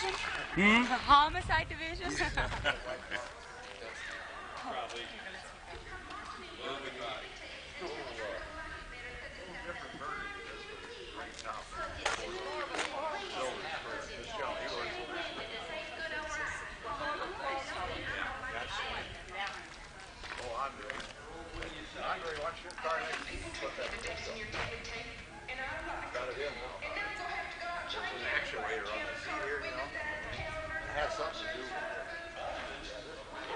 division? Hmm? Homicide division? Probably. Andre, watch your car next to you. Put that in. Got it in now. There's an actuator on the seat here, you know. It has something to do with it.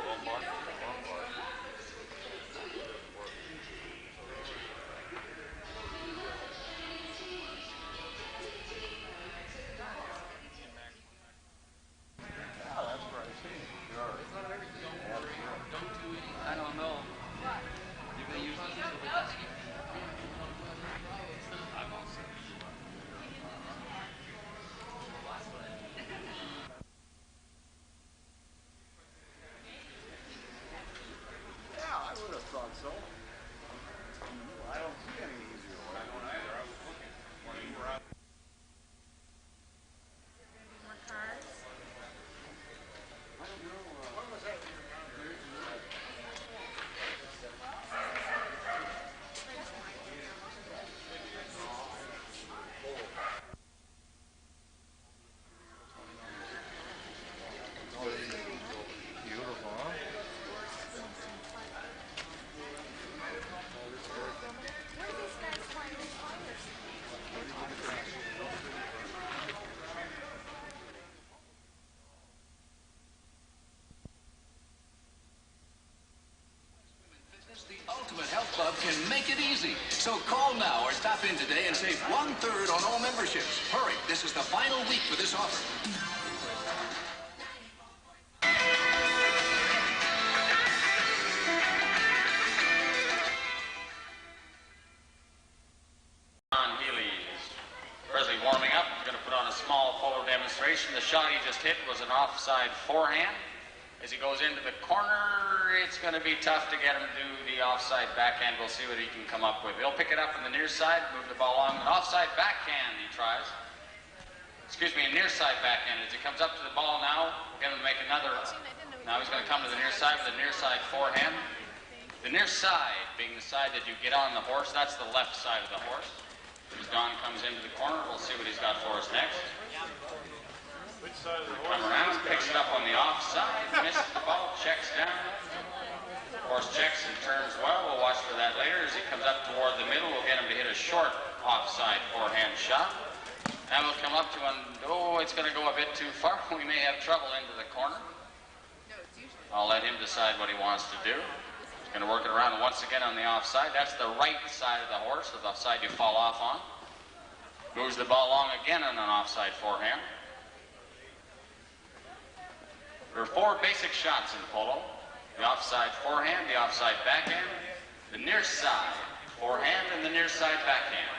One month, one part. I don't know. You're going to use this? Yeah, I would have thought so. I don't see any easier way. I don't either. I was looking when you were out. More cars? I don't know. When was that? The Ultimate Health Club can make it easy. So call now or stop in today and save 1/3 on all memberships. Hurry, this is the final week for this offer. John Healy is presently warming up. He's going to put on a small polo demonstration. The shot he just hit was an offside forehand. As he goes into the corner, it's going to be tough to get him to do the offside backhand. We'll see what he can come up with. He'll pick it up on the near side, move the ball along. An offside backhand he tries. Excuse me, a near side backhand. As he comes up to the ball now, we're going to make another. Now he's going to come to the near side with a near side forehand. The near side being the side that you get on the horse, that's the left side of the horse. As Don comes into the corner, we'll see what he's got for us next. Which side of the horse? Come around, picks it up on the offside, misses the ball, checks down. Horse checks and turns well. We'll watch for that later. As he comes up toward the middle, we'll get him to hit a short offside forehand shot. And we'll come up to him. Oh, it's going to go a bit too far. We may have trouble into the corner. I'll let him decide what he wants to do. He's going to work it around once again on the offside. That's the right side of the horse, or the side you fall off on. Moves the ball along again on an offside forehand. There are 4 basic shots in polo. The offside forehand, the offside backhand, the near side forehand, and the near side backhand.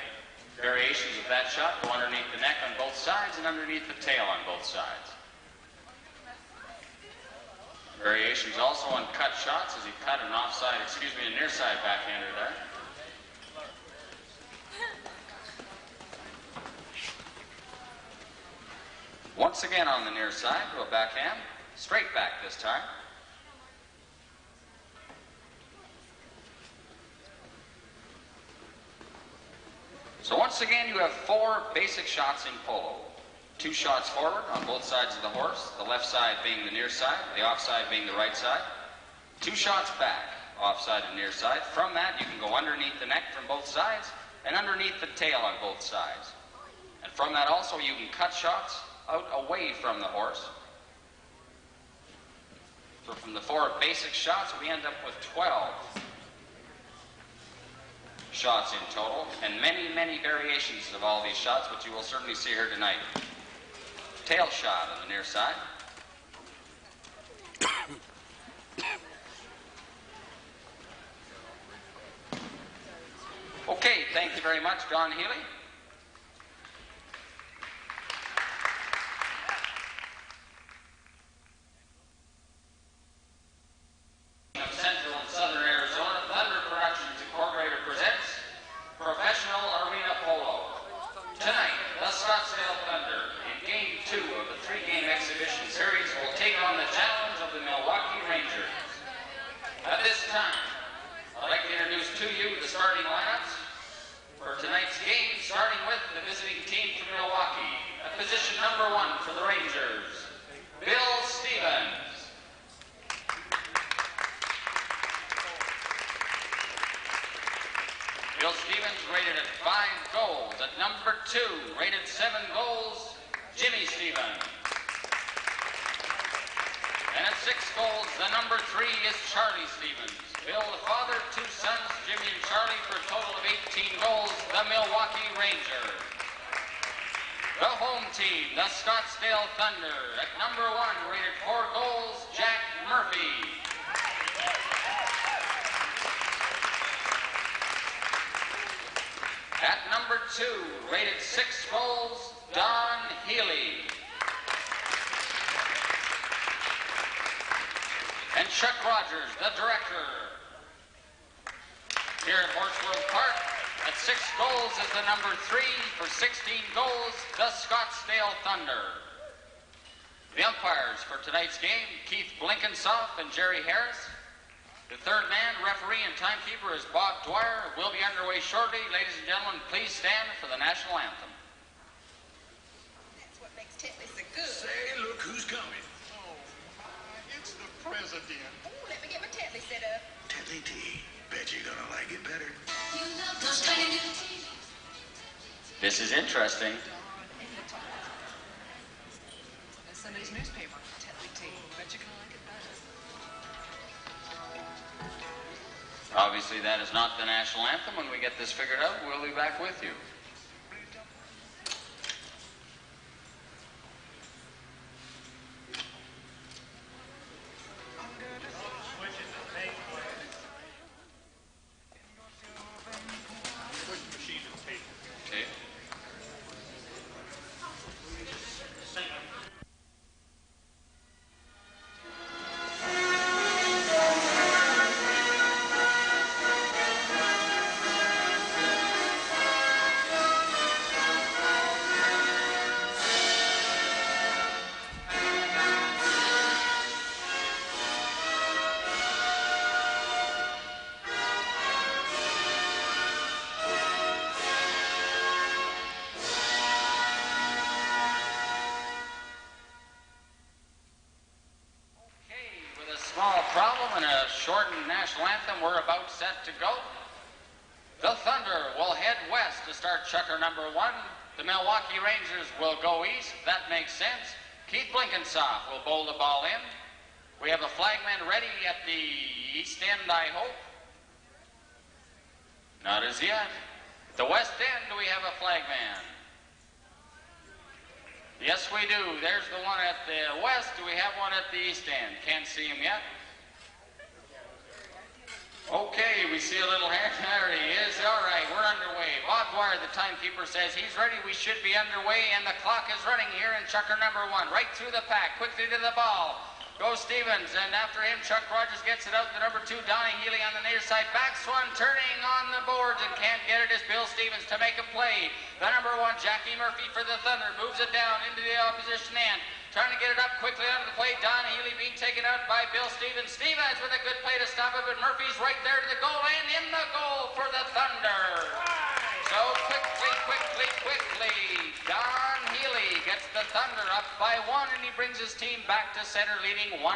Variations of that shot go underneath the neck on both sides and underneath the tail on both sides. Variations also on cut shots, as he cut an offside, a near side backhander there. Once again on the near side to a backhand. Straight back this time. So once again, you have 4 basic shots in polo. 2 shots forward on both sides of the horse, the left side being the near side, the offside being the right side. 2 shots back, offside and near side. From that, you can go underneath the neck from both sides and underneath the tail on both sides. And from that also, you can cut shots out away from the horse. So from the 4 basic shots, we end up with 12 shots in total, and many, many variations of all these shots, which you will certainly see here tonight. Tail shot on the near side. Okay, thank you very much, Don Healy. Of Central and Southern Arizona, Thunder Productions Incorporated presents Professional Arena Polo. Tonight, the Scottsdale Thunder in Game 2 of the 3-game time, I'd like to introduce to you the starting lineups for tonight's game, starting with the visiting team from Milwaukee. At position number 1 for the Rangers, Bill Stevens. Bill Stevens rated at 5 goals. At number 2, rated 7 goals, Jimmy Stevens. And at 6 goals, the number 3 is Charlie Stevens. Bill, the father, 2 sons, Jimmy and Charlie, for a total of 18 goals, the Milwaukee Rangers. The home team, the Scottsdale Thunder. At number 1, rated 4 goals, Jack Murphy. At number 2, rated 6 goals, Don Healy. And Chuck Rogers, the director. Here at Westworld Park, at 6 goals is the number 3 for 16 goals, the Scottsdale Thunder. The umpires for tonight's game, Keith Blinkensoff and Jerry Harris. The third man, referee, and timekeeper is Bob Dwyer. We'll be underway shortly. Ladies and gentlemen, please stand for the national anthem. That's what makes Tetley so good. Say, look who's coming. President. Oh, let me get my Tetley set up. Tetley tea. Bet you're gonna like it better. You love those kind of new teas. This is interesting. That's Sunday's newspaper, Tetley tea. Bet you're gonna like it better. Obviously, that is not the national anthem. When we get this figured out, we'll be back with you. Shortened national anthem, we're about set to go. The Thunder will head west to start chukker number 1. The Milwaukee Rangers will go east. That makes sense. Keith Blinkensoff will bowl the ball in. We have a flagman ready at the east end, I hope. Not as yet. At the west end, we have a flagman. Yes, we do. There's the one at the west. Do we have one at the east end? Can't see him yet. Okay, we see a little hand. There he is. All right, we're underway. Bob Dwyer, the timekeeper, says he's ready. We should be underway, and the clock is running here in chukker number 1. Right through the pack, quickly to the ball. Goes Stevens, and after him, Chuck Rogers gets it out. The number 2, Donnie Healy on the near side. Backs one, turning on the boards, and can't get it is Bill Stevens to make a play. The number 1, Jackie Murphy for the Thunder, moves it down into the opposition end. Trying to get it up quickly onto the plate. Don Healy being taken out by Bill Stevens. Stevens with a good play to stop it, but Murphy's right there to the goal, and in the goal for the Thunder. So quickly, Don Healy gets the Thunder up by 1, and he brings his team back to center, leading 1-0.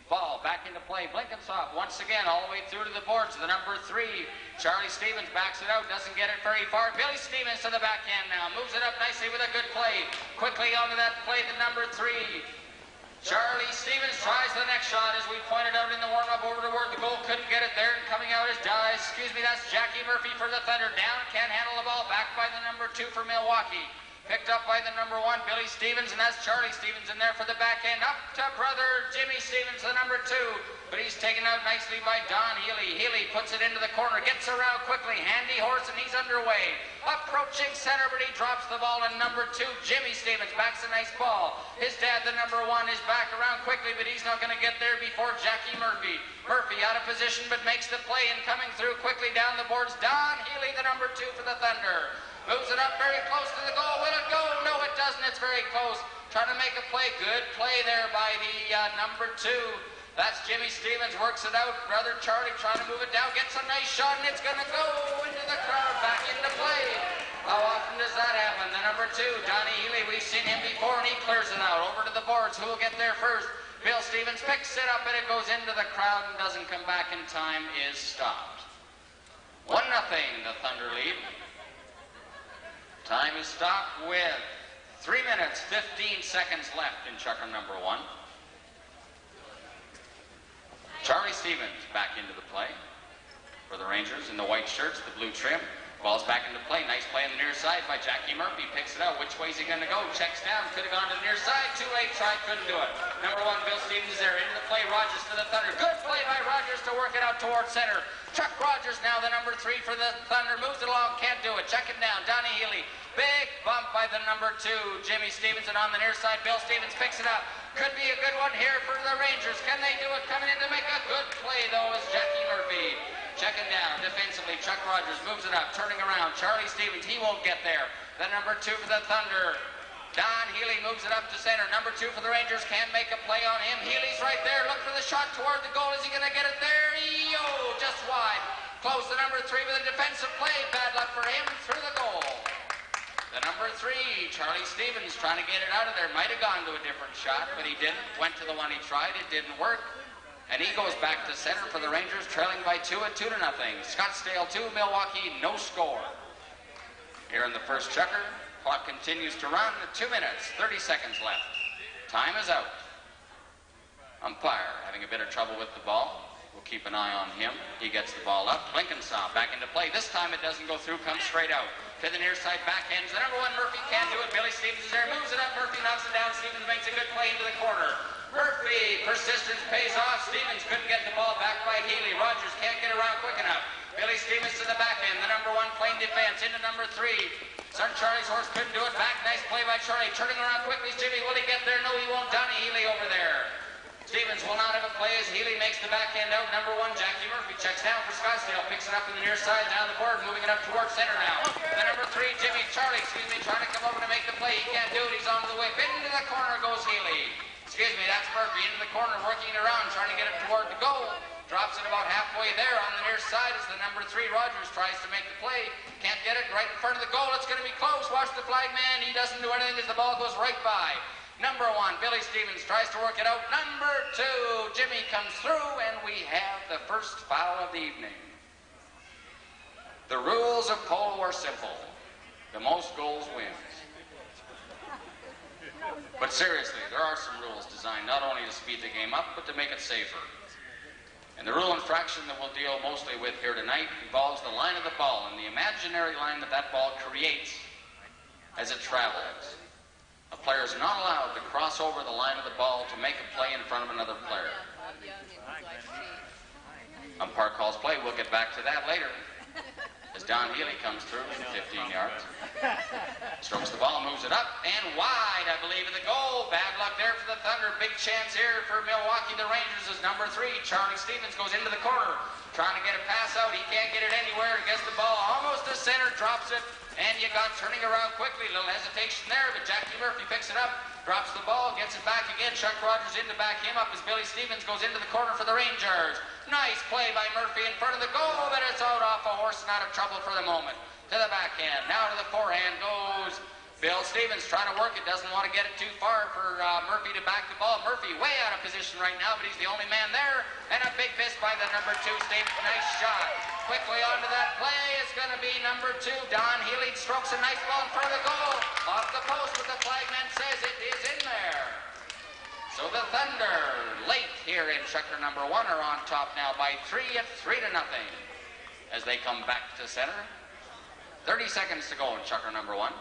Ball back into play. Blinkensoff once again all the way through to the boards. The number 3, Charlie Stevens backs it out, doesn't get it very far. Billy Stevens to the backhand now. Moves it up nicely with a good play. Quickly onto that play, the number 3. Charlie Stevens tries the next shot, as we pointed out in the warm-up over to where the goal couldn't get it there. And coming out is, that's Jackie Murphy for the Thunder. Down, can't handle the ball. Back by the number 2 for Milwaukee. Picked up by the number 1, Billy Stevens, and that's Charlie Stevens in there for the backhand. Up to brother Jimmy Stevens, the number 2. But he's taken out nicely by Don Healy. Healy puts it into the corner, gets around quickly. Handy horse, and he's underway. Approaching center, but he drops the ball, and number 2, Jimmy Stevens, backs a nice ball. His dad, the number 1, is back around quickly, but he's not going to get there before Jackie Murphy. Murphy out of position, but makes the play, and coming through quickly down the boards, Don Healy, the number 2 for the Thunder. Moves it up very close to the goal. Will it go? No, it doesn't. It's very close. Trying to make a play. Good play there by the number 2. That's Jimmy Stevens, works it out. Brother Charlie trying to move it down, gets a nice shot, and it's going to go into the crowd, back into play. How often does that happen? The number 2, Donnie Healy, we've seen him before, and he clears it out. Over to the boards. Who will get there first? Bill Stevens picks it up, and it goes into the crowd and doesn't come back, and time is stopped. 1-0, the Thunder lead. Time is stopped with 3 minutes, 15 seconds left in checker number 1. Charlie Stevens back into the play for the Rangers in the white shirts, the blue trim. Ball's back into play. Nice play on the near side by Jackie Murphy. Picks it out. Which way is he going to go? Checks down. Could have gone to the near side. Too late. Tried. Couldn't do it. Number 1, Bill Stevens is there. Into the play. Rogers for the Thunder. Good play by Rogers to work it out towards center. Chuck Rogers now the number 3 for the Thunder. Moves it along. Can't do it. Check it down. Donnie Healy. Big bump by the number 2, Jimmy Stevens. And on the near side, Bill Stevens picks it up. Could be a good one here for the Rangers. Can they do it? Coming in to make a good play, though, is Jackie Murphy. Checking down defensively. Chuck Rogers moves it up, turning around. Charlie Stevens, he won't get there. The number 2 for the Thunder, Don Healy, moves it up to center. Number 2 for the Rangers, can't make a play on him. Healy's right there. Look for the shot toward the goal. Is he going to get it there? Just wide. Close. The number 3 with a defensive play. Bad luck for him through the goal. The number 3, Charlie Stevens, trying to get it out of there. Might have gone to a different shot, but he didn't. Went to the one he tried. It didn't work. And he goes back to center for the Rangers, trailing by 2 at 2-0. Scottsdale 2, Milwaukee, no score. Here in the first checker, clock continues to run. 2 minutes, 30 seconds left. Time is out. Umpire having a bit of trouble with the ball. We'll keep an eye on him. He gets the ball up. Blinkensaw back into play. This time it doesn't go through, comes straight out. To the near side backhands. The number 1, Murphy, can't do it. Billy Stevens is there, moves it up. Murphy knocks it down. Stevens makes a good play into the corner. Murphy, persistence pays off. Stevens couldn't get the ball back by Healy. Rogers can't get around quick enough. Billy Stevens to the back end. The number 1 playing defense into number 3. Son Charlie's horse couldn't do it. Back, nice play by Charlie. Turning around quickly. Jimmy, will he get there? No, he won't. Donnie Healy over there. Stevens will not have a play as Healy makes the back end out. Number 1, Jackie Murphy checks down for Scottsdale. Picks it up in the near side, down the board, moving it up towards center now. The number 3, Charlie, trying to come over to make the play. He can't do it. He's on the whip. Into the corner goes Healy. That's Murphy into the corner, working it around, trying to get it toward the goal. Drops it about halfway there on the near side as the number 3, Rogers, tries to make the play. Can't get it right in front of the goal. It's going to be close. Watch the flag man. He doesn't do anything as the ball goes right by. Number 1, Billy Stevens tries to work it out. Number 2, Jimmy comes through, and we have the first foul of the evening. The rules of polo are simple. The most goals wins. But seriously, there are some rules designed not only to speed the game up, but to make it safer. And the rule infraction that we'll deal mostly with here tonight involves the line of the ball and the imaginary line that ball creates as it travels. A player is not allowed to cross over the line of the ball to make a play in front of another player. Umpire calls play. We'll get back to that later. As Don Healy comes through from 15 yards. Strokes the ball, moves it up, and wide, I believe, of the goal. Bad luck there for the Thunder. Big chance here for Milwaukee. The Rangers is number 3. Charlie Stevens goes into the corner, trying to get a pass out. He can't get it anywhere. Gets the ball almost to center, drops it, and you got turning around quickly. Little hesitation there, but Jackie Murphy picks it up, drops the ball, gets it back again. Chuck Rogers in to back him up as Billy Stevens goes into the corner for the Rangers. Nice play by Murphy in front of the goal, but it's out off a horse and out of trouble for the moment. To the backhand, now to the forehand goes Bill Stevens, trying to work it, doesn't want to get it too far for Murphy to back the ball. Murphy way out of position right now, but he's the only man there, and a big miss by the number 2, Stevens. Nice shot. Quickly onto that play is going to be number 2, Don Healy, strokes a nice ball in front of the goal, off the post, but the flagman says it is in there. So the Thunder, late here in checker number 1, are on top now by 3 at 3-0 as they come back to center. 30 seconds to go in checker number 1.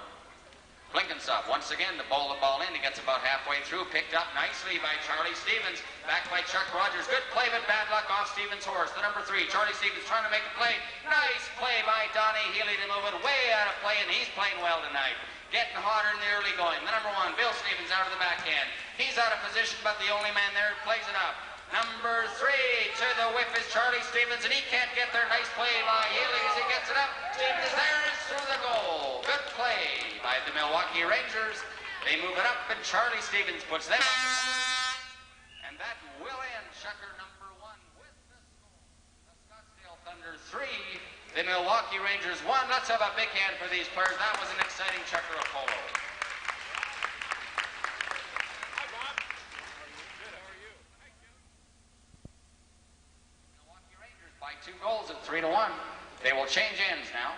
Blinkensaw once again to bowl the ball in. He gets about halfway through, picked up nicely by Charlie Stevens, back by Chuck Rogers. Good play, but bad luck off Stevens' horse. The number 3, Charlie Stevens, trying to make a play. Nice play by Donnie Healy to move it way out of play, and he's playing well tonight. Getting hotter in the early going. The number 1, Bill Stevens, out of the backhand. He's out of position, but the only man there plays it up. Number 3 to the whip is Charlie Stevens, and he can't get there. Nice play by Healy as he gets it up. Stevens is there, it's through the goal. Good play by the Milwaukee Rangers. They move it up, and Charlie Stevens puts them up. And that will end checker 3, the Milwaukee Rangers 1. Let's have a big hand for these players. That was an exciting checker of polo. Hi, Bob. Good, how are you? Milwaukee Rangers by 2 goals at 3-1. They will change ends now,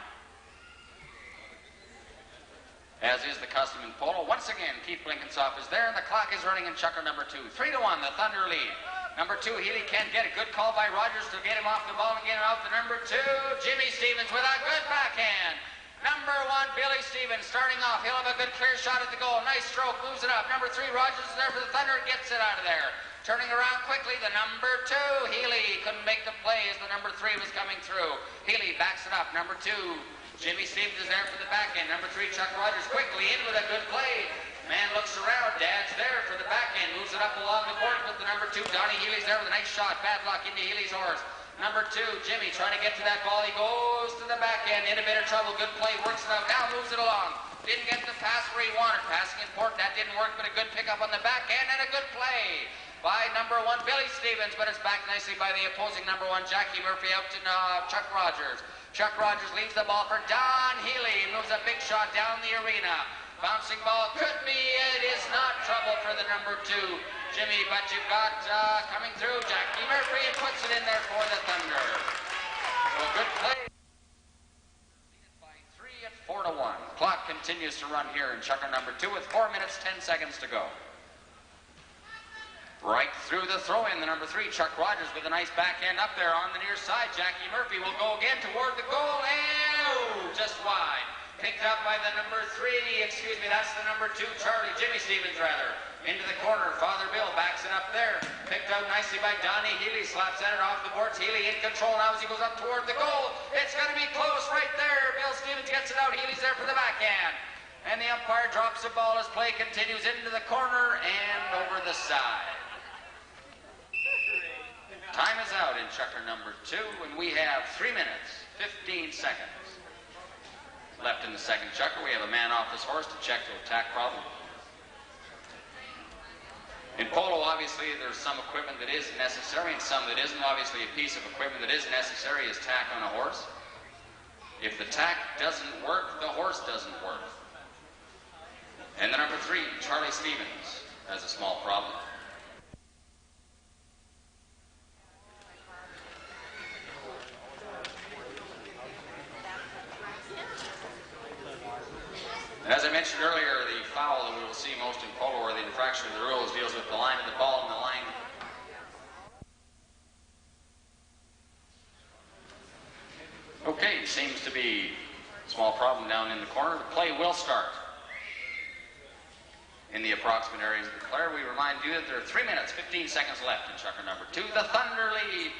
as is the custom in polo. Once again, Keith Blinkensoff is there, and the clock is running in checker number 2. 3-1, the Thunder lead. Number 2, Healy can't get a good call by Rogers to get him off the ball and get him out to number 2. Jimmy Stevens with a good backhand. Number 1, Billy Stevens starting off. He'll have a good clear shot at the goal. Nice stroke, moves it up. Number 3, Rogers is there for the Thunder, gets it out of there. Turning around quickly, the number 2, Healy couldn't make the play as the number 3 was coming through. Healy backs it up. Number 2, Jimmy Stevens is there for the backhand. Number 3, Chuck Rogers quickly in with a good play. Man looks around. Dad's there for the backhand. Moves it up along the court with the number 2. Donnie Healy's there with a nice shot. Bad luck into Healy's horse. Number 2, Jimmy trying to get to that ball. He goes to the backhand. In a bit of trouble. Good play. Works it out. Now moves it along. Didn't get the pass where he wanted. Passing important. That didn't work, but a good pickup on the backhand and a good play by number 1, Billy Stevens, but it's back nicely by the opposing number 1, Jackie Murphy, out to Chuck Rogers. Chuck Rogers leaves the ball for Don Healy. Moves a big shot down the arena. Bouncing ball could be. It is not trouble for the number 2, Jimmy, but you've got coming through Jackie Murphy and puts it in there for the Thunder. So good play. By 3 at 4-1. Clock continues to run here in checker number 2 with 4 minutes, 10 seconds to go. Right through the throw-in, the number 3, Chuck Rogers with a nice backhand up there on the near side. Jackie Murphy will go again toward the goal, and just wide. Picked up by the number 3, that's the number 2, Jimmy Stevens rather. Into the corner, Father Bill backs it up there. Picked out nicely by Donnie Healy, slaps at it off the boards. Healy in control now as he goes up toward the goal. It's going to be close right there. Bill Stevens gets it out. Healy's there for the backhand. And the umpire drops the ball as play continues into the corner and over the side. Time is out in checker number 2, and we have 3 minutes, 15 seconds left in the second checker. We have a man off his horse to check the attack problem. In polo, obviously, there's some equipment that is necessary and some that isn't. Obviously, a piece of equipment that is necessary is tack on a horse. If the tack doesn't work, the horse doesn't work. And the number 3, Charlie Stevens, has a small problem. As I mentioned earlier, the foul that we will see most in polo, or the infraction of the rules, deals with the line of the ball and the line. Okay, seems to be a small problem down in the corner. The play will start in the approximate areas of the clear. We remind you that there are 3 minutes, 15 seconds left in checker number 2. The Thunder lead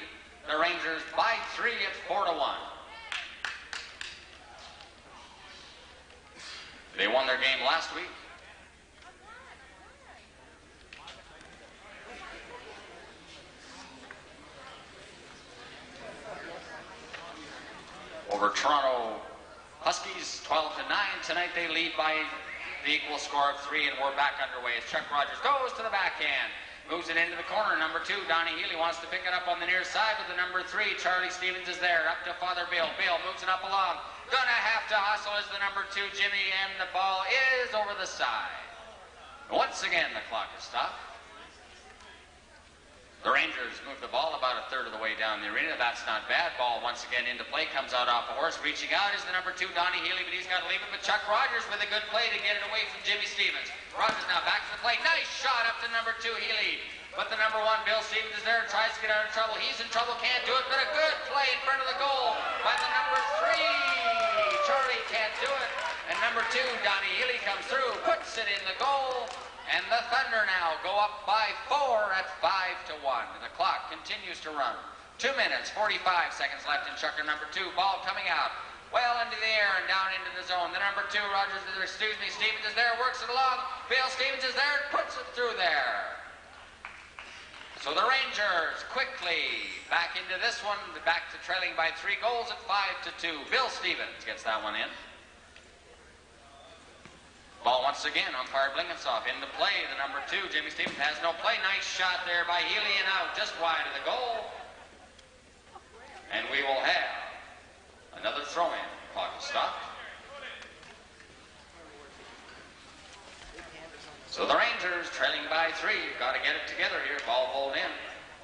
the Rangers by 3 at 4-1. They won their game last week. Over Toronto Huskies, 12-9. Tonight they lead by the equal score of 3, and we're back underway as Chuck Rogers goes to the backhand. Moves it into the corner. Number 2, Donnie Healy wants to pick it up on the near side, but the number 3, Charlie Stevens, is there. Up to Father Bill. Bill moves it up along. Gonna have to hustle as the number 2, Jimmy, and the ball is over the side. Once again, the clock is stopped. The Rangers move the ball about a third of the way down the arena. That's not bad. Ball once again into play. Comes out off a horse. Reaching out is the number 2, Donnie Healy, but he's got to leave it. But Chuck Rogers with a good play to get it away from Jimmy Stevens. Rogers now back to the play. Nice shot up to number 2, Healy. But the number 1, Bill Stevens, is there and tries to get out of trouble. He's in trouble, can't do it, but a good play in front of the goal by the number 3. Charlie can't do it. And number 2, Donnie Healy, comes through, puts it in the goal. And the Thunder now go up by 4 at 5-1. And the clock continues to run. 2 minutes, 45 seconds left in checker number 2. Ball coming out. Well into the air and down into the zone. The number 2, Stevens is there, works it along. Bill Stevens is there, puts it through there. So the Rangers quickly back into this one, back to trailing by 3 goals at 5-2. Bill Stevens gets that one in. Ball once again, umpire Blinkensoff into play. The number 2, Jimmy Stevens, has no play. Nice shot there by Healy and out just wide of the goal. And we will have Another throw-in. Clock is stopped. So the Rangers trailing by 3. Got to get it together here. Ball bowled in.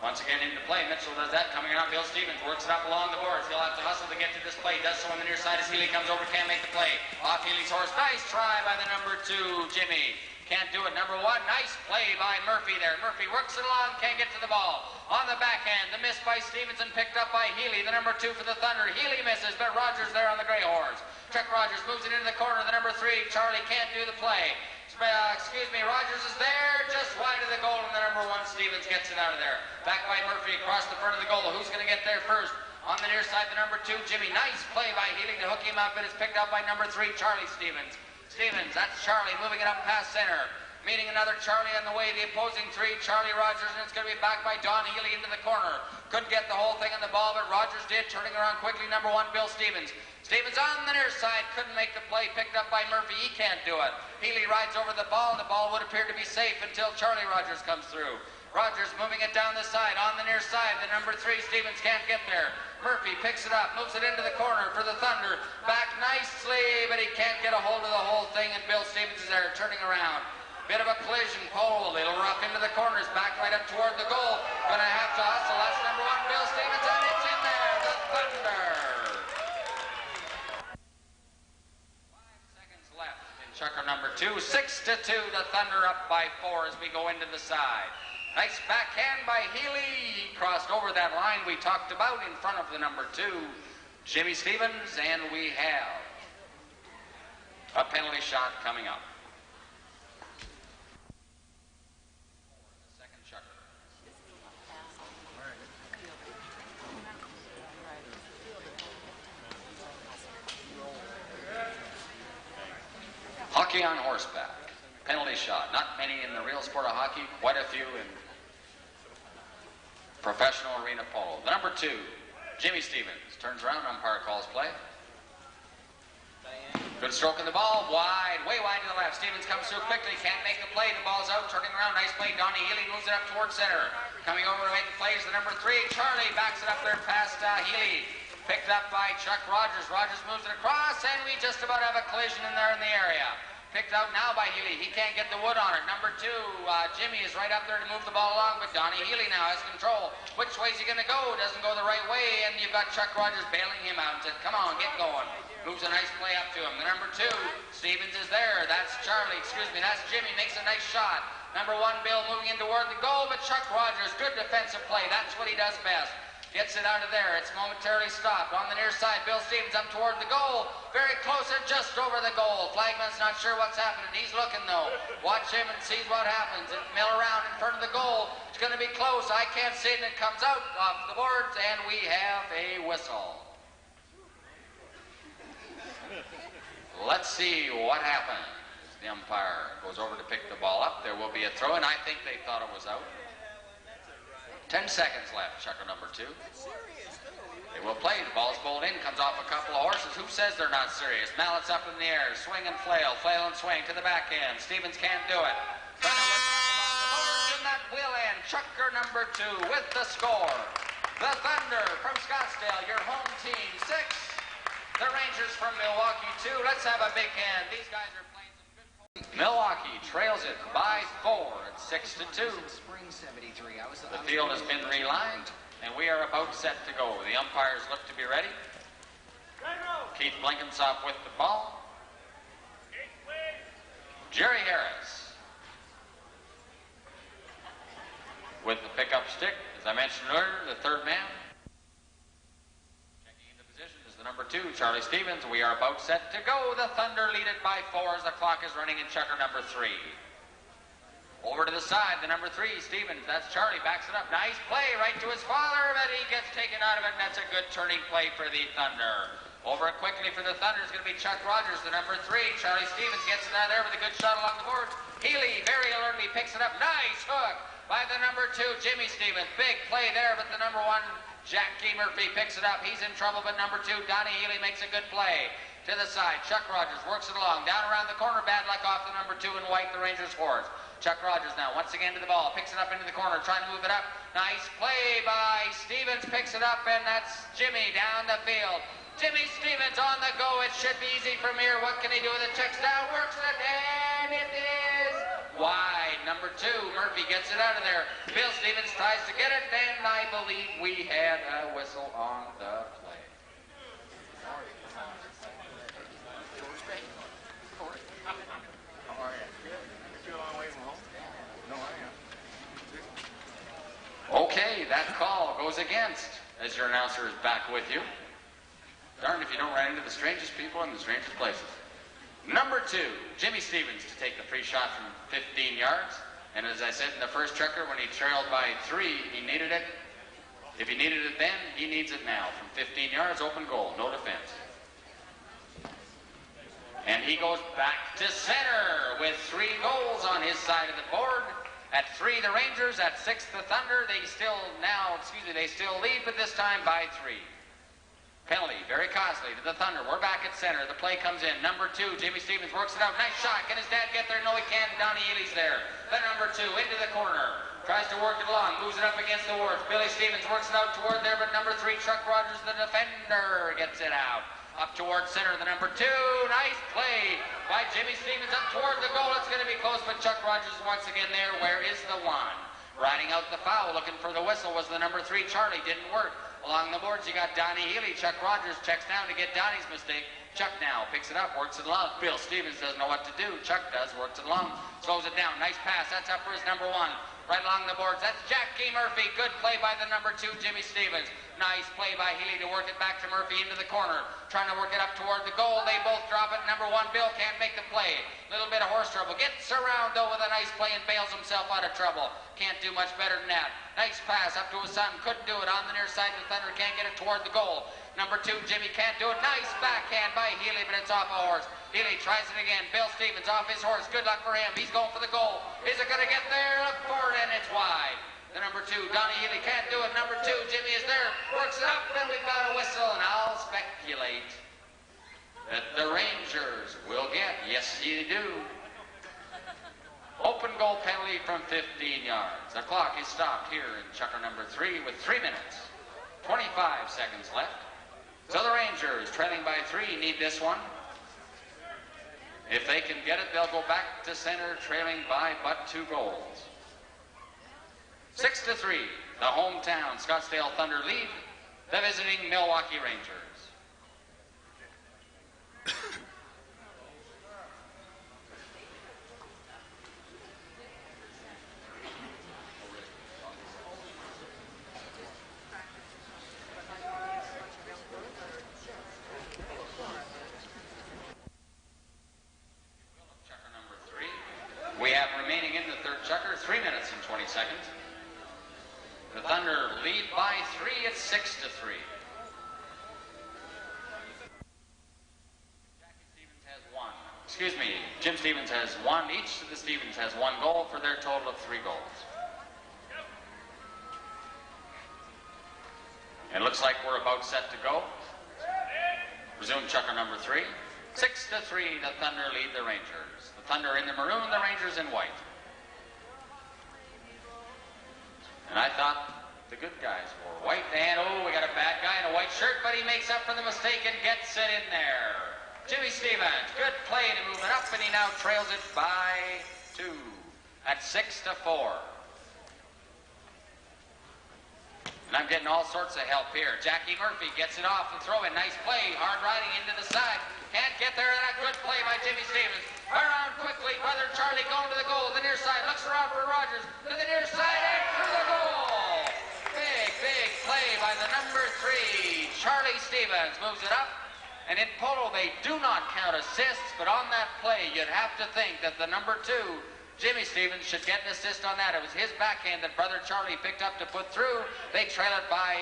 Once again into play. Mitchell does that. Coming around. Bill Stevens works it up along the boards. He'll have to hustle to get to this play. Does so on the near side as Healy comes over. Can't make the play. Off Healy's horse. Nice try by the number 2, Jimmy. Can't do it. Number 1. Nice play by Murphy there. Murphy works it along. Can't get to the ball. On the backhand. The miss by Stevenson picked up by Healy. The number 2 for the Thunder. Healy misses, but Rogers there on the gray horse. Chuck Rogers moves it into the corner. The number 3. Charlie can't do the play. Rogers is there, just wide of the goal, and the number 1, Stevens, gets it out of there. Back by Murphy, across the front of the goal. Who's going to get there first? On the near side, the number 2, Jimmy. Nice play by Healy to hook him up, and it's picked up by number 3, Charlie Stevens. Stevens, that's Charlie, moving it up past center. Meeting another Charlie on the way, the opposing 3, Charlie Rogers, and it's going to be back by Don Healy into the corner. Couldn't get the whole thing on the ball, but Rogers did, turning around quickly. Number 1, Bill Stevens. Stevens on the near side, couldn't make the play, picked up by Murphy. He can't do it. Healy rides over the ball, and the ball would appear to be safe until Charlie Rogers comes through. Rogers moving it down the side, on the near side. The number 3, Stevens, can't get there. Murphy picks it up, moves it into the corner for the Thunder. Back nicely, but he can't get a hold of the whole thing, and Bill Stevens is there, turning around. Bit of a collision. Polo, a little rough into the corners, back right up toward the goal. Gonna have to hustle. That's number 1, Bill Stevens, and it's in there, the Thunder. 5 seconds left in checker number 2. 6-2, the Thunder up by 4 as we go into the side. Nice backhand by Healy. He crossed over that line we talked about in front of the number 2, Jimmy Stevens, and we have a penalty shot coming up. Hockey on horseback. Penalty shot. Not many in the real sport of hockey. Quite a few in professional arena polo. The number 2, Jimmy Stevens. Turns around, umpire calls play. Good stroke of the ball. Wide, way wide to the left. Stevens comes through quickly. Can't make the play. The ball's out. Turning around. Nice play. Donnie Healy moves it up towards center. Coming over to make the plays. The number 3, Charlie, backs it up there past Healy. Picked up by Chuck Rogers. Rogers moves it across, and we just about have a collision in there in the area. Picked out now by Healy. He can't get the wood on it. Number 2, Jimmy is right up there to move the ball along, but Donnie Healy now has control. Which way is he going to go? Doesn't go the right way, and you've got Chuck Rogers bailing him out and said, come on, get going. Moves a nice play up to him. The number 2, Stevens is there. That's Charlie, that's Jimmy. Makes a nice shot. Number 1, Bill moving in toward the goal, but Chuck Rogers, good defensive play. That's what he does best. Gets it out of there. It's momentarily stopped. On the near side, Bill Stevens up toward the goal. Very close and just over the goal. Flagman's not sure what's happening. He's looking, though. Watch him and sees what happens. It mill around in front of the goal. It's going to be close. I can't see it, and it comes out off the boards, and we have a whistle. Let's see what happens. The umpire goes over to pick the ball up. There will be a throw, and I think they thought it was out. 10 seconds left, checker number 2. They will play. The ball's bowled in, comes off a couple of horses. Who says they're not serious? Mallets up in the air, swing and flail and swing to the backhand. Stevens can't do it. And that will end. Checker number 2 with the score. The Thunder from Scottsdale, your home team, 6. The Rangers from Milwaukee, 2. Let's have a big hand. These guys are playing some good polo. Milwaukee trails it by 4 at 6-2. The field has been relined, and we are about set to go. The umpires look to be ready. Keith Blenkinsop with the ball. Jerry Harris with the pickup stick. As I mentioned earlier, the 3rd man. Checking into position is the number 2, Charlie Stevens. We are about set to go. The Thunder lead it by 4 as the clock is running in checker number 3. Over to the side, the number 3, Stevens. That's Charlie, backs it up. Nice play right to his father, but he gets taken out of it, and that's a good turning play for the Thunder. Over it quickly for the Thunder is going to be Chuck Rogers, the number 3. Charlie Stevens gets it out of there with a good shot along the board. Healy very alertly picks it up. Nice hook by the number 2, Jimmy Stevens. Big play there, but the number 1, Jack G. Murphy picks it up. He's in trouble, but number 2, Donnie Healy makes a good play. To the side, Chuck Rogers works it along. Down around the corner, bad luck off the number 2 in white, the Rangers' horse. Chuck Rogers now, once again to the ball, picks it up into the corner, trying to move it up. Nice play by Stevens, picks it up, and that's Jimmy down the field. Jimmy Stevens on the go. It should be easy from here. What can he do with it? Checks down, works it, and it is wide. Number 2, Murphy gets it out of there. Bill Stevens tries to get it, and I believe we had a whistle on the play. Okay, that call goes against, as your announcer is back with you. Darned if you don't run into the strangest people in the strangest places. Number 2, Jimmy Stevens to take the free shot from 15 yards. And as I said in the first checker, when he trailed by 3, he needed it. If he needed it then, he needs it now. From 15 yards, open goal, no defense. And he goes back to center with 3 goals on his side of the board. At 3, the Rangers. At 6, the Thunder. They still lead, but this time by 3. Penalty, very costly to the Thunder. We're back at center. The play comes in. Number 2, Jimmy Stevens works it out. Nice shot. Can his dad get there? No, he can't. Donnie Healy's there. The number 2 into the corner. Tries to work it along. Moves it up against the boards. Billy Stevens works it out toward there, but number 3, Chuck Rogers, the defender, gets it out. Up towards center, the number 2. Nice play by Jimmy Stevens up toward the goal. It's going to be close, but Chuck Rogers once again there. Where is the 1? Riding out the foul, looking for the whistle, was the number 3, Charlie. Didn't work. Along the boards, you got Donnie Healy. Chuck Rogers checks down to get Donnie's mistake. Chuck now picks it up, works it along. Bill Stevens doesn't know what to do. Chuck does, works it along, slows it down. Nice pass. That's up for his number 1. Right along the boards, that's Jackie Murphy. Good play by the number 2, Jimmy Stevens. Nice play by Healy to work it back to Murphy into the corner. Trying to work it up toward the goal. They both drop it. Number 1, Bill can't make the play. Little bit of horse trouble. Gets around, though, with a nice play and bails himself out of trouble. Can't do much better than that. Nice pass up to his son. Couldn't do it on the near side of the Thunder. Can't get it toward the goal. Number 2, Jimmy can't do it. Nice backhand by Healy, but it's off a horse. Healy tries it again. Bill Stevens off his horse. Good luck for him. He's going for the goal. Is it going to get there? Look for it, and it's wide. The number 2, Donnie Healy can't do it. Number 2, Jimmy is there. Works it up, and we've got a whistle, and I'll speculate that the Rangers will get, yes, you do, open goal penalty from 15 yards. The clock is stopped here in checker number 3 with 3 minutes, 25 seconds left. So the Rangers, trailing by 3, need this one. If they can get it, they'll go back to center, trailing by but 2 goals. 6-3, the hometown Scottsdale Thunder lead the visiting Milwaukee Rangers. Checker number 3. We have remaining in the third checker 3 minutes and 20 seconds. The Thunder lead by 3. It's 6-3. Jim Stevens has 1. Each of the Stevens has 1 goal for their total of 3 goals. It looks like we're about set to go. Resume checker number 3. 6-3, the Thunder lead the Rangers. The Thunder in the maroon, the Rangers in white. And I thought the good guys wore white. And, we got a bad guy in a white shirt, but he makes up for the mistake and gets it in there. Jimmy Stevens, good play to move it up, and he now trails it by 2 at 6-4. And I'm getting all sorts of help here. Jackie Murphy gets it off and throw in. Nice play, hard riding into the side. Can't get there, and a good play by Jimmy Stevens. Around quickly, brother Charlie going to the goal. The near side, looks around for Rogers. To the near side, and through the goal. Big play by the number 3, Charlie Stevens. Moves it up. And in polo, they do not count assists, but on that play, you'd have to think that the number 2, Jimmy Stevens, should get an assist on that. It was his backhand that brother Charlie picked up to put through. They trail it by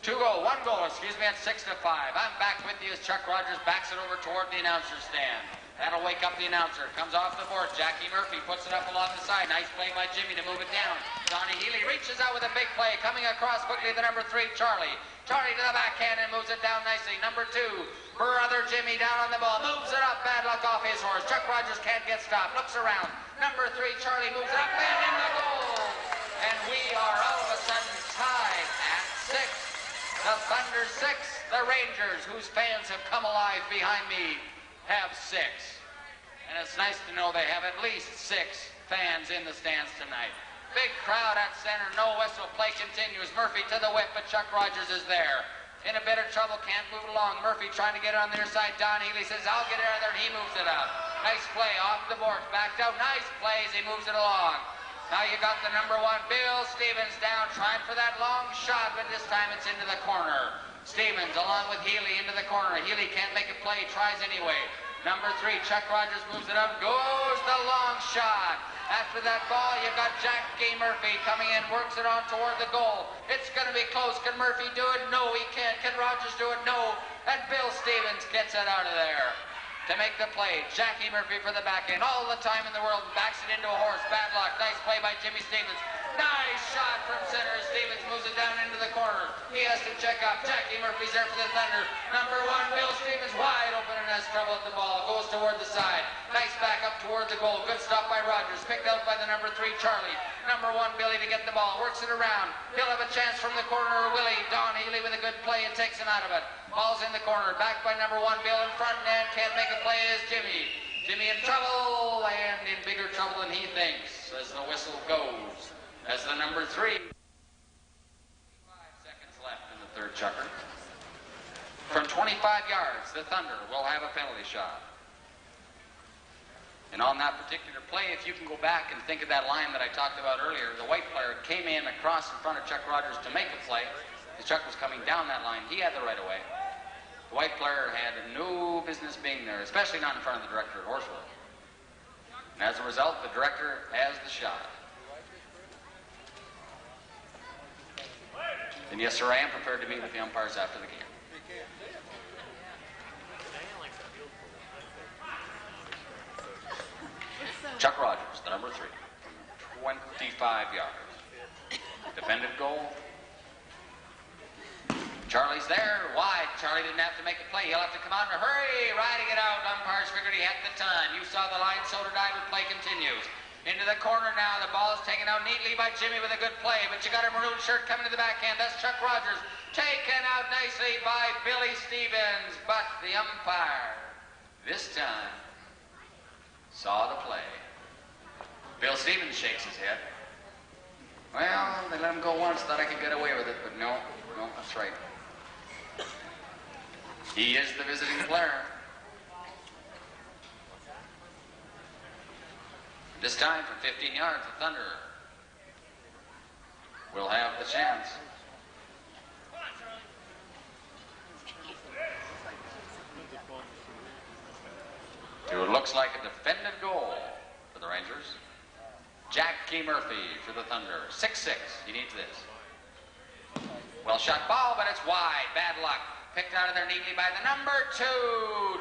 1 goal, at 6-5. I'm back with you as Chuck Rogers backs it over toward the announcer's stand. That'll wake up the announcer. Comes off the board. Jackie Murphy puts it up along the side. Nice play by Jimmy to move it down. Donnie Healy reaches out with a big play. Coming across quickly, the number 3, Charlie. Charlie to the backhand and moves it down nicely. Number 2, brother Jimmy down on the ball. Moves it up. Bad luck off his horse. Chuck Rogers can't get stopped. Looks around. Number 3, Charlie moves it up and in the goal. And we are all of a sudden tied at 6. The Thunder 6, the Rangers, whose fans have come alive behind me, have 6. And it's nice to know they have at least 6 fans in the stands tonight. Big crowd at center. No whistle. Play continues. Murphy to the whip, but Chuck Rogers is there. In a bit of trouble, can't move along. Murphy trying to get it on the near side. Don Healy says, I'll get it out of there, and he moves it out. Nice play off the boards. Backed out. Nice play as he moves it along. Now you got the number 1, Bill Stevens, down, trying for that long shot, but this time it's into the corner. Stevens along with Healy into the corner. Healy can't make a play, tries anyway. Number 3, Chuck Rogers moves it up, goes the long shot. After that ball, you got Jackie Murphy coming in, works it on toward the goal. It's going to be close. Can Murphy do it? No, he can't. Can Rogers do it? No. And Bill Stevens gets it out of there to make the play. Jackie Murphy for the back end. All the time in the world, backs it into a horse. Bad luck. Nice play by Jimmy Stevens. Nice shot from center. Stevens moves it down into the corner. He has to check up. Jackie Murphy's there for the Thunder. Number 1, Bill Stevens, wide open and has trouble at the ball. Goes toward the side. Nice back up toward the goal. Good stop by Rogers. Picked out by the number 3, Charlie. Number 1, Billy to get the ball. Works it around. He'll have a chance from the corner. Willie. Don Healy with a good play and takes him out of it. Ball's in the corner. Back by number 1, Bill in front, and can't make a play is Jimmy. Jimmy in trouble, and in bigger trouble than he thinks as the whistle goes. As the number 3. 5 seconds left in the third chukker. From 25 yards, the Thunder will have a penalty shot. And on that particular play, if you can go back and think of that line that I talked about earlier, the white player came in across in front of Chuck Rogers to make a play. The Chuck was coming down that line. He had the right of way. The white player had no business being there, especially not in front of the director at Horseville. And as a result, the director has the shot. And yes, sir, I am prepared to meet with the umpires after the game. Chuck Rogers, the number 3, 25 yards. Defended goal. Charlie's there, wide. Charlie didn't have to make a play. He'll have to come out in a hurry, riding it out. Umpires figured he had the time. You saw the line, so did I, but play continues. Into the corner now. The ball is taken out neatly by Jimmy with a good play, but you got a maroon shirt coming to the backhand. That's Chuck Rogers. Taken out nicely by Billy Stevens, but the umpire, this time, saw the play. Bill Stevens shakes his head. Well, they let him go once, thought I could get away with it, but no, that's right. He is the visiting player. This time, from 15 yards, the Thunder will have the chance. It looks like a defended goal for the Rangers. Jackie Murphy for the Thunder. 6-6. He needs this. Well shot ball, but it's wide. Bad luck. Picked out of there neatly by the number 2.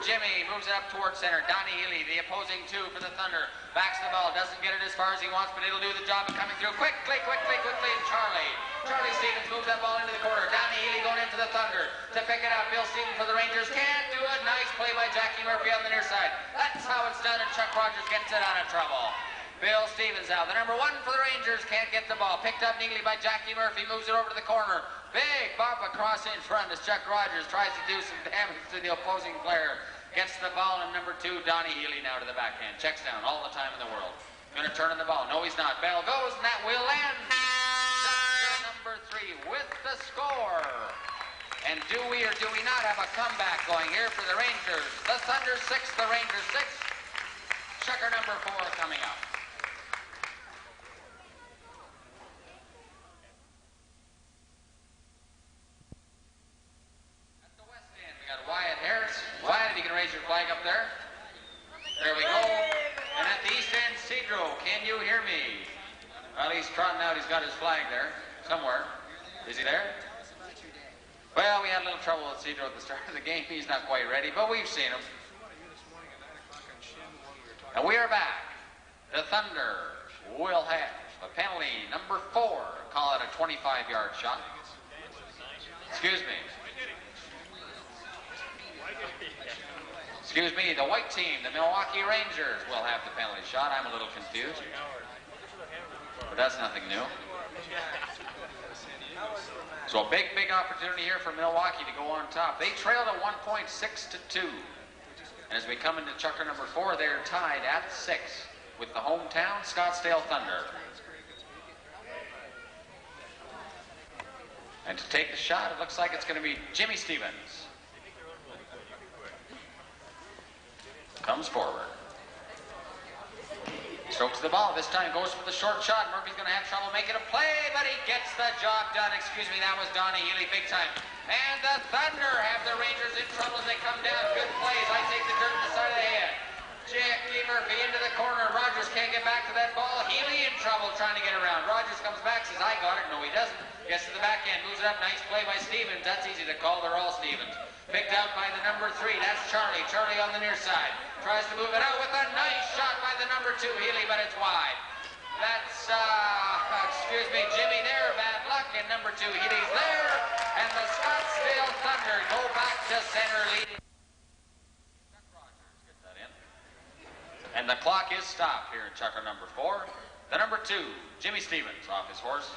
Jimmy moves it up towards center. Donnie Healy, the opposing 2 for the Thunder. Backs the ball. Doesn't get it as far as he wants, but it'll do the job of coming through. Quickly. And Charlie Stevens moves that ball into the corner. Donnie Healy going into the Thunder to pick it up. Bill Stevens for the Rangers. Can't do it. Nice play by Jackie Murphy on the near side. That's how it's done, and Chuck Rogers gets it out of trouble. Bill Stevens out. The number 1 for the Rangers can't get the ball. Picked up neatly by Jackie Murphy. Moves it over to the corner. Big bump across in front as Chuck Rogers tries to do some damage to the opposing player. Gets the ball, and number 2, Donnie Healy now to the backhand. Checks down all the time in the world. Going to turn on the ball. No, he's not. Bell goes, and that will end. Number 3 with the score. And do we or do we not have a comeback going here for the Rangers? The Thunder 6, the Rangers 6. Checker number 4 coming up. Wyatt, if you can raise your flag up there. There we go. And at the east end, Cedro, can you hear me? Well, he's trotting out. He's got his flag there somewhere. Is he there? Well, we had a little trouble with Cedro at the start of the game. He's not quite ready, but we've seen him. And we are back. The Thunder will have a penalty, number 4. Call it a 25-yard shot. Excuse me, the white team, the Milwaukee Rangers, will have the penalty shot. I'm a little confused, but that's nothing new. So a big, big opportunity here for Milwaukee to go on top. They trailed at 1.6-2. And as we come into chukker number 4, they're tied at 6 with the hometown Scottsdale Thunder. And to take the shot, it looks like it's going to be Jimmy Stevens. Comes forward. Strokes the ball. This time goes for the short shot. Murphy's going to have trouble making a play, but he gets the job done. Excuse me, that was Donnie Healy big time. And the Thunder have the Rangers in trouble as they come down. Good plays. I take the dirt on the side of the head. Jackie Murphy into the corner. Rogers can't get back to that ball. Healy in trouble trying to get around. Rogers comes back, says, I got it. No, he doesn't. Gets to the backhand, moves it up. Nice play by Stevens. That's easy to call. They're all Stevens. Picked out by the number 3. That's Charlie. Charlie on the near side. Tries to move it out with a nice shot by the number 2, Healy, but it's wide. That's, excuse me, Jimmy there. Bad luck. And number 2, Healy's there. And the Scottsdale Thunder go back to center leading. Get that in. And the clock is stopped here in chukker number 4. The number 2, Jimmy Stevens, off his horse.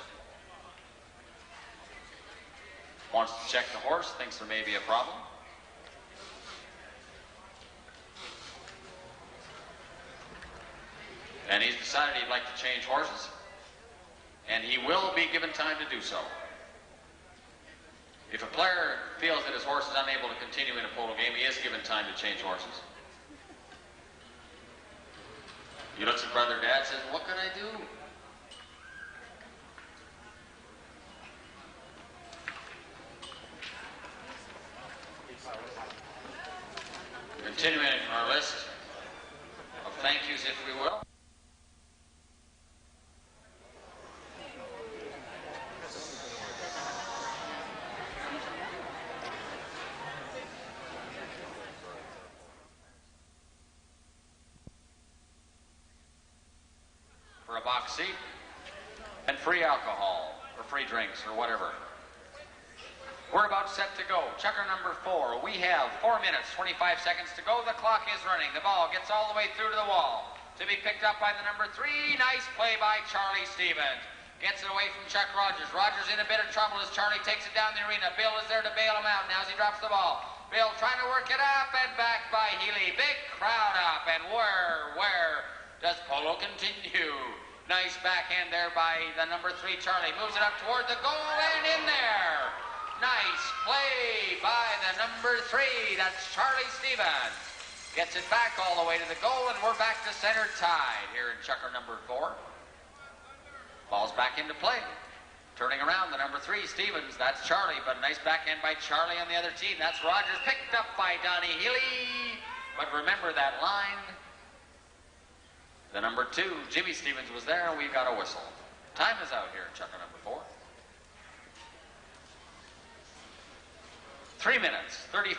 Wants to check the horse, thinks there may be a problem. And he's decided he'd like to change horses. And he will be given time to do so. If a player feels that his horse is unable to continue in a polo game, he is given time to change horses. He looks at brother dad, says, what can I do? Continuing our list of thank yous, if we will. For a box seat and free alcohol or free drinks or whatever. We're about set to go. Chukker number 4. We have 4 minutes, 25 seconds to go. The clock is running. The ball gets all the way through to the wall. To be picked up by the number 3. Nice play by Charlie Stevens. Gets it away from Chuck Rogers. Rogers in a bit of trouble as Charlie takes it down the arena. Bill is there to bail him out now as he drops the ball. Bill trying to work it up and back by Healy. Big crowd up. And where does Polo continue? Nice backhand there by the number 3, Charlie. Moves it up toward the goal and in there. Nice play by the number 3. That's Charlie Stevens. Gets it back all the way to the goal, and we're back to center tied here in chukker number 4. Ball's back into play. Turning around, the number 3, Stevens. That's Charlie, but a nice backhand by Charlie on the other team. That's Rogers, picked up by Donnie Healy. But remember that line. The number 2, Jimmy Stevens, was there, and we've got a whistle. Time is out here in chukker number 4. 3 minutes, 35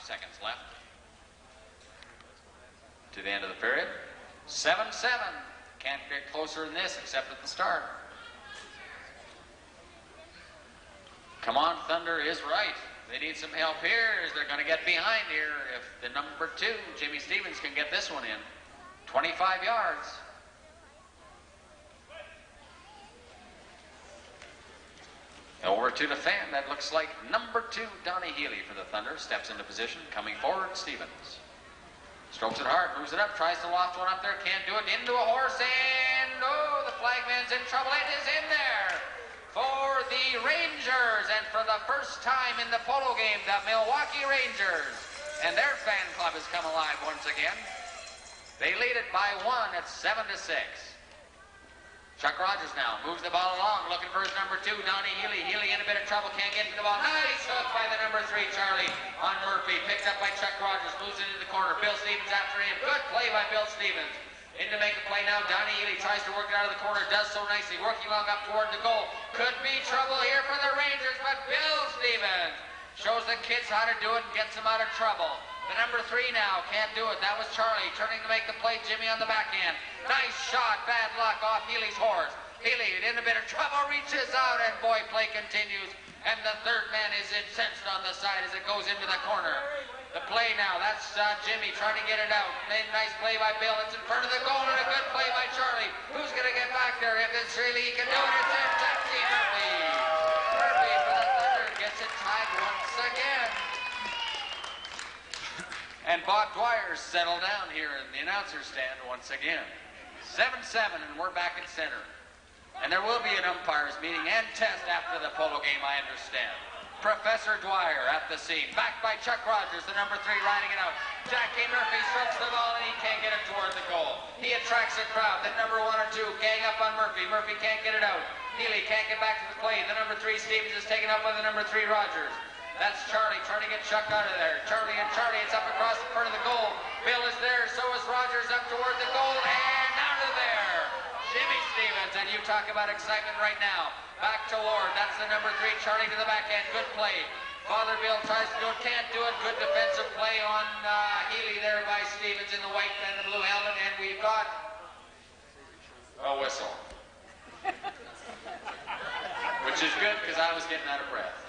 seconds left to the end of the period. 7-7. Can't get closer than this except at the start. Come on, Thunder is right. They need some help here as they're going to get behind here. If the number 2, Jimmy Stevens, can get this one in. 25 yards. Over to defend, that looks like number 2, Donnie Healy for the Thunder. Steps into position, coming forward, Stevens. Strokes it hard, moves it up, tries to loft one up there, can't do it, into a horse, and oh, the flagman's in trouble. It is in there for the Rangers, and for the first time in the polo game, the Milwaukee Rangers. And their fan club has come alive once again. They lead it by 1 at 7-6. Chuck Rogers now moves the ball along, looking for his number 2, Donnie Healy. Healy in a bit of trouble, can't get to the ball. Nice hook by the number 3, Charlie, on Murphy. Picked up by Chuck Rogers, moves into the corner. Bill Stevens after him. Good play by Bill Stevens. In to make a play now, Donnie Healy tries to work it out of the corner, does so nicely, working along up toward the goal. Could be trouble here for the Rangers, but Bill Stevens shows the kids how to do it and gets them out of trouble. The number 3 now can't do it. That was Charlie turning to make the play. Jimmy on the backhand. Nice shot. Bad luck off Healy's horse. Healy in a bit of trouble, reaches out, and boy, play continues. And the third man is incensed on the side as it goes into the corner. The play now, that's Jimmy trying to get it out. Nice play by Bill. It's in front of the goal, and a good play by Charlie. Who's going to get back there? If it's really, he can do it. It's Jackie Murphy. Murphy for the tied once again. And Bob Dwyer's settled down here in the announcer's stand once again. 7-7, and we're back at center. And there will be an umpires meeting and test after the polo game, I understand. Professor Dwyer at the scene, backed by Chuck Rogers, the number 3 riding it out. Jackie Murphy strokes the ball and he can't get it toward the goal. He attracts a crowd. The number 1 or 2 gang up on Murphy. Murphy can't get it out. Healy can't get back to the plate. The number 3 Stevens is taken up by the number 3 Rogers. That's Charlie trying to get Chuck out of there. Charlie, it's up across the front of the goal. Bill is there, so is Rogers up toward the goal, and out of there. Jimmy Stevens, and you talk about excitement right now. Back to Lord, that's the number 3, Charlie to the backhand, good play. Father Bill tries to do it, can't do it, good defensive play on Healy there by Stevens in the white and the blue helmet, and we've got a whistle. Which is good, because I was getting out of breath.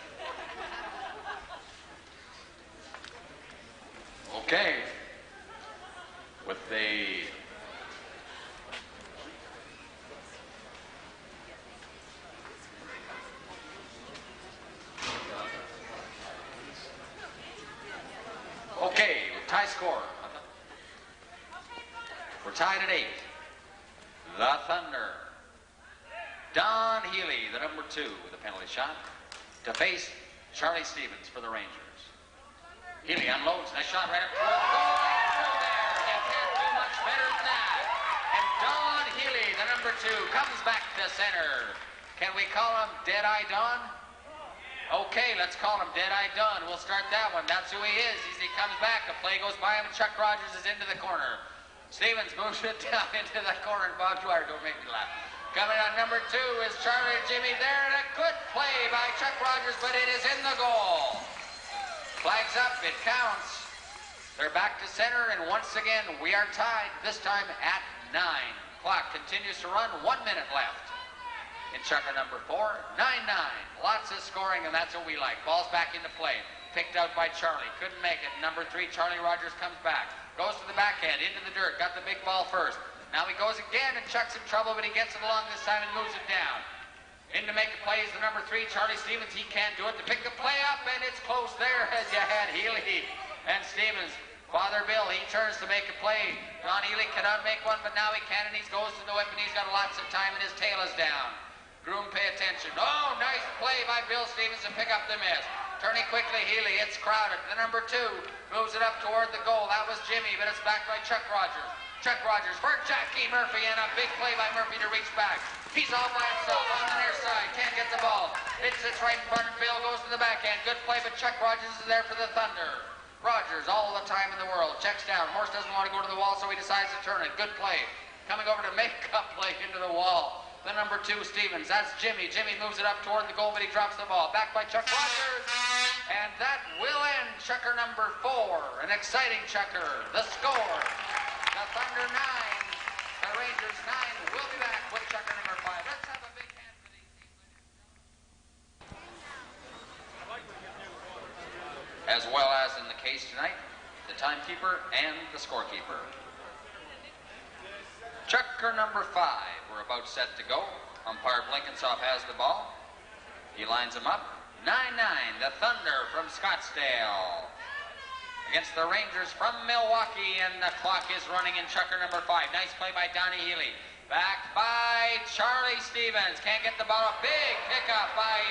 Okay, with the tie score. We're tied at 8. The Thunder. Don Healy, the number 2, with a penalty shot, to face Charlie Stevens for the Rangers. Healy unloads. Nice shot right up toward the goal. And through there. You can't do much better than that. And Don Healy, the number 2, comes back to center. Can we call him Dead-Eye Don? Okay, let's call him Dead-Eye Don. We'll start that one. That's who he is. As he comes back, a play goes by him, and Chuck Rogers is into the corner. Stevens moves it down into the corner, and Bob Dwyer, don't make me laugh. Coming on number 2 is Charlie and Jimmy there, and a good play by Chuck Rogers, but it is in the goal. Flags up, it counts. They're back to center, and once again, we are tied, this time at 9. Clock continues to run, 1 minute left. In checker number 4, 9-9. Lots of scoring, and that's what we like. Ball's back into play. Picked out by Charlie. Couldn't make it. Number 3, Charlie Rogers comes back. Goes to the backhand, into the dirt. Got the big ball first. Now he goes again, and Chuck's in trouble, but he gets it along this time and moves it down. In to make a play is the number 3, Charlie Stevens. He can't do it. To pick the play up, and it's close there as you had Healy and Stevens. Father Bill, he turns to make a play. Don Healy cannot make one, but now he can, and he goes to the whip, and he's got lots of time, and his tail is down. Groom, pay attention. Oh, nice play by Bill Stevens to pick up the miss. Turning quickly, Healy. It's crowded. The number 2 moves it up toward the goal. That was Jimmy, but it's backed by Chuck Rogers. Chuck Rogers for Jackie Murphy, and a big play by Murphy to reach back. He's all by himself on the near side. Can't get the ball. It sits right in front. Bill goes to the backhand. Good play, but Chuck Rogers is there for the Thunder. Rogers, all the time in the world. Checks down. Horse doesn't want to go to the wall, so he decides to turn it. Good play. Coming over to make a play into the wall. The number 2, Stevens. That's Jimmy. Jimmy moves it up toward the goal, but he drops the ball. Back by Chuck Rogers. And that will end checker number 4. An exciting checker. The score. The Thunder 9. The Rangers 9. We'll be back with checker number 5. Let's have a big hand for these teams. As well as in the case tonight, the timekeeper and the scorekeeper. Checker number 5. We're about set to go. Umpire Blinkensoff has the ball. He lines them up. 9-9, the Thunder from Scottsdale against the Rangers from Milwaukee, and the clock is running in checker number 5. Nice play by Donnie Healy. Backed by Charlie Stevens. Can't get the ball. A big pickup by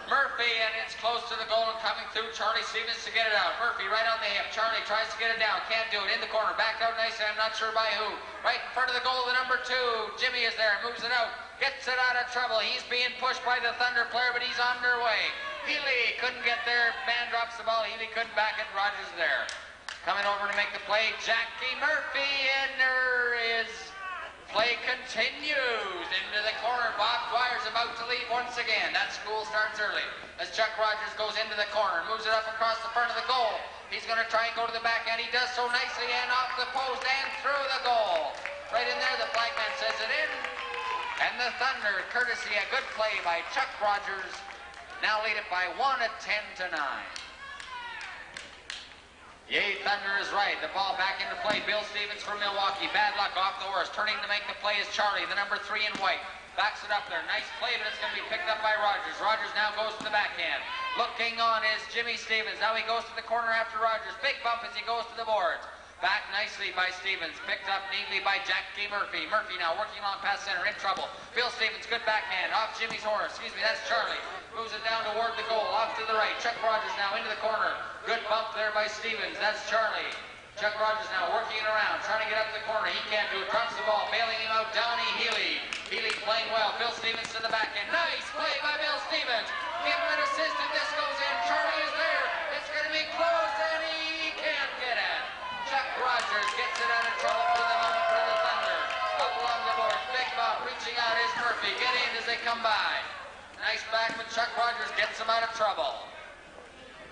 Murphy, and it's close to the goal and coming through. Charlie Stevens to get it out. Murphy right on the hip. Charlie tries to get it down. Can't do it. In the corner. Backed out nicely. I'm not sure by who. Right in front of the goal, the number 2. Jimmy is there. Moves it out. Gets it out of trouble. He's being pushed by the Thunder player, but he's underway. Healy couldn't get there. Man drops the ball. Healy couldn't back it. Rogers there. Coming over to make the play, Jackie Murphy, and there is... Play continues into the corner. Bob Dwyer's about to leave once again. That school starts early as Chuck Rogers goes into the corner, moves it up across the front of the goal. He's going to try and go to the backhand. He does so nicely, and off the post and through the goal. Right in there, the flagman says it in. And the Thunder, courtesy a good play by Chuck Rogers, now lead it by 1 at 10-9. Yay, Thunder is right. The ball back into play. Bill Stevens from Milwaukee. Bad luck off the horse. Turning to make the play is Charlie, the number 3 in white. Backs it up there. Nice play, but it's going to be picked up by Rogers. Rogers now goes to the backhand. Looking on is Jimmy Stevens. Now he goes to the corner after Rogers. Big bump as he goes to the boards. Back nicely by Stevens. Picked up neatly by Jackie Murphy. Murphy now working along past center. In trouble. Bill Stevens, good backhand. Off Jimmy's horse. Excuse me, that's Charlie. Moves it down toward the goal. Off to the right. Chuck Rogers now into the corner. Good bump there by Stevens. That's Charlie. Chuck Rogers now working it around. Trying to get up the corner. He can't do it. Drops the ball. Bailing him out. Donnie Healy. Healy playing well. Bill Stevens to the backhand. Nice play by Bill Stevens. Give him an assist if this goes in. Charlie is there. It's going to be close and he can't get it. Chuck Rogers gets it out of trouble for the moment for the Thunder. Up along the board. Big ball. Reaching out is Murphy. Get in as they come by. Nice back, but Chuck Rogers gets him out of trouble.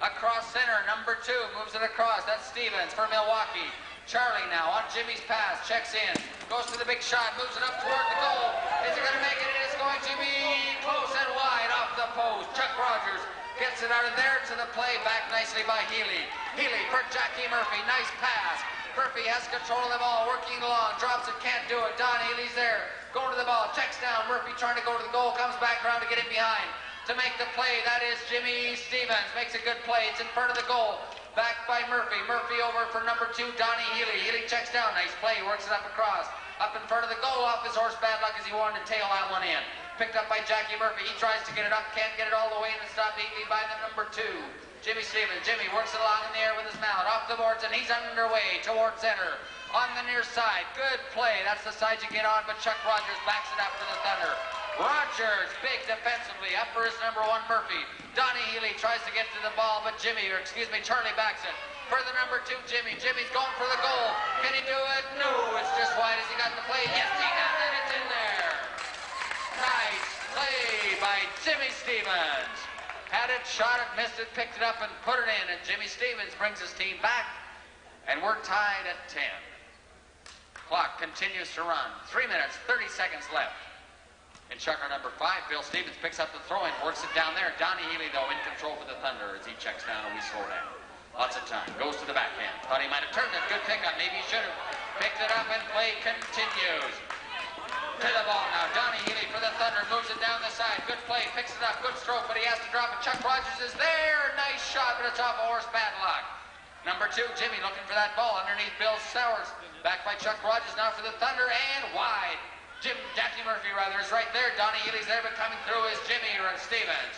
Across center, number 2 moves it across. That's Stevens for Milwaukee. Charlie now on Jimmy's pass, checks in, goes for the big shot, moves it up toward the goal. Is it going to make it? It is going to be close and wide off the post. Chuck Rogers gets it out of there to the play, back nicely by Healy. Healy for Jackie Murphy, nice pass. Murphy has control of the ball, working along, drops it, can't do it. Don Healy's there, going to the ball, checks down. Murphy trying to go to the goal, comes back around to get in behind. To make the play, that is Jimmy Stevens. Makes a good play. It's in front of the goal. Back by Murphy. Murphy over for number 2, Donnie Healy. Healy checks down. Nice play. Works it up across. Up in front of the goal. Off his horse. Bad luck as he wanted to tail that one in. Picked up by Jackie Murphy. He tries to get it up. Can't get it all the way. And stopped neatly by the number 2. Jimmy Stevens. Jimmy works it along in the air with his mallet. Off the boards and he's underway towards center. On the near side. Good play. That's the side you get on. But Chuck Rogers backs it up for the Thunder. Rogers, big defensively, up for his number 1, Murphy. Donnie Healy tries to get to the ball, but Charlie backs it. For the number 2, Jimmy. Jimmy's going for the goal. Can he do it? No, it's just wide as he got the play. Yes, he got it. It's in there. Nice play by Jimmy Stevens. Had it, shot it, missed it, picked it up, and put it in. And Jimmy Stevens brings his team back, and we're tied at 10. Clock continues to run. 3 minutes, 30 seconds left. In chucker number 5, Bill Stevens picks up the throw-in, works it down there. Donnie Healy, though, in control for the Thunder as he checks down and we slow down. Lots of time. Goes to the backhand. Thought he might have turned it. Good pickup. Maybe he should have. Picked it up and play continues. To the ball now. Donnie Healy for the Thunder. Moves it down the side. Good play. Picks it up. Good stroke, but he has to drop it. Chuck Rogers is there. Nice shot, but it's off a horse. Bad luck. Number 2, Jimmy looking for that ball underneath Bill Sowers. Back by Chuck Rogers now for the Thunder and wide. Jackie Murphy is right there. Donnie Healy's there, but coming through is Jimmy Stevens.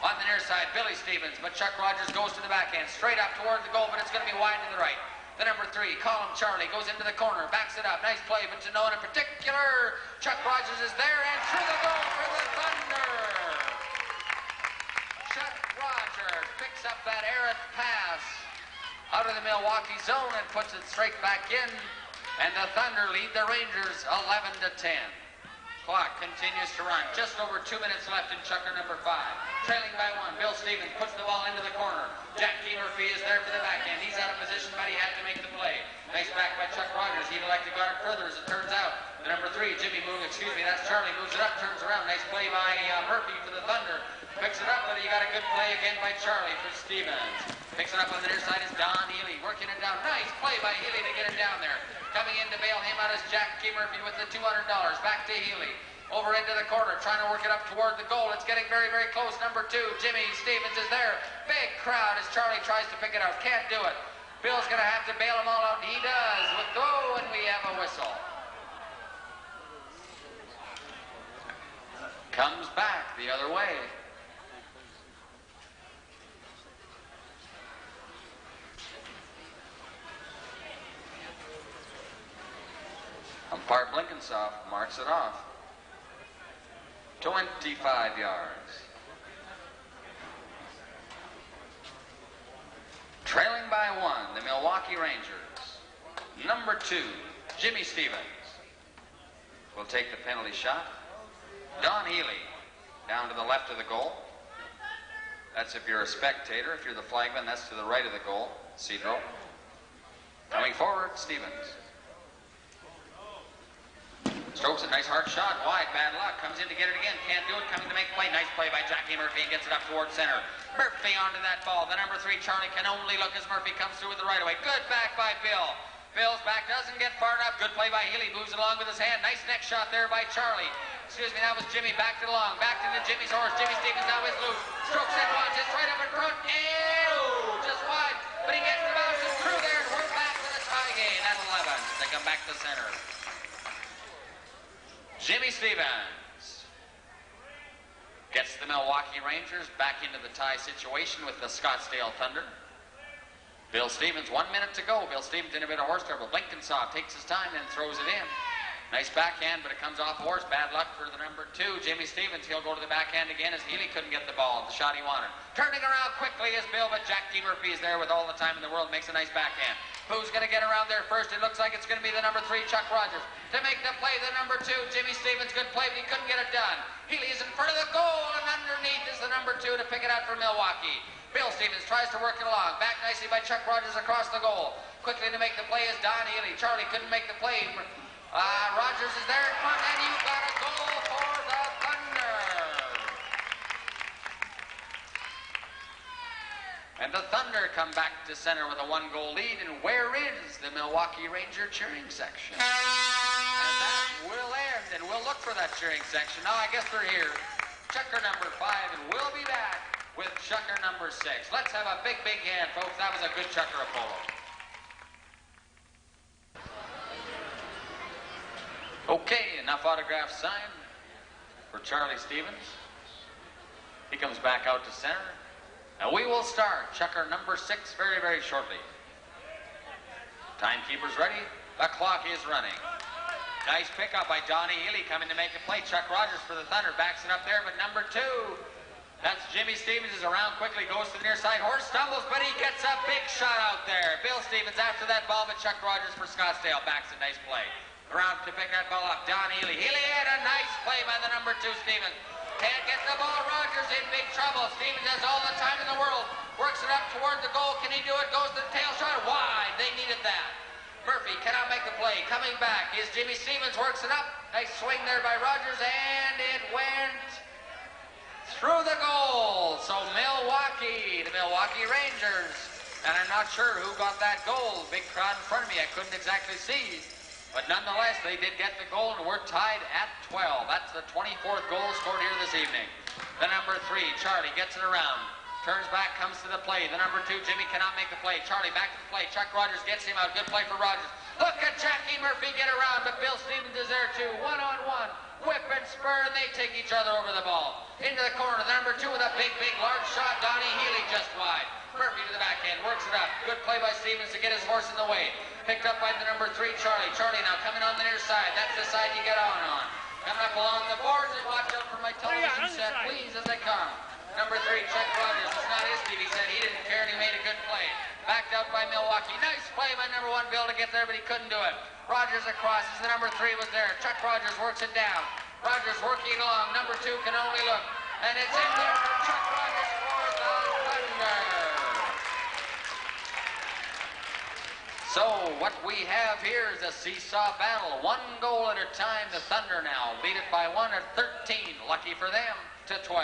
On the near side, Billy Stevens, but Chuck Rogers goes to the backhand, straight up toward the goal, but it's going to be wide to the right. The number 3, Colin Charlie, goes into the corner, backs it up. Nice play, but to no one in particular. Chuck Rogers is there, and through the goal for the Thunder. Chuck Rogers picks up that errant pass out of the Milwaukee zone and puts it straight back in. And the Thunder lead the Rangers 11 to 10. Clock continues to run. Just over 2 minutes left in chucker number 5. Trailing by 1. Bill Stevens puts the ball into the corner. Jackie Murphy is there for the backhand. He's out of position, but he had to make the play. Nice back by Chuck Rogers. He'd like to guard it further as it turns out. The number 3, that's Charlie, moves it up, turns around. Nice play by Murphy for the Thunder. Picks it up, but he got a good play again by Charlie for Stevens. Picks it up on the near side is Don Healy, working it down. Nice play by Healy to get it down there. Coming in to bail him out is Jackie Murphy with the $200. Back to Healy. Over into the corner, trying to work it up toward the goal. It's getting very, very close. Number 2, Jimmy Stevens is there. Big crowd as Charlie tries to pick it out. Can't do it. Bill's going to have to bail them all out, and he does. With go, and we have a whistle. Comes back the other way. Umpire Blinkensoft marks it off. 25 yards. Trailing by 1, the Milwaukee Rangers. Number 2, Jimmy Stevens will take the penalty shot. Don Healy down to the left of the goal. That's if you're a spectator. If you're the flagman, that's to the right of the goal. Cedro. Coming forward, Stevens. Strokes a nice hard shot, wide, bad luck, comes in to get it again, can't do it, coming to make play, nice play by Jackie Murphy and gets it up towards center. Murphy onto that ball, the number 3, Charlie can only look as Murphy comes through with the right away. Good back by Bill. Bill's back doesn't get far enough, good play by Healy, moves it along with his hand, nice neck shot there by Charlie. Excuse me, that was Jimmy. Backed it along. Back into Jimmy's horse. Jimmy Stevens now is loose. Strokes in once. It's right up in front. And just wide. But he gets the bounces through there. And we're back to the tie game at 11. They come back to center. Jimmy Stevens gets the Milwaukee Rangers back into the tie situation with the Scottsdale Thunder. Bill Stevens, 1 minute to go. Bill Stevens in a bit of horse trouble. Blinkensaw takes his time and throws it in. Nice backhand, but it comes off horse. Bad luck for the number 2, Jimmy Stevens. He'll go to the backhand again as Healy couldn't get the ball, the shot he wanted. Turning around quickly is Bill, but Jackie Murphy is there with all the time in the world, makes a nice backhand. Who's going to get around there first? It looks like it's going to be the number 3, Chuck Rogers. To make the play, the number 2, Jimmy Stevens. Good play, but he couldn't get it done. Healy is in front of the goal, and underneath is the number 2 to pick it out for Milwaukee. Bill Stevens tries to work it along. Back nicely by Chuck Rogers across the goal. Quickly to make the play is Don Healy. Charlie couldn't make the play. Rogers is there in front, and you've got a goal for the Thunder. And the Thunder come back to center with a 1-goal lead. And where is the Milwaukee Ranger cheering section? And that will end, and we'll look for that cheering section. Now, I guess they're here. Checker number 5, and we'll be back with checker number 6. Let's have a big, big hand, folks. That was a good checker of polo. Okay, enough autographs signed for Charlie Stevens. He comes back out to center. And we will start checker number 6 very, very shortly. Timekeeper's ready. The clock is running. Nice pickup by Donnie Healy coming to make a play. Chuck Rogers for the Thunder. Backs it up there, but number 2. That's Jimmy Stevens is around quickly. Goes to the near side. Horse stumbles, but he gets a big shot out there. Bill Stevens after that ball, but Chuck Rogers for Scottsdale. Backs a nice play. Around to pick that ball up, Don Healy. Healy had a nice play by the number 2, Stevens. Can't get the ball. Rogers in big trouble. Stevens has all the time in the world. Works it up toward the goal. Can he do it? Goes to the tail shot. Wide. They needed that. Murphy cannot make the play. Coming back is Jimmy Stevens. Works it up. Nice swing there by Rogers, and it went through the goal. So Milwaukee, the Milwaukee Rangers. And I'm not sure who got that goal. Big crowd in front of me. I couldn't exactly see. But nonetheless, they did get the goal, and we're tied at 12. That's the 24th goal scored here this evening. The number 3, Charlie, gets it around. Turns back, comes to the play. The number 2, Jimmy cannot make the play. Charlie back to the play. Chuck Rogers gets him out. Good play for Rogers. Look at Jackie Murphy get around, but Bill Stevens is there too. 1-on-1. Whip and spur, and they take each other over the ball. Into the corner, the number 2 with a big, big, large shot. Donnie Healy just wide. Murphy to the backhand, works it up. Good play by Stevens to get his horse in the way. Picked up by the number 3, Charlie. Charlie now coming on the near side. That's the side you get on. Coming up along the boards, and watch out for my television set, please, as they come. Number 3, Chuck Rogers. It's not his team. He said he didn't care, and he made a good play. Backed out by Milwaukee. Nice play by number 1, Bill, to get there, but he couldn't do it. Rogers across as the number 3 was there. Chuck Rogers works it down. Rogers working along. Number 2 can only look. And it's in there for Chuck Rogers for the Thunder. So what we have here is a seesaw battle. 1 goal at a time. The Thunder now lead it by 1 at 13. Lucky for them to 12.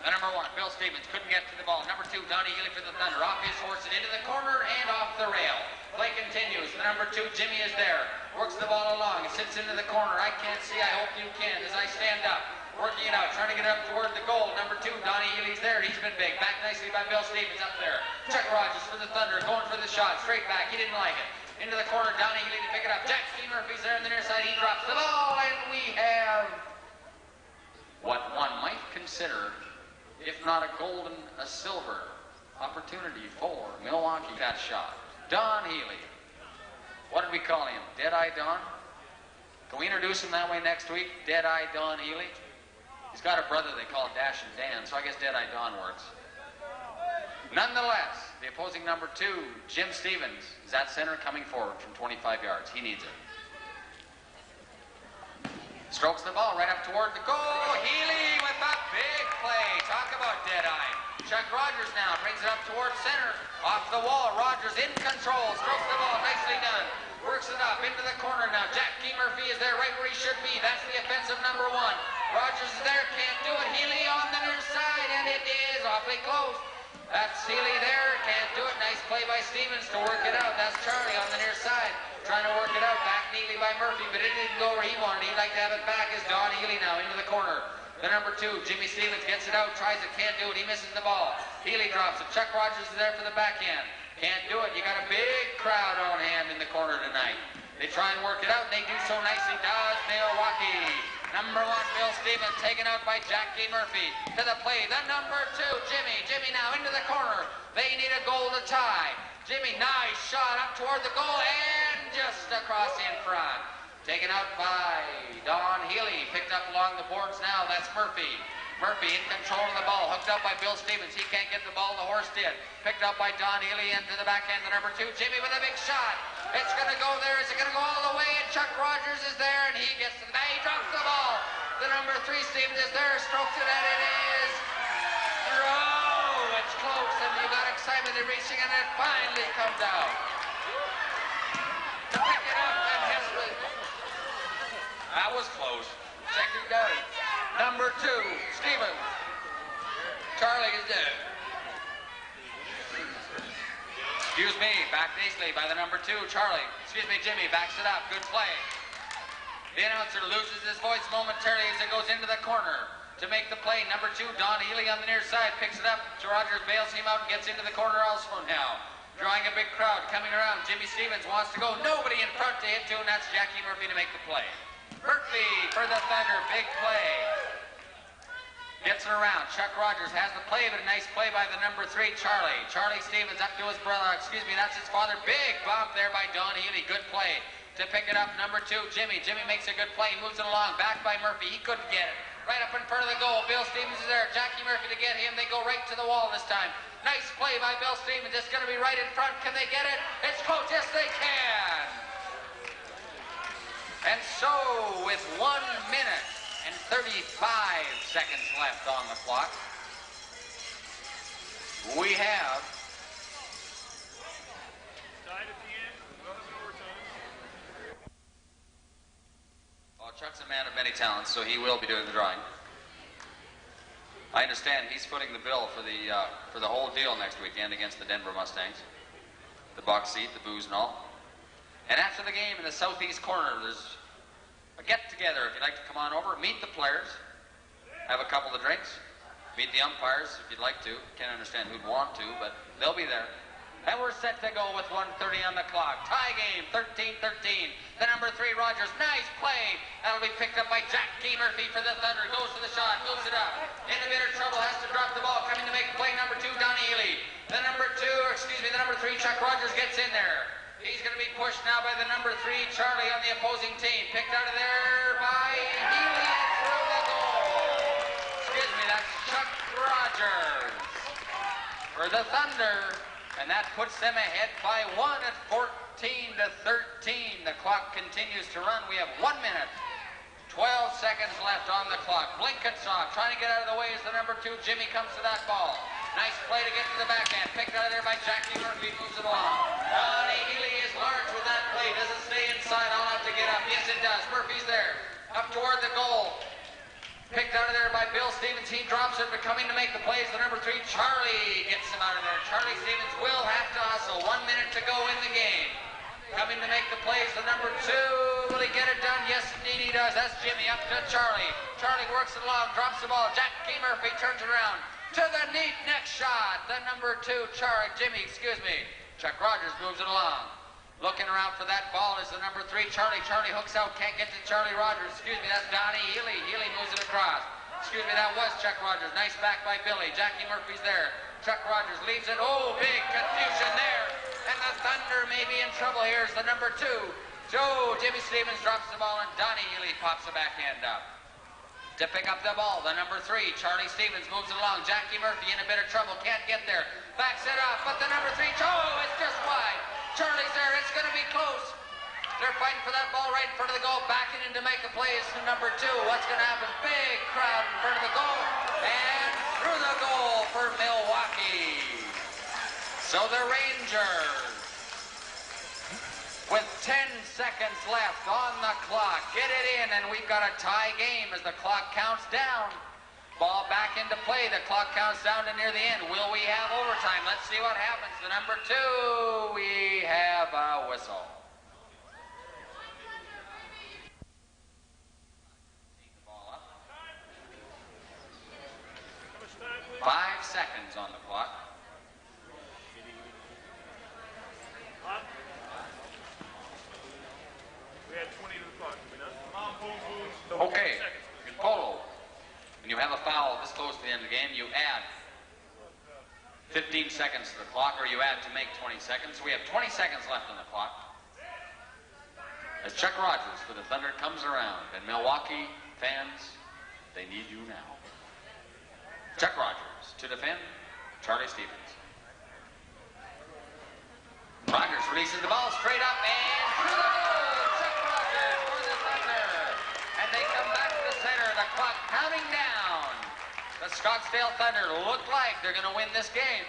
The number 1, Bill Stevens, couldn't get to the ball. Number 2, Donnie Healy for the Thunder. Off his horse and into the corner and off the rail. Play continues. The number 2, Jimmy is there. Works the ball along. It sits into the corner. I can't see. I hope you can as I stand up. Working it out, trying to get up toward the goal. Number 2, Donnie Healy's there. He's been big. Back nicely by Bill Stevens up there. Chuck Rogers for the Thunder, going for the shot. Straight back. He didn't like it. Into the corner, Donnie Healy to pick it up. Jackie Murphy's there on the near side. He drops the ball, and we have what one might consider, if not a golden, a silver opportunity for Milwaukee. That shot. Don Healy. What did we call him? Dead-Eye Don? Can we introduce him that way next week? Dead-Eye Don Healy? He's got a brother they call Dash and Dan, so I guess Dead-Eye Don works. Nonetheless, the opposing number 2, Jim Stevens, is at center coming forward from 25 yards. He needs it. Strokes the ball right up toward the goal. Healy with a big play. Talk about Dead-Eye. Chuck Rogers now brings it up towards center. Off the wall. Rogers in control. Strokes the ball. Nicely done. Works it up into the corner now. Jackie Murphy is there right where he should be. That's the offensive number 1. Rogers is there. Can't do it. Healy on the near side, and it is awfully close. That's Healy there. Can't do it. Nice play by Stevens to work it out. That's Charlie on the near side. Trying to work it out. Back neatly by Murphy, but it didn't go where he wanted. He'd like to have it back. Is Don Healy now into the corner. The number 2, Jimmy Stevens, gets it out. Tries it. Can't do it. He misses the ball. Healy drops it. Chuck Rogers is there for the backhand. Can't do it. You got a big crowd on hand in the corner tonight. They try and work it out, and they do so nicely. Does Milwaukee. Number 1, Bill Stevens, taken out by Jackie Murphy. To the play, the number 2, Jimmy. Jimmy now into the corner. They need a goal to tie. Jimmy, nice shot up toward the goal, and just across in front. Taken out by Don Healy. Picked up along the boards now. That's Murphy. Murphy in control of the ball. Hooked up by Bill Stevens. He can't get the ball. The horse did. Picked up by Don Healy into the backhand. The number 2, Jimmy with a big shot. It's going to go there. Is it going to go all the way? And Chuck Rogers is there, and he gets to the ball. He drops the ball. The number 3, Stevens, is there. Strokes it, and it is through. It's close, and you got excitement in reaching, and it finally comes out. To pick it up, and Hessley. That was close. Second down. Number 2, Stevens. Charlie is dead. Excuse me, back easily by the number 2, Charlie. Excuse me, Jimmy backs it up. Good play. The announcer loses his voice momentarily as it goes into the corner to make the play. Number 2, Don Healy on the near side, picks it up. Rogers bails him out and gets into the corner also now. Drawing a big crowd coming around. Jimmy Stevens wants to go. Nobody in front to hit to, and that's Jackie Murphy to make the play. Murphy for the Thunder. Big play. Gets it around. Chuck Rogers has the play, but a nice play by the number 3, Charlie. Charlie Stevens up to his brother. Excuse me, that's his father. Big bump there by Don Healy. Good play. To pick it up, number 2, Jimmy. Jimmy makes a good play. Moves it along. Back by Murphy. He couldn't get it. Right up in front of the goal. Bill Stevens is there. Jackie Murphy to get him. They go right to the wall this time. Nice play by Bill Stevens. It's going to be right in front. Can they get it? It's close. Yes, they can. And so, with 1 minute and 35 seconds left on the clock, we have tied at the end, another overtime. Well, Chuck's a man of many talents, so he will be doing the drawing. I understand he's footing the bill for the whole deal next weekend against the Denver Mustangs. The box seat, the booze and all. And after the game in the southeast corner, there's a get-together. If you'd like to come on over, meet the players, have a couple of drinks, meet the umpires if you'd like to. Can't understand who'd want to, but they'll be there. And we're set to go with 1:30 on the clock. Tie game, 13-13. The number 3, Rogers, nice play. That'll be picked up by Jackie Murphy for the Thunder. Goes to the shot, moves it up. In a bit of trouble, has to drop the ball. Coming to make play, number 2, Don Healy. The number 3, Chuck Rogers gets in there. He's going to be pushed now by the number 3, Charlie, on the opposing team. Picked out of there by Healy and through the goal. Excuse me, that's Chuck Rogers for the Thunder. And that puts them ahead by 1 at 14-13. The clock continues to run. We have 1 minute, 12 seconds left on the clock. Blinkensoff trying to get out of the way as the number 2, Jimmy, comes to that ball. Nice play to get to the backhand. Picked out of there by Jackie Murphy. Moves it along. Donnie Healy is large with that play. Does it stay inside? I'll have to get up. Yes, it does. Murphy's there. Up toward the goal. Picked out of there by Bill Stevens. He drops it, but coming to make the play is the number 3, Charlie. Gets him out of there. Charlie Stevens will have to hustle. 1 minute to go in the game. Coming to make the play is the number 2. Will he get it done? Yes, indeed he does. That's Jimmy up to Charlie. Charlie works it along, drops the ball. Jackie Murphy turns around to the neat next shot. The number 2, Jimmy. Chuck Rogers moves it along. Looking around for that ball is the number 3, Charlie. Charlie hooks out, can't get to Charlie Rogers. Excuse me, that's Donnie Healy. Healy moves it across. Excuse me, that was Chuck Rogers. Nice back by Billy. Jackie Murphy's there. Chuck Rogers leaves it. Oh, big confusion there. And the Thunder may be in trouble. Here's the number 2, Jimmy Stevens drops the ball, and Donnie Healy pops the backhand up. To pick up the ball, the number 3, Charlie Stevens moves it along. Jackie Murphy in a bit of trouble, can't get there. Backs it up, but the number 3, it's just wide. Charlie's there, it's going to be close. They're fighting for that ball right in front of the goal, backing in to make a play is the number 2. What's going to happen? Big crowd in front of the goal, and through the goal for Milwaukee. So the Rangers, with 10 seconds left on the clock, get it in, and we've got a tie game as the clock counts down. Ball back into play. The clock counts down to near the end. Will we have overtime? Let's see what happens. The number 2, we have a whistle. Take the ball up. 5 seconds on the clock. We had 20 to the clock, did we not? Come on, boom, boom. Okay, in polo, when you have a foul this close to the end of the game, you add 15 seconds to the clock, or you add to make 20 seconds. We have 20 seconds left on the clock. As Chuck Rogers for the Thunder comes around, and Milwaukee fans, they need you now. Chuck Rogers to defend, Charlie Stevens. Rogers releases the ball straight up and through the goal. Chuck Rogers for the Thunder. And they come back to the center, the clock counting down. The Scottsdale Thunder look like they're going to win this game.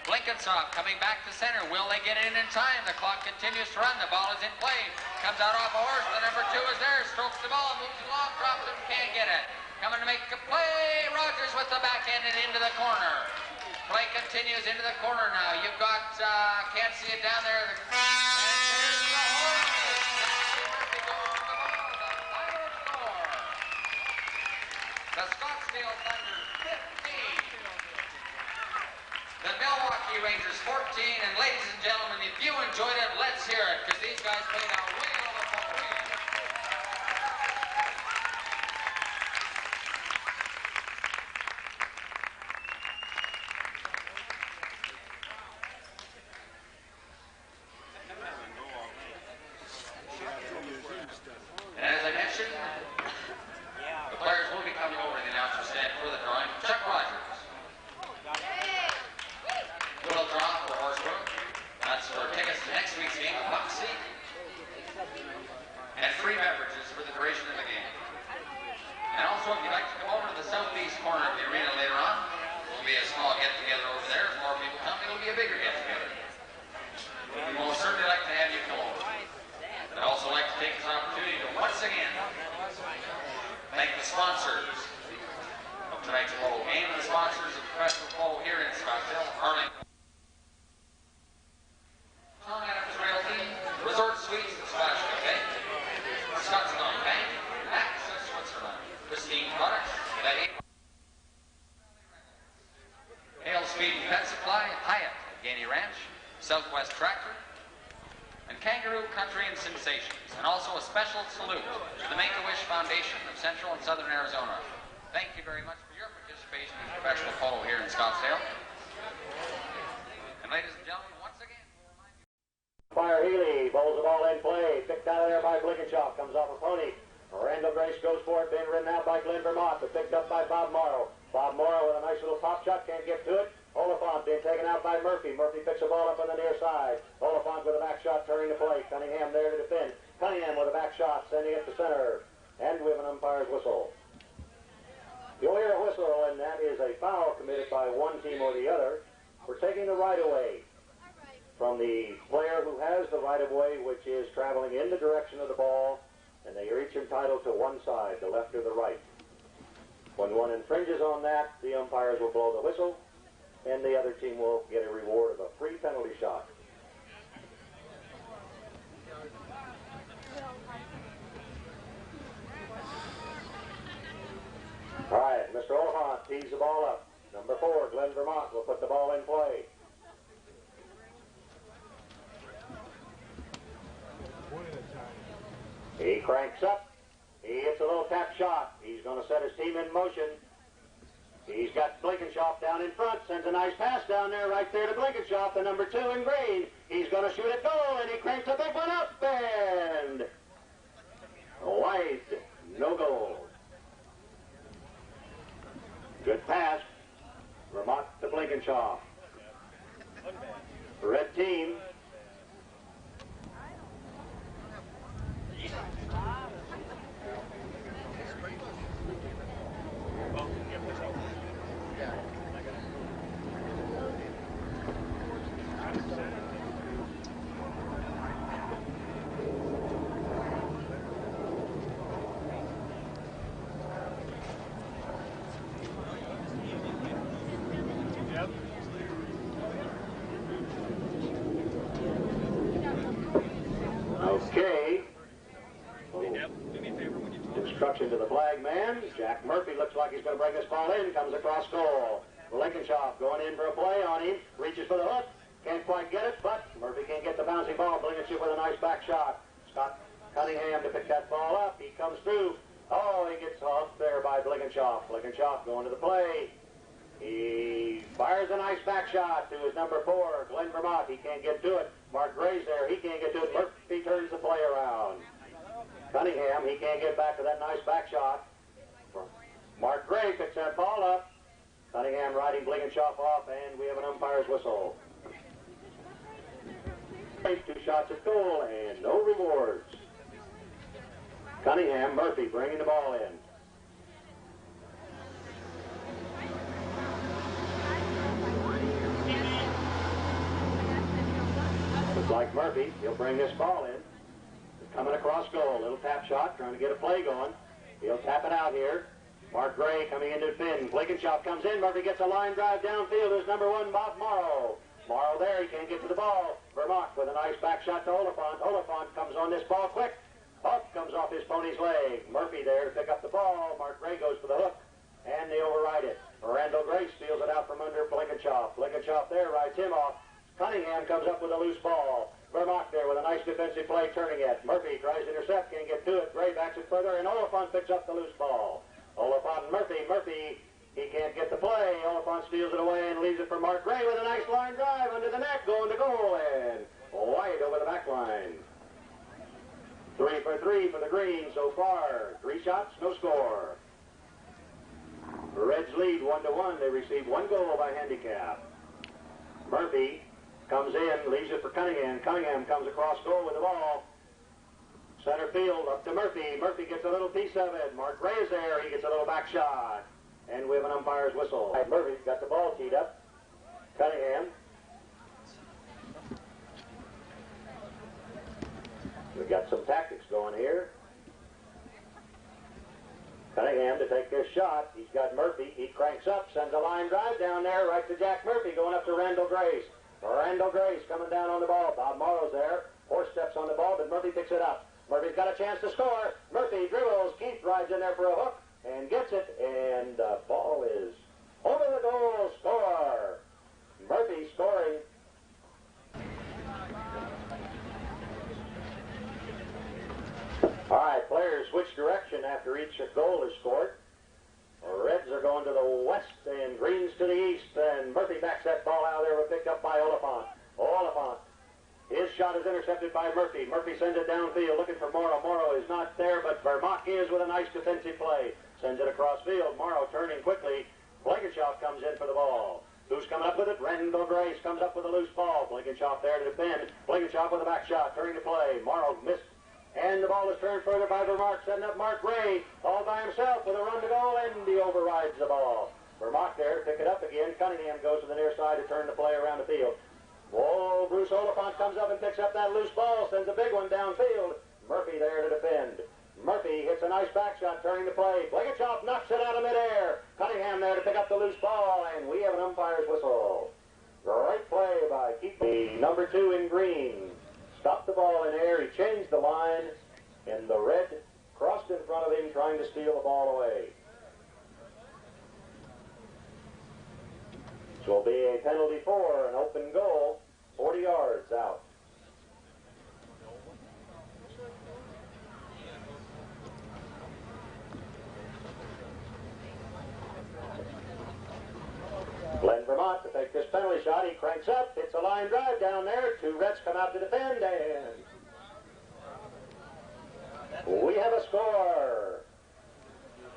Blinkensoff coming back to center. Will they get in time? The clock continues to run. The ball is in play. Comes out off a horse. The number 2 is there. Strokes the ball. Moves along. Drops it. Can't get it. Coming to make a play. Rogers with the backhand and into the corner. Play continues into the corner now. You've got, can't see it down there. And there's the horse. Murphy goes to the ball. The final score. The Scottsdale Thunder 15. The Milwaukee Rangers 14, and ladies and gentlemen, if you enjoyed it, let's hear it, because these guys played a whale of a polo game. And as I mentioned, the players will be coming over to the announcer stand for the drawing. Chuck Rogers will draw for Horsebrook. That's for tickets to next week's game, a box seat, and free beverages for the duration of the game. And also, if you'd like to come over to the southeast corner of the arena later on, there'll be a small get-together over there. As more people come, it'll be a bigger get-together. We will certainly like to have you come over. I'd also like to take this opportunity to once again thank the sponsors of tonight's polo game, and the sponsors of professional polo here in Scottsdale, Arlington. Tom Adams Realty, Resort Suites and Splash Cafe, Scottsdale Bank, Access Switzerland, Pristine Products, Hale Speed and Pet Supply, Hyatt at Gainey Ranch, Southwest Tractor, and Kangaroo Country and Sensations, and also a special salute to the Make-A-Wish Foundation of Central and Southern Arizona. Thank you very much for your participation in professional polo here in Scottsdale. And ladies and gentlemen, once again, we'll remind you. Fire Healy bowls the ball in play, picked out of there by Blinkenshop, comes off a pony. Randall Grace goes for it, being ridden out by Glenn Vermont, but picked up by Bob Morrow. Bob Morrow with a nice little pop shot, can't get to it. Oliphant being taken out by Murphy. Murphy picks the ball up on the near side. Oliphant with a back shot turning to play. Cunningham there to defend. Cunningham with a back shot sending it to center. And we have an umpire's whistle. You'll hear a whistle, and that is a foul committed by one team or the other for taking the right-of-way from the player who has the right-of-way, which is traveling in the direction of the ball, and they are each entitled to one side, the left or the right. When one infringes on that, the umpires will blow the whistle, and the other team will get a reward of a free penalty shot. All right, Mr. Oliphant tees the ball up. Number 4, Glenn Vermont, will put the ball in play. He cranks up. He hits a little tap shot. He's going to set his team in motion. He's got Blinkenshop down in front. Sends a nice pass down there, right there to Blinkenshop, the number 2 in green. He's going to shoot it goal, and he cranks a big one up, and wide, no goal. Good pass. Vermont to Blinkenshop. Red team. Okay. Instruction to the flag man. Jack Murphy looks like he's going to bring this ball in. Comes across goal. Blinkenshop going in for a play on him. Reaches for the hook. Can't quite get it, but Murphy can't get the bouncing ball. Blinkenshop with a nice back shot. Scott Cunningham to pick that ball up. He comes through. Oh, he gets off there by Blinkenshop. Blinkenshop going to the play. He fires a nice back shot to his number 4, Glenn Vermont. He can't get to it. Mark Gray's there. He can't get to it. Murphy turns the play around. Cunningham, he can't get back to that nice back shot. Mark Gray picks that ball up. Cunningham riding Blinkenshop off, and we have an umpire's whistle. 2 shots at goal and no rewards. Cunningham, Murphy bringing the ball in. Looks like Murphy, he'll bring this ball in. Coming across goal, little tap shot, trying to get a play going. He'll tap it out here. Mark Gray coming into the pin. Blinkenshop comes in. Murphy gets a line drive downfield. There's number 1, Bob Morrow. Morrow there, he can't get to the ball. Vermont with a nice back shot to Oliphant. Oliphant comes on this ball quick. Up comes off his pony's leg. Murphy there to pick up the ball. Mark Gray goes for the hook, and they override it. Randall Gray steals it out from under Blinkenshop. Blinkenshop there rides him off. Cunningham comes up with a loose ball. Vermont there with a nice defensive play turning it. Murphy tries to intercept, can't get to it. Gray backs it further, and Oliphant picks up the loose ball. Oliphant and Murphy. Murphy, he can't get the play. Oliphant steals it away and leaves it for Mark Gray with a nice line drive under the net, going to goal, and wide over the back line. 3 for 3 for the Green so far. 3 shots, no score. The Reds lead 1-1. They receive 1 goal by handicap. Murphy comes in, leaves it for Cunningham. Cunningham comes across goal with the ball. Center field up to Murphy. Murphy gets a little piece of it. Mark Gray is there. He gets a little back shot. And we have an umpire's whistle. Murphy's got the ball teed up. Cunningham. We've got some tactics going here. Cunningham to take this shot. He's got Murphy. He cranks up, sends a line drive down there right to Jack Murphy, going up to Randall Grace. Randall Grace coming down on the ball. Bob Morrow's there. 4 steps on the ball, but Murphy picks it up. Murphy's got a chance to score. Murphy dribbles. Keith rides in there for a hook and gets it, and the ball is over the goal. Score. Murphy scoring. All right, players switch direction after each goal is scored. The Reds are going to the west and Greens to the east, and Murphy backs that ball out there, picked up by Oliphant. Oliphant. His shot is intercepted by Murphy. Murphy sends it downfield looking for Morrow. Morrow is not there, but Vermont is with a nice defensive play. Sends it across field. Morrow turning quickly. Blinkenshop comes in for the ball. Who's coming up with it? Randall Grace comes up with a loose ball. Blinkenshop there to defend. Blinkenshop with a back shot, turning to play. Morrow missed. And the ball is turned further by Vermont, setting up Mark Gray all by himself with a run to goal, and he overrides the ball. Vermont there to pick it up again. Cunningham goes to the near side to turn the play around the field. Whoa, Bruce Oliphant comes up and picks up that loose ball, sends a big one downfield. Murphy there to defend. Murphy hits a nice back shot, turning the play. Blinkenshop knocks it out of midair. Cunningham there to pick up the loose ball, and we have an umpire's whistle. Great play by keeping number 2 in green. Stopped the ball in air. He changed the line, and the red crossed in front of him, trying to steal the ball away. This will be a penalty for an open goal, 40 yards out. Glenn Vermont to take this penalty shot. He cranks up, hits a line drive down there. 2 Reds come out to defend, and we have a score.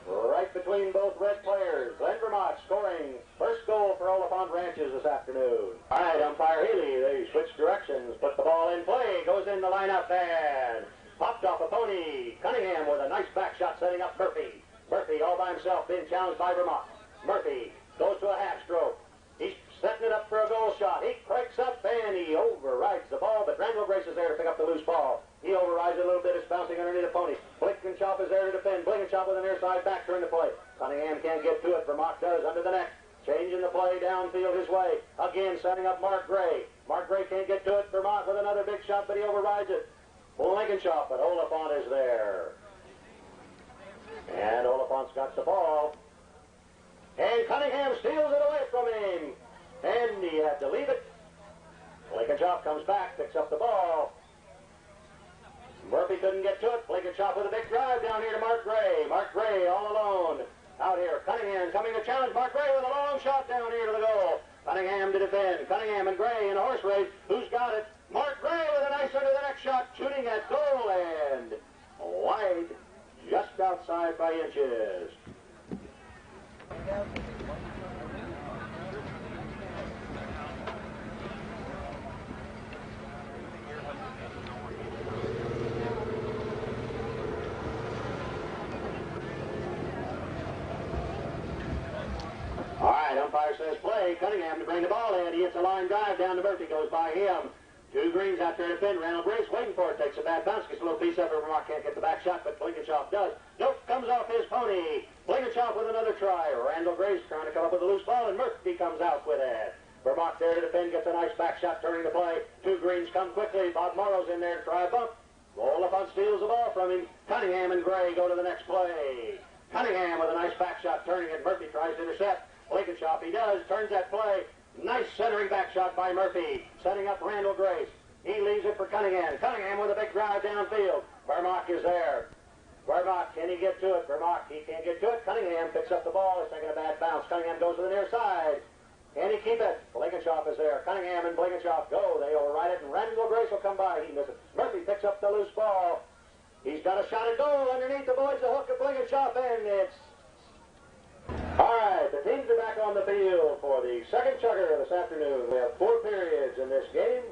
Right between both Red players. Glenn Vermont scoring first goal for Oliphant Ranches this afternoon. All right, umpire Healy, they switch directions, put the ball in play, goes in the lineup, and popped off a pony. Cunningham with a nice back shot setting up Murphy. Murphy all by himself being challenged by Vermont. Murphy goes to a half stroke. He's setting it up for a goal shot. He cranks up and he overrides the ball, but Randall Grace is there to pick up the loose ball. He overrides it a little bit. It's bouncing underneath the pony. Blinkenshop is there to defend. Blinkenshop with a near side back turn to play. Cunningham can't get to it. Vermont does under the net. Changing the play downfield his way. Again setting up Mark Gray. Mark Gray can't get to it. Vermont with another big shot, but he overrides it. Blankenshop, but Oliphant is there. And Oliphant's got the ball. And Cunningham steals it away from him. And he had to leave it. Blankenshop comes back, picks up the ball. Murphy couldn't get to it. Blankenshop with a big drive down here to Mark Gray. Mark Gray all alone. Out here, Cunningham coming to challenge Mark Gray with a long shot down here to the goal. Cunningham to defend. Cunningham and Gray in a horse race. Who's got it? Mark Gray with a nice under the neck shot, shooting at goal and wide, just outside by inches. All right, umpire says play. Cunningham to bring the ball in. He hits a line drive down to Murphy, goes by him. Two greens out there to defend. Randall Grace waiting for it. Takes a bad bounce. Gets a little piece of it. Vermont can't get the back shot, but Blankenshop does. Nope, comes off his pony. Blankenshop with another try. Randall Grace trying to come up with a loose ball, and Murphy comes out with it. Vermont there to defend. Gets a nice back shot, turning the play. Two greens come quickly. Bob Morrow's in there to try a bump. Oliphant steals the ball from him. Cunningham and Gray go to the next play. Cunningham with a nice back shot, turning it. Murphy tries to intercept. Blankenshop, he does. Turns that play. Nice centering back shot by Murphy. Setting up Randall Grace. He leaves it for Cunningham. Cunningham with a big drive downfield. Vermont is there. Vermont, can he get to it? Vermont, he can't get to it. Cunningham picks up the ball. He's taking a bad bounce. Cunningham goes to the near side. Can he keep it? Blankenshop is there. Cunningham and Blankenshop go. They override it, and Randall Grace will come by. He misses. Murphy picks up the loose ball. He's got a shot at goal underneath the boys. The hook of Blankenshop, and it's... All right, the teams are back on the field for the second chugger this afternoon. We have 4 periods in this game.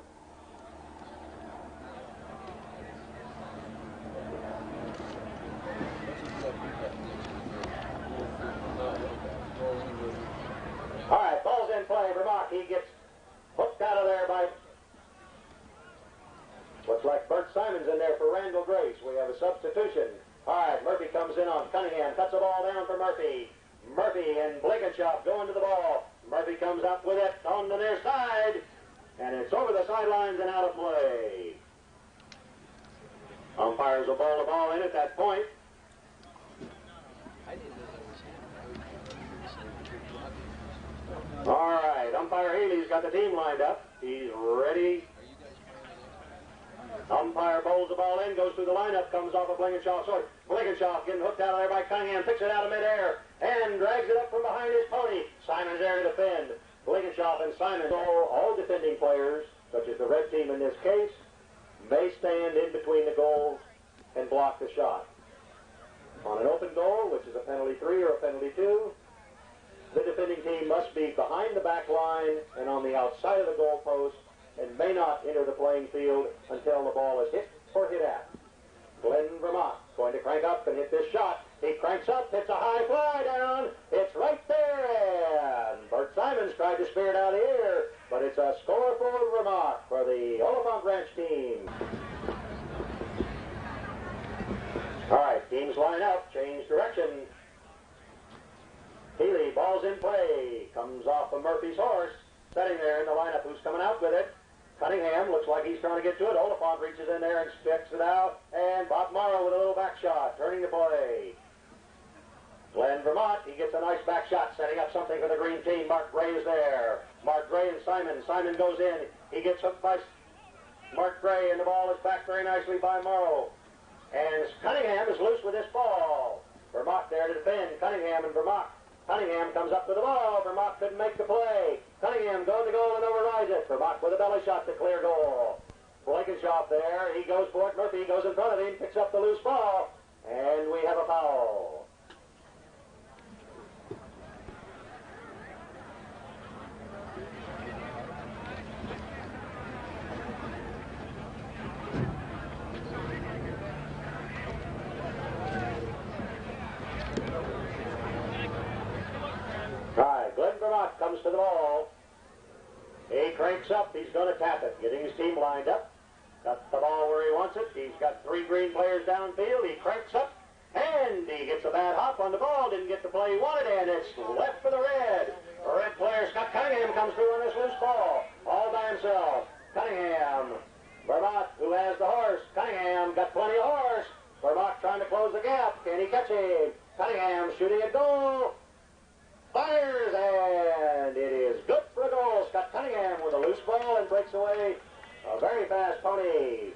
All right, ball's in play. Vermont, he gets hooked out of there by... Looks like Bert Simon's in there for Randall Grace. We have a substitution. All right, Murphy comes in on Cunningham. Cuts the ball down for Murphy. Murphy and Blankenshop going to the ball. Murphy comes up with it on the near side. And it's over the sidelines and out of play. Umpires will ball the ball in at that point. All right, umpire Haley's got the team lined up. He's ready. Umpire bowls the ball in, goes through the lineup, comes off of Blankenshop's sword. Blankenshop getting hooked out of there by Cunningham, picks it out of midair, and drags it up from behind his pony. Simon's there to defend. Blankenshop and Simon, all defending players, such as the red team in this case, may stand in between the goals and block the shot. On an open goal, which is a penalty 3 or a penalty 2, the defending team must be behind the back line and on the outside of the goal post and may not enter the playing field until the ball is hit or hit at. Glenn Vermont going to crank up and hit this shot. He cranks up, hits a high fly down. It's right there, and Bert Simons tried to spear it out of the air, but it's a score for Vermont for the Oliphant Ranch team. All right, teams line up, change direction. Healy, ball's in play, comes off of Murphy's horse, sitting there in the lineup. Who's coming out with it? Cunningham looks like he's trying to get to it. Oliphant reaches in there and sticks it out, and Bob Morrow with a little back shot, turning the play. Glenn Vermont, he gets a nice back shot, setting up something for the green team. Mark Gray is there. Mark Gray and Simon. Simon goes in. He gets hooked by Mark Gray, and the ball is back very nicely by Morrow. And Cunningham is loose with this ball. Vermont there to defend. Cunningham and Vermont. Cunningham comes up with the ball. Vermont couldn't make the play. Cunningham going to goal and overrides it. Vermont with a belly shot to clear goal. Blankenshop there. He goes for it. Murphy goes in front of him, picks up the loose ball, and we have a foul. Comes to the ball. He cranks up. He's going to tap it. Getting his team lined up. Got the ball where he wants it. He's got 3 green players downfield. He cranks up. And he gets a bad hop on the ball. Didn't get the play he wanted. And it's left for the red. The red player, Scott Cunningham, comes through on this loose ball. All by himself. Cunningham. Vermont, who has the horse. Cunningham Cunningham got plenty of horse. Vermont trying to close the gap. Can he catch him? Cunningham shooting at goal. Fires, and it is good for a goal. Scott Cunningham with a loose ball and breaks away a very fast pony.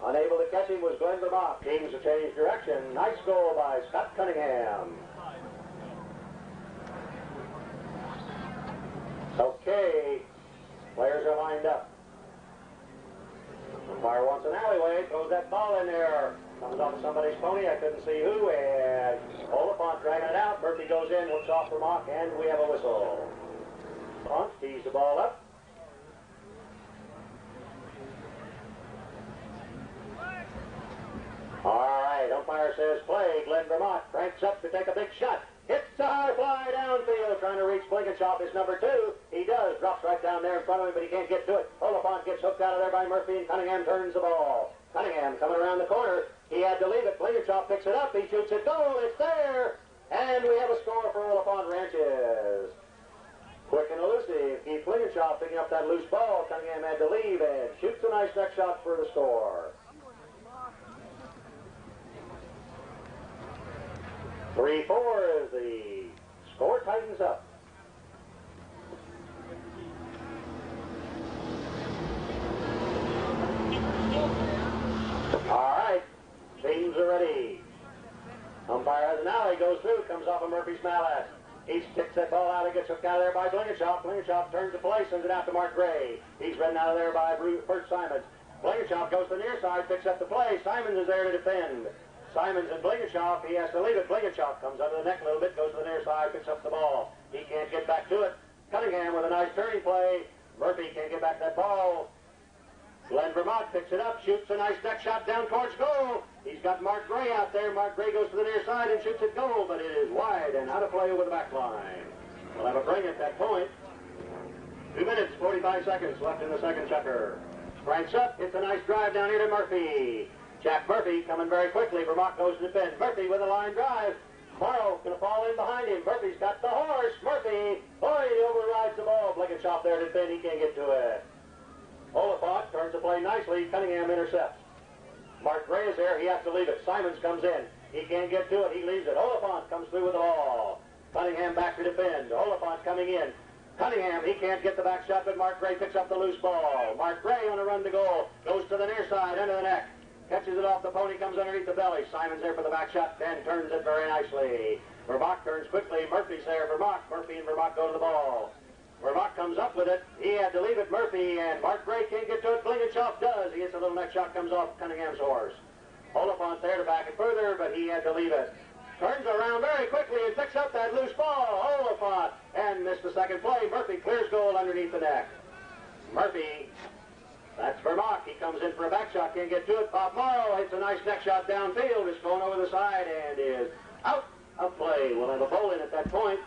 Unable to catch him was Glenn Vermont. Teams have changed direction. Nice goal by Scott Cunningham. Okay, players are lined up. Umpire wants an alleyway, throws that ball in there. Comes off somebody's pony, I couldn't see who, and Oliphant dragging it out. Murphy goes in, looks off for Mock, and we have a whistle. Hunt tees the ball up. All right, umpire says play. Glenn Vermont cranks up to take a big shot. Hits a high fly downfield, trying to reach Blinkenshop, is number 2. He does, drops right down there in front of him, but he can't get to it. Oliphant gets hooked out of there by Murphy, and Cunningham turns the ball. Cunningham coming around the corner. He had to leave it. Blinkenshop picks it up. He shoots it. Goal. It's there. And we have a score for Oliphant Ranches. Quick and elusive. Keith Blinkenshop picking up that loose ball. Cunningham had to leave and shoots a nice neck shot for the score. 3-4 as the score tightens up. All right, teams are ready. Umpire has an alley, goes through, comes off of Murphy's mallet. He sticks that ball out and gets hooked out of there by Blinkenshop. Blinkenshop turns the play, sends it out to Mark Gray. He's ridden out of there by Bert Simons. Blinkenshop goes to the near side, picks up the play. Simons is there to defend. Simons and Blinkenshop, he has to leave it. Blinkenshop comes under the neck a little bit, goes to the near side, picks up the ball. He can't get back to it. Cunningham with a nice turning play. Murphy can't get back that ball. Glenn Vermont picks it up, shoots a nice neck shot down towards goal. He's got Mark Gray out there. Mark Gray goes to the near side and shoots it goal, but it is wide and out of play over the back line. We'll have a bring at that point. 2 minutes, 45 seconds left in the second checker. Cranks up, it's a nice drive down here to Murphy. Jack Murphy coming very quickly. Vermont goes to defend. Murphy with a line drive. Morrow going to fall in behind him. Murphy's got the horse. Murphy, boy, he overrides the ball. Blinkenshop there to defend. He can't get to it. Oliphant turns the play nicely. Cunningham intercepts. Mark Gray is there. He has to leave it. Simons comes in. He can't get to it. He leaves it. Oliphant comes through with the ball. Cunningham back to defend. Oliphant coming in. Cunningham, he can't get the back shot, but Mark Gray picks up the loose ball. Mark Gray on a run to goal. Goes to the near side, under the neck. Catches it off the pony, comes underneath the belly. Simons there for the back shot, and turns it very nicely. Vermont turns quickly. Murphy's there. Murphy and Vermont go to the ball. Vermont comes up with it. He had to leave it. Murphy and Mark Gray can't get to it. Blinkenshop does. He gets a little neck shot, comes off Cunningham's horse. Oliphant there to back it further, but he had to leave it. Turns around very quickly and picks up that loose ball. Oliphant and missed the second play. Murphy clears goal underneath the neck. Murphy. That's Vermont. He comes in for a back shot, can't get to it. Bob Morrow hits a nice neck shot downfield. It's going over the side and is out of play. We'll have a bowl in at that point.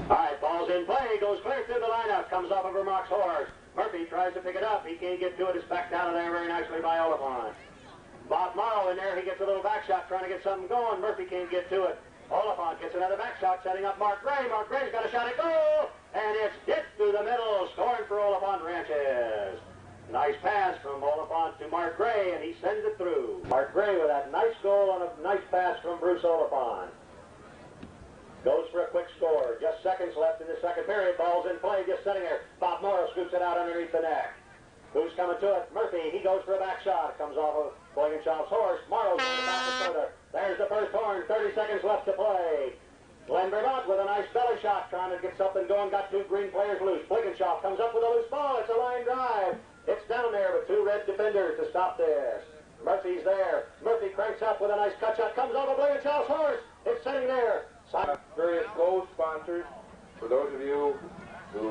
All right, ball's in play. Goes clear through the lineup. Comes off of Vermont's horse. Murphy tries to pick it up. He can't get to it. It's backed out of there very nicely by Oliphant. Bob Morrow in there. He gets a little back shot trying to get something going. Murphy can't get to it. Oliphant gets another back shot, setting up Mark Gray. Mark Gray's got a shot at goal, and it's hit through the middle, scoring for Oliphant Ranches. Nice pass from Oliphant to Mark Gray, and he sends it through. Mark Gray with that nice goal on a nice pass from Bruce Oliphant. Goes for a quick score. Just seconds left in the second period. Ball's in play, just sitting there. Bob Morrow scoops it out underneath the neck. Who's coming to it? Murphy. He goes for a back shot. Comes off of Blinkenshop's horse. Morrow's going back and further. There's the first horn. 30 seconds left to play. Glenn Vermont with a nice belly shot, trying to get something going. Got two green players loose. Blinkenshop comes up with a loose ball. It's a line drive. It's down there with two red defenders to stop this. Murphy's there. Murphy cranks up with a nice cut shot. Comes off of Blinkenshop's horse. It's sitting there. Various goal sponsors. For those of you who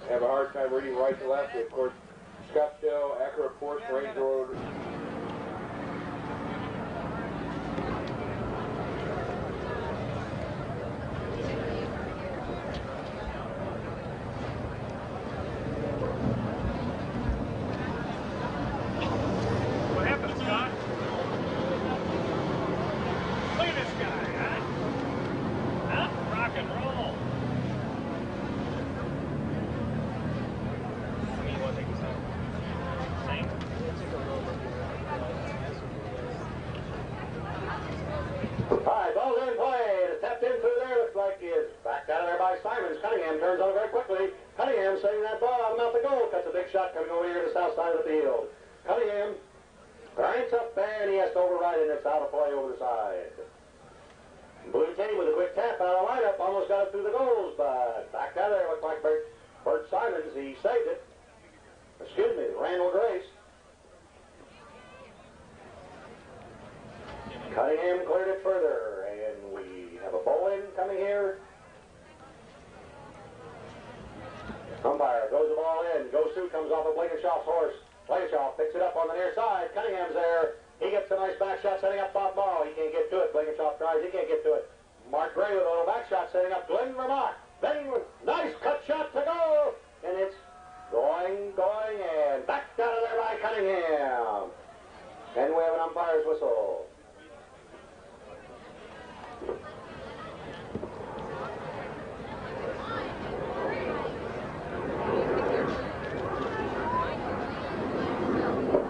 have a hard time reading right to left, of course, Scottsdale, Acura Porsche, Range Road. What happened, Scott? Look at this guy, huh? Huh? Rock and roll. turns on it very quickly. Cunningham setting that ball out of the goal. Cuts a big shot coming over here to the south side of the field. Cunningham grinds up and he has to override it, and it's out of play over the side. Blue team with a quick tap out of lineup, almost got it through the goals, but back out there looked like Bert Simons. He saved it. Excuse me, Randall Grace. Cunningham cleared it further, and we have a ball-in coming here. Umpire goes the ball in. Gosu comes off of Blankenshop's horse. Blankenshop picks it up on the near side. Cunningham's there. He gets a nice back shot setting up Bob Morrow. He can't get to it. Blankenshop tries. He can't get to it. Mark Gray with a little back shot setting up Glenn Vermont. Then nice cut shot to go. And it's going, and backed out of there by Cunningham. And we have an umpire's whistle.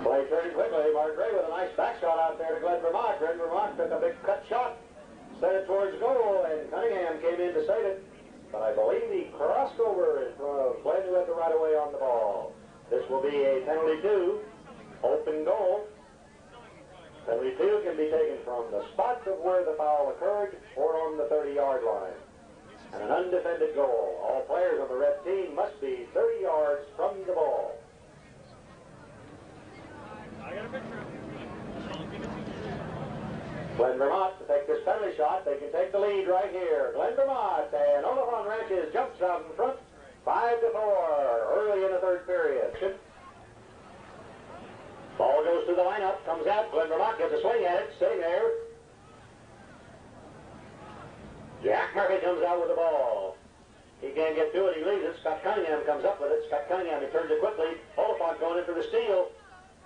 Play turned quickly. Mark Gray with a nice back shot out there to Glenn Vermont. Glenn Vermont took a big cut shot, set it towards goal, and Cunningham came in to save it. But I believe he crossed over in front of Glenn, who had the right of way on the ball. This will be a penalty 2, open goal. Penalty 2 can be taken from the spot of where the foul occurred or on the 30-yard line. And an undefended goal. All players on the red team must be 30 yards from the ball. I got a picture. Glenn Vermont to take this penalty shot. They can take the lead right here. Glenn Vermont and Oliphant Ranches jumps out in front. 5-4 early in the third period. Ball goes to the lineup, comes out. Glenn Vermont gets a swing at it, sitting there. Jack Murphy comes out with the ball. He can't get to it, he leaves it. Scott Cunningham comes up with it. Scott Cunningham, he turns it quickly. Oliphant going in for the steal.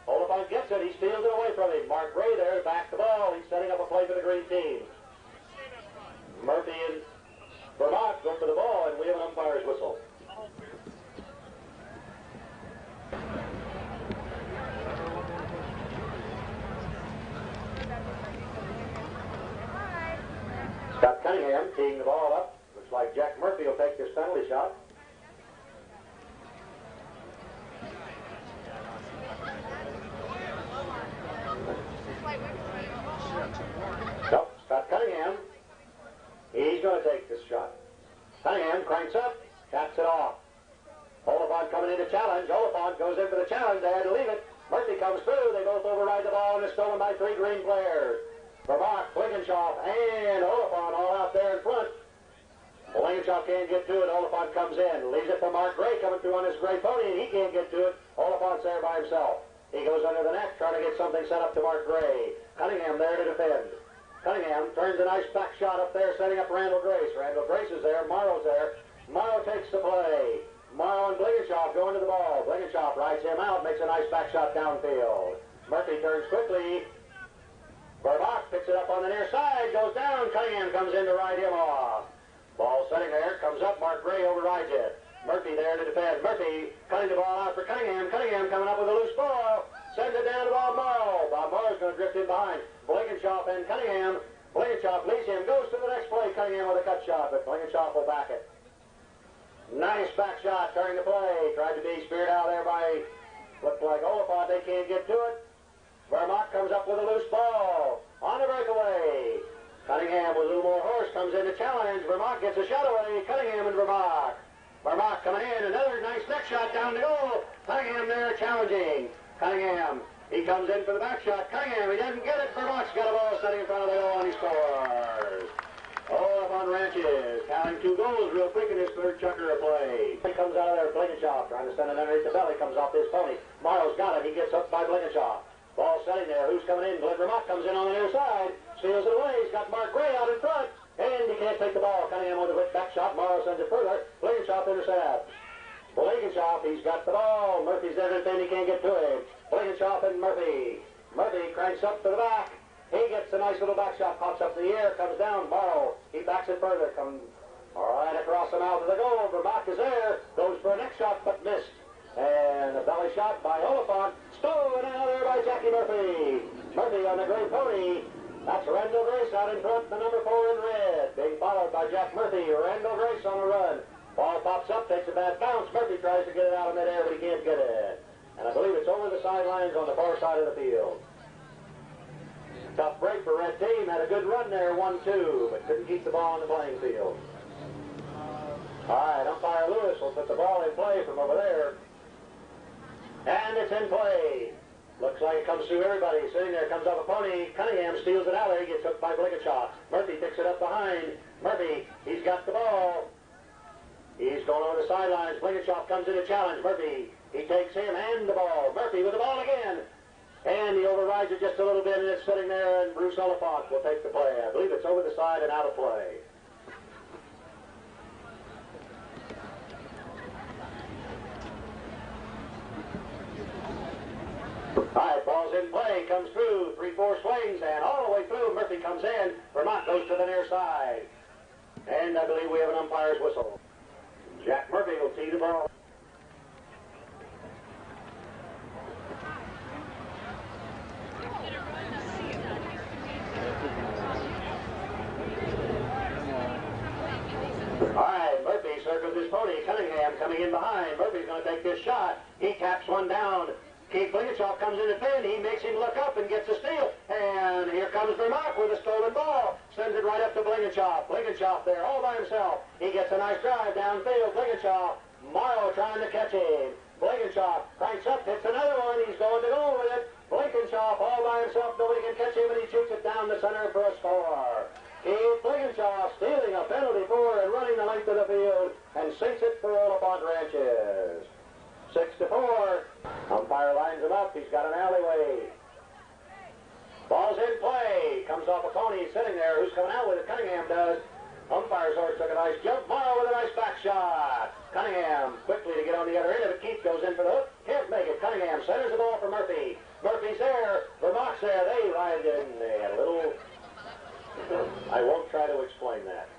Oliphant gets it, he steals it away from him. Mark Gray there, back the ball. He's setting up a play for the green team. Murphy and Vermont go for the ball, and we have an umpire's whistle. Scott Cunningham teeing the ball up. Looks like Jack Murphy will take this penalty shot. Nope, Scott Cunningham. He's going to take this shot. Cunningham cranks up, taps it off. Oliphant coming in to challenge. Oliphant goes in for the challenge. They had to leave it. Murphy comes through. They both override the ball, and it's stolen by 3 green players. Vermont, Blankenshop, and Oliphant all out there in front. Blankenshop can't get to it. Oliphant comes in. Leaves it for Mark Gray coming through on his gray pony, and he can't get to it. Oliphant's there by himself. He goes under the net trying to get something set up to Mark Gray. Cunningham there to defend. Cunningham turns a nice back shot up there, setting up Randall Grace. Randall Grace is there. Morrow's there. Morrow takes the play. Morrow and Blankenshop go into the ball. Blankenshop rides him out, makes a nice back shot downfield. Murphy turns quickly. Vermont picks it up on the near side, goes down. Cunningham comes in to ride him off. Ball setting there, comes up. Mark Gray overrides it. Murphy there to defend. Murphy cutting the ball out for Cunningham. Cunningham coming up with a loose ball. Sends it down to Bob Morrow. Bob Morrow's going to drift in behind Blankenshop and Cunningham. Blankenshop leads him, goes to the next play. Cunningham with a cut shot, but Blankenshop will back it. Nice back shot, turning the play. Tried to be speared out there by, looked like Oliphant. They can't get to it. Vermont comes up with a loose ball. On the breakaway. Cunningham with a little more horse comes in to challenge. Vermont gets a shot away. Cunningham and Vermont. Vermont coming in. Another nice neck shot down the goal. Cunningham there challenging. Cunningham. He comes in for the back shot. Cunningham. He doesn't get it. Vermont's got a ball sitting in front of the goal, and he scores. Oliphant Ranches counting 2 goals real quick in his third chucker of play. He comes out of there. Blankenshop trying to send it underneath the belly. Comes off his pony. Morrow's got it. He gets up by Blankenshop. Ball setting there. Who's coming in? Glenn Vermont comes in on the near side. Steals it away. He's got Mark Gray out in front. And he can't take the ball. Cunningham with a quick back shot. Morrow sends it further. Blankenshop intercepts. Blankenshop, he's got the ball. Murphy's there to defend. He can't get to him. Blankenshop and Murphy. Murphy cranks up to the back. He gets a nice little back shot. Pops up in the air. Comes down. Morrow. He backs it further. Comes right across the mouth of the goal. Vermont is there. Goes for a next shot, but missed. And a belly shot by Oliphant. Stolen out there by Jackie Murphy. Murphy on the gray pony. That's Randall Grace out in front, the number 4 in red. Being followed by Jack Murphy. Randall Grace on the run. Ball pops takes a bad bounce. Murphy tries to get it out of midair, but he can't get it. And I believe it's over the sidelines on the far side of the field. Tough break for red team. Had a good run there, 1-2, but couldn't keep the ball on the playing field. All right, umpire Lewis will put the ball in play from over there. And it's in play. Looks like it comes through everybody. Sitting there comes off a pony. Cunningham steals it out of there. He gets hooked by Blinkenshop. Murphy picks it up behind. Murphy, he's got the ball. He's going over the sidelines. Blinkenshop comes in to challenge. Murphy, he takes him and the ball. Murphy with the ball again. And he overrides it just a little bit, and it's sitting there, and Bruce Oliphant will take the play. I believe it's over the side and out of play. All right, ball's in play, comes through, 3-4 swings, and all the way through, Murphy comes in. Vermont goes to the near side. And I believe we have an umpire's whistle. Jack Murphy will tee the ball. All right, Murphy circles his pony. Cunningham coming in behind. Murphy's going to take this shot. He taps one down. Keith Blinkenshop comes in to pin. He makes him look up and gets a steal. And here comes Vermont with a stolen ball. Sends it right up to Blinkenshop. Blinkenshop there all by himself. He gets a nice drive downfield. Blinkenshop. Morrow trying to catch him. Blinkenshop cranks up, hits another one. He's going to go with it. Blinkenshop all by himself. Nobody can catch him, and he shoots it down the center for a score. Keith Blinkenshop stealing a penalty for and running the length of the field and sinks it for Oliphant Ranches. 6-4. Umpire lines him up. He's got an alleyway. Ball's in play. Comes off a pony. He's sitting there. Who's coming out with it? Cunningham does. Umpire's horse took a nice jump. Morrow with a nice back shot. Cunningham quickly to get on the other end of it. Keith goes in for the hook. Can't make it. Cunningham centers the ball for Murphy. Murphy's there. Vermont's there. They lined in a little... I won't try to explain that.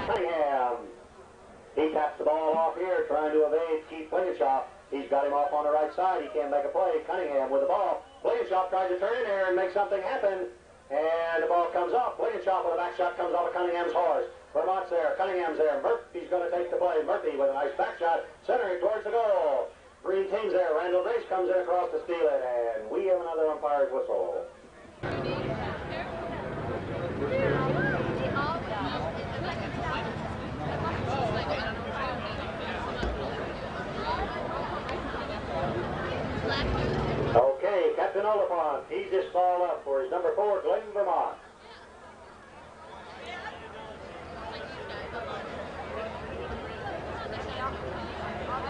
Cunningham. He taps the ball off here, trying to evade Keith Blinkenshop. He's got him off on the right side. He can't make a play. Cunningham with the ball. Blinkenshop tries to turn in there and make something happen. And the ball comes off. Blinkenshop with a back shot comes off of Cunningham's horse. Vermont's there. Cunningham's there. Murphy's going to take the play. Murphy with a nice back shot, centering towards the goal. Green team's there. Randall Grace comes in across to steal it. And we have another umpire's whistle. Okay, Captain Oliphant, he's just ball up for his number 4, Glenn Vermont.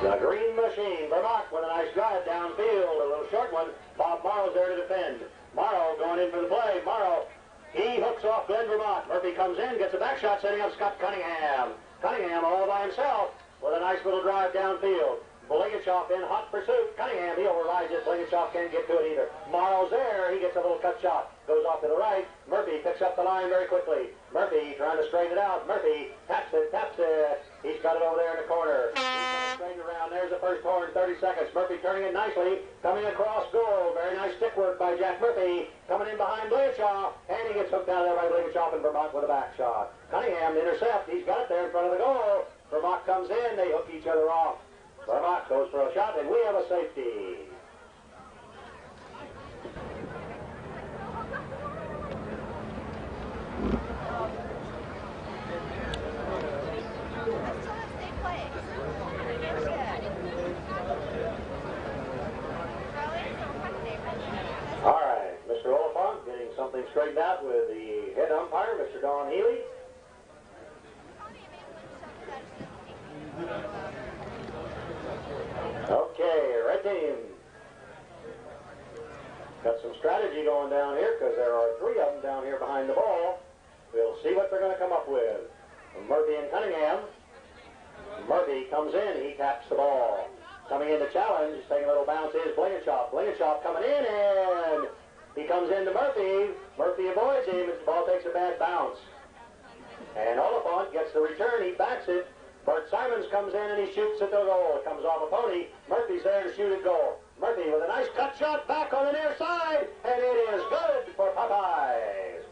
The Green Machine, Vermont with a nice drive downfield, a little short one. Bob Morrow's there to defend. Morrow going in for the play. Morrow, he hooks off Glenn Vermont. Murphy comes in, gets a back shot, setting up Scott Cunningham. Cunningham all by himself with a nice little drive downfield. Blinkenshop in hot pursuit. Cunningham, he overrides it. Blinkenshop can't get to it either. Morrow's there. He gets a little cut shot. Goes off to the right. Murphy picks up the line very quickly. Murphy trying to straighten it out. Murphy taps it, taps it. He's got it over there in the corner. He's going to straighten around. There's the first horn, 30 seconds. Murphy turning it nicely. Coming across goal. Very nice stick work by Jack Murphy. Coming in behind Blinkenshop. And he gets hooked out there by Blinkenshop and Vermont with a back shot. Cunningham to intercept. He's got it there in front of the goal. Vermont comes in. They hook each other off. Vermont goes for a shot, and we have a safety. All right, Mr. Oliphant getting something straightened out with the head umpire, Mr. Don Healy. Okay, red team. Got some strategy going down here because there are 3 of them down here behind the ball. We'll see what they're going to come up with. Murphy and Cunningham. Murphy comes in. He taps the ball. Coming in to challenge, taking a little bounce is Blinkenshop. Blinkenshop coming in, and he comes into Murphy. Murphy avoids him as the ball takes a bad bounce. And Oliphant gets the return. He backs it. Bert Simons comes in and he shoots at the goal. It comes off a pony. Murphy's there to shoot at goal. Murphy with a nice cut shot back on the near side, and it is good for Popeyes.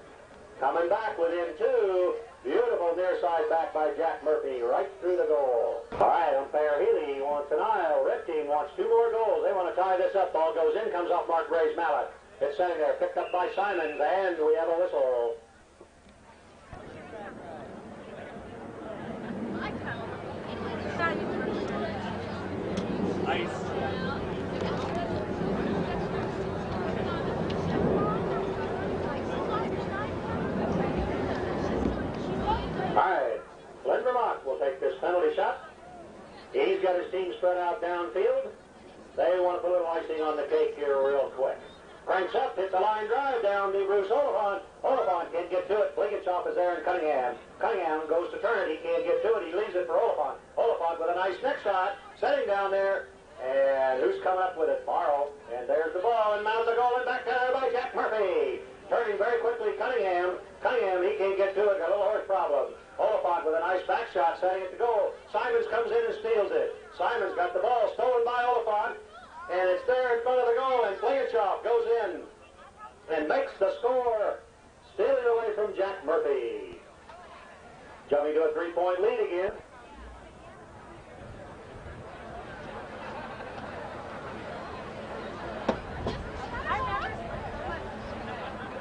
Coming back within two. Beautiful near side back by Jack Murphy, right through the goal. All right, umpire Healy wants an aisle. Red team wants 2 more goals. They want to tie this up. Ball goes in, comes off Mark Gray's mallet. It's sitting there, picked up by Simons, and we have a whistle. Ice. All right, Glenn Vermont will take this penalty shot. He's got his team spread out downfield. They want to put a little icing on the cake here real quick. Cranks up, hits a line drive down to Bruce Oliphant. Oliphant can't get to it. Blinkenshop is there in Cunningham. Cunningham goes to turn it. He can't get to it. He leaves it for Oliphant. Oliphant with a nice neck shot, setting down there. And who's coming up with it? Morrow. And there's the ball, and mounds the goal, and back down there by Jack Murphy. Turning very quickly, Cunningham. Cunningham, he can't get to it. Got a little horse problem. Oliphant with a nice back shot, setting it to goal. Simons comes in and steals it. Simons got the ball stolen by Oliphant, and it's there in front of the goal, and Blinkenshop goes in and makes the score, stealing away from Jack Murphy. Jumping to a 3-point lead again.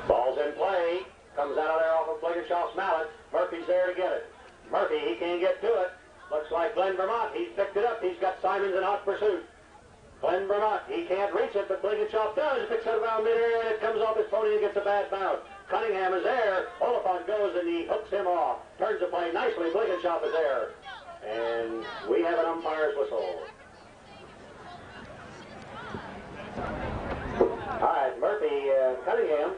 Ball's in play. Comes out of there off of Blinkenshop's mallet. Murphy's there to get it. Murphy, he can't get to it. Looks like Glenn Vermont. He's picked it up. He's got Simons in hot pursuit. Glenn Vermont, he can't reach it, but Blinkenshop does. Picks it around mid-air, and it comes off his pony and gets a bad bounce. Cunningham is there. Oliphant goes, and he hooks him off. Turns the play nicely. Blinkenshop is there. And we have an umpire's whistle. All right, Murphy, Cunningham.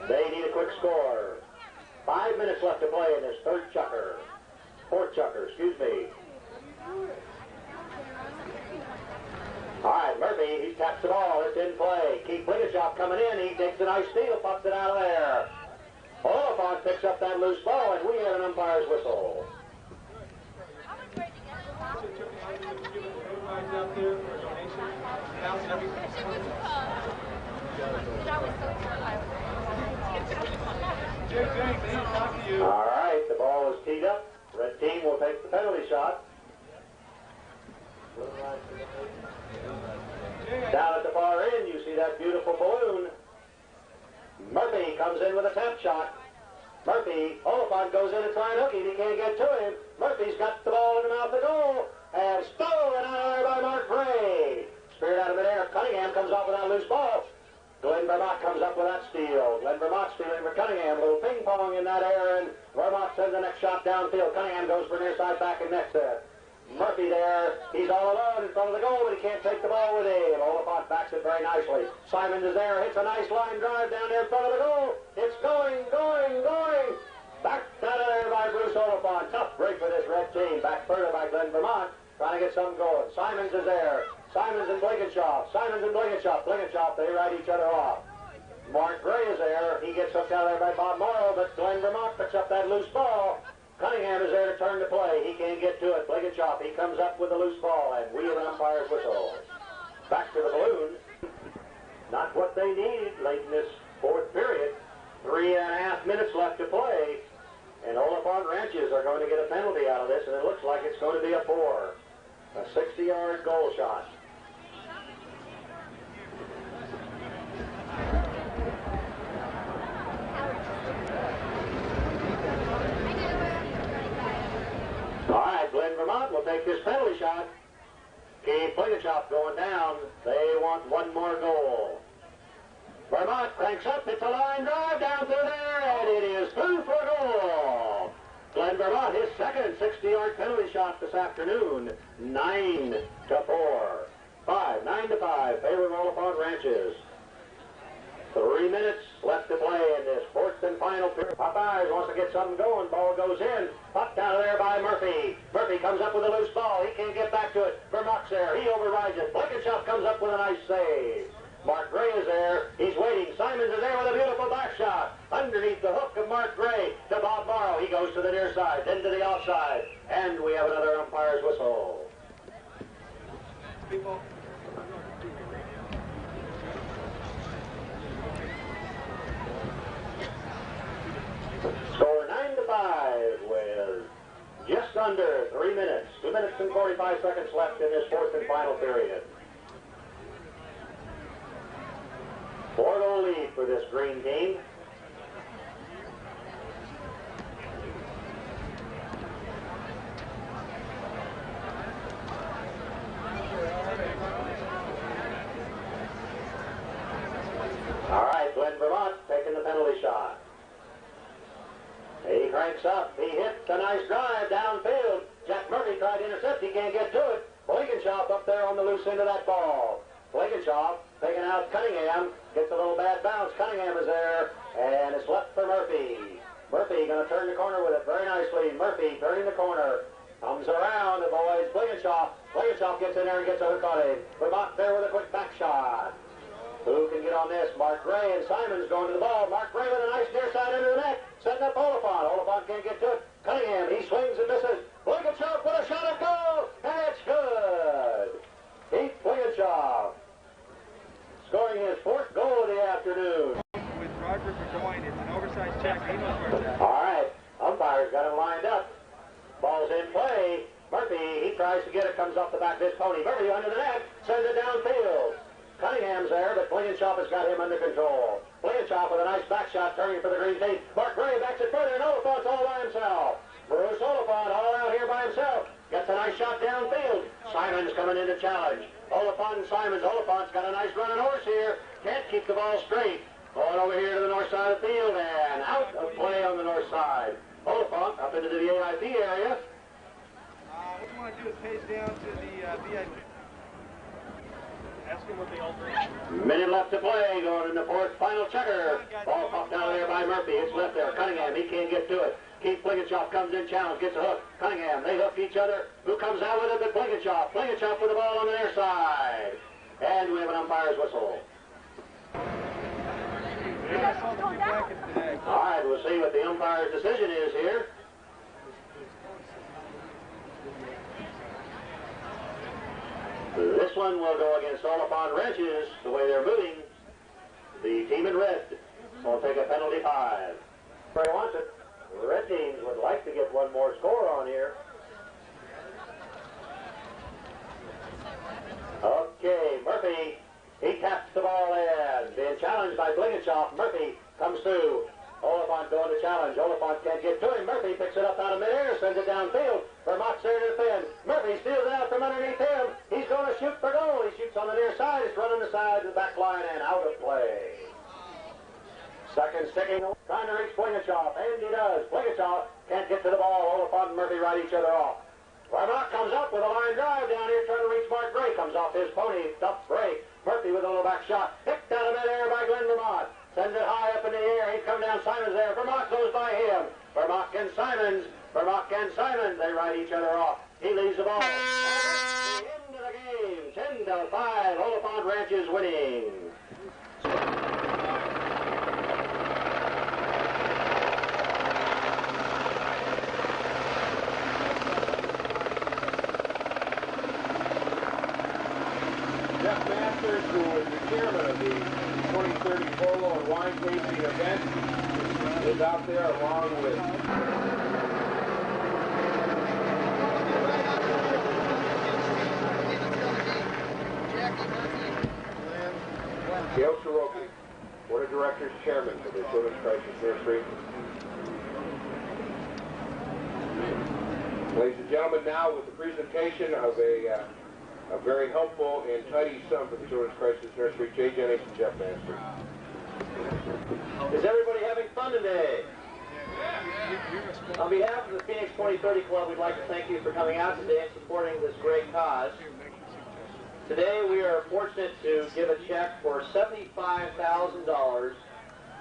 They need a quick score. 5 minutes left to play in this fourth chucker, excuse me. All right, Murphy, he taps the ball. It's in play. Keith Blinkenshop coming in. He takes a nice steal, pops it out of there. Oliphant picks up that loose ball, and we have an umpire's whistle. All right, the ball is teed up. Red team will take the penalty shot. Down at the far end, you see that beautiful balloon. Murphy comes in with a tap shot. Murphy, Oliphant goes in to try and hook him. He can't get to him. Murphy's got the ball in the mouth of the goal. And stolen out of there by Mark Gray. Speared out of midair. Cunningham comes off with that loose ball. Glenn Vermont comes up with that steal. Glenn Vermont stealing for Cunningham. A little ping-pong in that air, and Vermont sends the next shot downfield. Cunningham goes for near side back and next set. Murphy there. He's all alone in front of the goal, but he can't take the ball with him. Oliphant backs it very nicely. Simons is there. Hits a nice line drive down there in front of the goal. It's going. Back out of there by Bruce Oliphant. Tough break for this red team. Back further by Glenn Vermont. Trying to get something going. Simons is there. Simons and Blinkenshop. Blinkenshop, they ride each other off. Mark Gray is there. He gets hooked out of there by Bob Morrow, but Glenn Vermont picks up that loose ball. Cunningham is there to turn the play. He can't get to it. Blinkenshop, he comes up with the loose ball, and we have an umpire's whistle. Back to the balloon. Not what they needed late in this fourth period. 3.5 minutes left to play, and Oliphant Ranches are going to get a penalty out of this, and it looks like it's going to be a 4. A 60-yard goal shot. All right, Glenn Vermont will take this penalty shot. Keith Blinkenshop going down. They want one more goal. Vermont cranks up. It's a line drive down through there, and it is through for goal. Glenn Vermont, his second 60-yard penalty shot this afternoon. 9-4. 9-5. Favor of Oliphant Ranches. 3 minutes left to play in this fourth and final period. Popeyes wants to get something going. Ball goes in. Popped out of there by Murphy. Murphy comes up with a loose ball. He can't get back to it. Vermont's there. He overrides it. Blinkenshop comes up with a nice save. Mark Gray is there. He's waiting. Simons is there with a beautiful back shot. Underneath the hook of Mark Gray to Bob Morrow. He goes to the near side, then to the offside. And we have another umpire's whistle. people. Score 9-5 with just under 3 minutes. 2 minutes and 45 seconds left in this fourth and final period. 4-goal lead for this green team. All right, Glenn Vermont taking the penalty shot. He cranks up. He hits a nice drive downfield. Jack Murphy tried to intercept. He can't get to it. Blankenshop up there on the loose end of that ball. Blankenshop taking out Cunningham. Gets a little bad bounce. Cunningham is there. And it's left for Murphy. Murphy going to turn the corner with it very nicely. Murphy turning the corner. Comes around, avoids Blankenshop. Blankenshop gets in there and gets a hook on him. Vermont there with a quick back shot. Who can get on this? Mark Gray and Simon's going to the ball. Mark Gray with a nice near side under the net. Setting up Oliphant. Oliphant can't get to it. Cunningham, he swings and misses. Blankenshop with a shot at goal. And it's good. Pete Blankenshop scoring his fourth goal of the afternoon. With Roger Burgoyne, it's an oversized check. He knows where it's at. All right. Umpire's got him lined up. Ball's in play. Murphy, he tries to get it. Comes off the back of his pony. Murphy under the net. Sends it downfield. Cunningham's there, but Blankenshop has got him under control. Blankenshop with a nice back shot turning for the green team. Mark Gray backs it further, and Oliphant's all by himself. Bruce Oliphant all out here by himself. Gets a nice shot downfield. Simon's coming in to challenge. Oliphant and Simons. Oliphant's got a nice running horse here. Can't keep the ball straight. Going over here to the north side of the field, and out of play on the north side. Oliphant up into the VIP area. What you want to do is pace down to the VIP. Ask him what they alter. Minute left to play, going in the fourth final checker. Ball popped out there by Murphy. It's left there. Cunningham, he can't get to it. Keith Blankenshop comes in, challenge, gets a hook. Cunningham, they hook each other. Who comes out with it but Blankenshop? Blankenshop with the ball on the near side. And we have an umpire's whistle. All right, we'll see what the umpire's decision is here. This one will go against Oliphant Ranches, the way they're moving. The team in red will take a penalty 5. Everybody wants it. The red teams would like to get one more score on here. Okay, Murphy, he taps the ball in. Being challenged by Blankenshop. Murphy comes through. Oliphant going to challenge. Oliphant can't get to him. Murphy picks it up out of midair, sends it downfield. Vermont's there to defend. Murphy steals it out from underneath him. He's going to shoot for goal. He shoots on the near side. It's running the side of the back line and out of play. Second sticking, trying to reach Blankenshop, and he does. Blankenshop can't get to the ball. Oliphant and Murphy ride each other off. Vermont comes up with a line drive down here, trying to reach Mark Gray. Comes off his pony, tough break. Murphy with a little back shot. Picked out of midair by Glenn Vermont. Sends it high up in the air. He's come down. Simons there. Vermont goes by him. Vermont and Simons. Vermont and Simons. They ride each other off. He leaves the ball. And that's the end of the game. 10-5. Oliphant Ranches winning. Jeff Masters, who is the chairman of the 2030 Polo and Wine Tasting event, is out there along with Gail Soroki, Board of Directors Chairman for the Children's Crisis Nursery. Ladies and gentlemen, now with the presentation of a very helpful and tidy sum for the Children's Crisis Nursery, Jay Jennings and Jeff Masters. Is everybody having fun today? On behalf of the Phoenix 2030 Club, we'd like to thank you for coming out today and supporting this great cause. Today we are fortunate to give a check for $75,000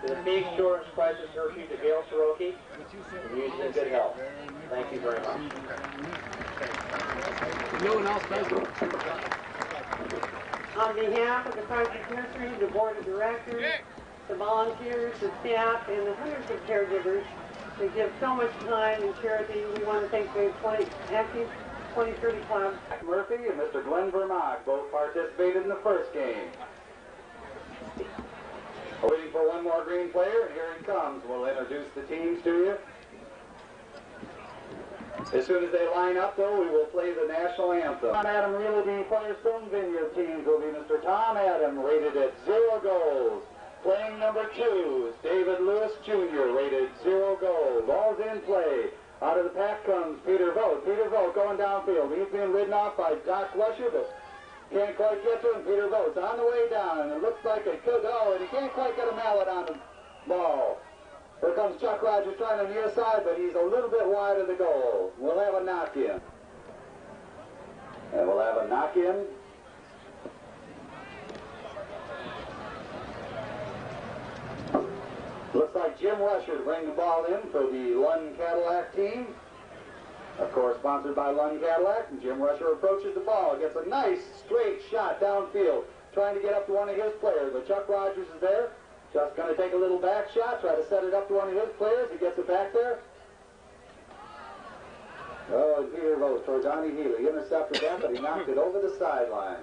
to the Phoenix Children's Crisis Nursery to Gail Soroki, and use it in good health. Thank you very much. No one else does it. On behalf of the Crisis Nursery, the Board of Directors, the volunteers, the staff, and the hundreds of caregivers that give so much time and charity, we want to thank the active 2030 Club. Murphy and Mr. Glenn Vermock both participated in the first game. Waiting for one more green player, and here he comes. We'll introduce the teams to you. As soon as they line up, though, we will play the national anthem. Tom Adam Realty Firestone Vineyard teams will be Mr. Tom Adam, rated at 0 goals. Playing number 2 is David Lewis Jr., rated 0 goals. Ball's in play. Out of the pack comes Peter Vogt. Peter Vogt going downfield. He's being ridden off by Doc Lusher, but can't quite get to him. Peter Vogt's on the way down, and it looks like it could go, and he can't quite get a mallet on the ball. Here comes Chuck Rogers trying on the near side, but he's a little bit wide of the goal. We'll have a knock-in. And we'll have a knock-in. Looks like Jim Rusher to bring the ball in for the Lund Cadillac team. Of course, sponsored by Lund Cadillac. And Jim Rusher approaches the ball, gets a nice straight shot downfield, trying to get up to one of his players. But Chuck Rogers is there. Just going to take a little back shot, try to set it up to one of his players. He gets it back there. Oh, and Peter Vogt for Donnie Healy. He intercepted that, but he knocked it over the sideline.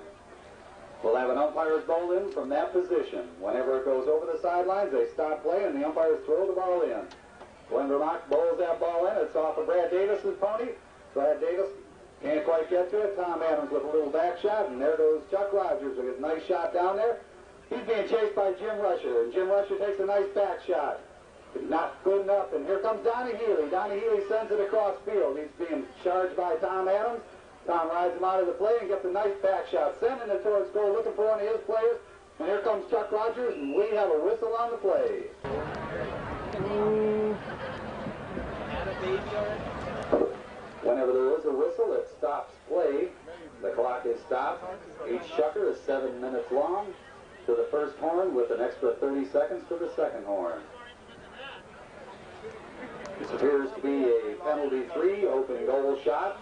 We'll have an umpire's bowl in from that position. Whenever it goes over the sidelines, they stop play, and the umpires throw the ball in. Glenn Vermock bowls that ball in. It's off of Brad Davis's pony. Brad Davis can't quite get to it. Tom Adams with a little back shot, and there goes Chuck Rogers with his nice shot down there. He's being chased by Jim Rusher, and Jim Rusher takes a nice back shot. Not good enough, and here comes Donnie Healy. Donnie Healy sends it across field. He's being charged by Tom Adams. Tom rides him out of the play and gets a nice back shot, sending it towards goal, looking for one of his players. And here comes Chuck Rogers, and we have a whistle on the play. Whenever there is a whistle, it stops play. The clock is stopped. Each chucker is 7 minutes long to the first horn, with an extra 30 seconds to the second horn. This appears to be a penalty-free open goal shot.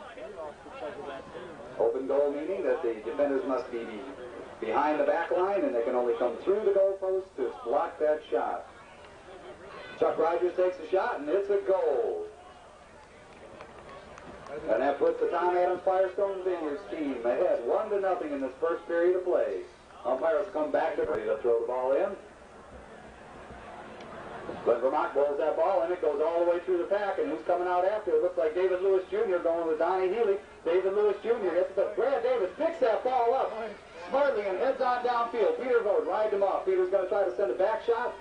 Open goal meaning that the defenders must be behind the back line, and they can only come through the goalpost to block that shot. Chuck Rogers takes a shot, and it's a goal. And that puts the Tom Adams Firestone Vineyards team ahead 1-0 in this first period of play. Umpires come back to ready to throw the ball in. Glenn Vermock bowls that ball, and it goes all the way through the pack, and who's coming out after? It looks like David Lewis Jr. going with Donnie Healy. David Lewis Jr. gets it. Brad Davis picks that ball up smartly and heads on downfield. Peter Vogt rides him off. Peter's going to try to send a back shot.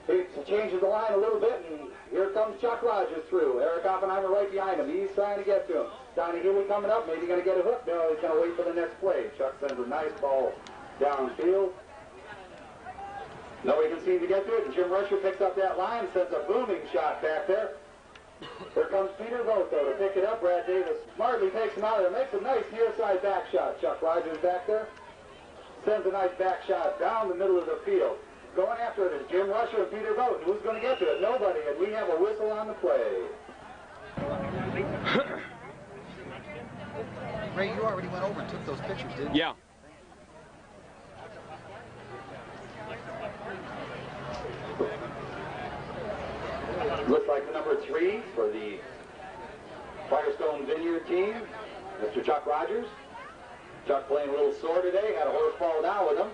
He changes the line a little bit, and here comes Chuck Rogers through. Eric Oppenheimer right behind him. He's trying to get to him. Donnie Healy coming up. Maybe going to get a hook. No, he's going to wait for the next play. Chuck sends a nice ball downfield. Nobody can seem to get to it, and Jim Rusher picks up that line, sends a booming shot back there. Here comes Peter Vogt, though, to pick it up. Brad Davis smartly takes him out of there, makes a nice near-side back shot. Chuck Rogers back there sends a nice back shot down the middle of the field. Going after it is Jim Rusher and Peter Vogt. Who's going to get to it? Nobody, and we have a whistle on the play. Ray, you already went over and took those pictures, didn't you? Yeah. Looks like the number 3 for the Firestone Vineyard team, Mr. Chuck Rogers. Chuck playing a little sore today, had a horse fall down with him.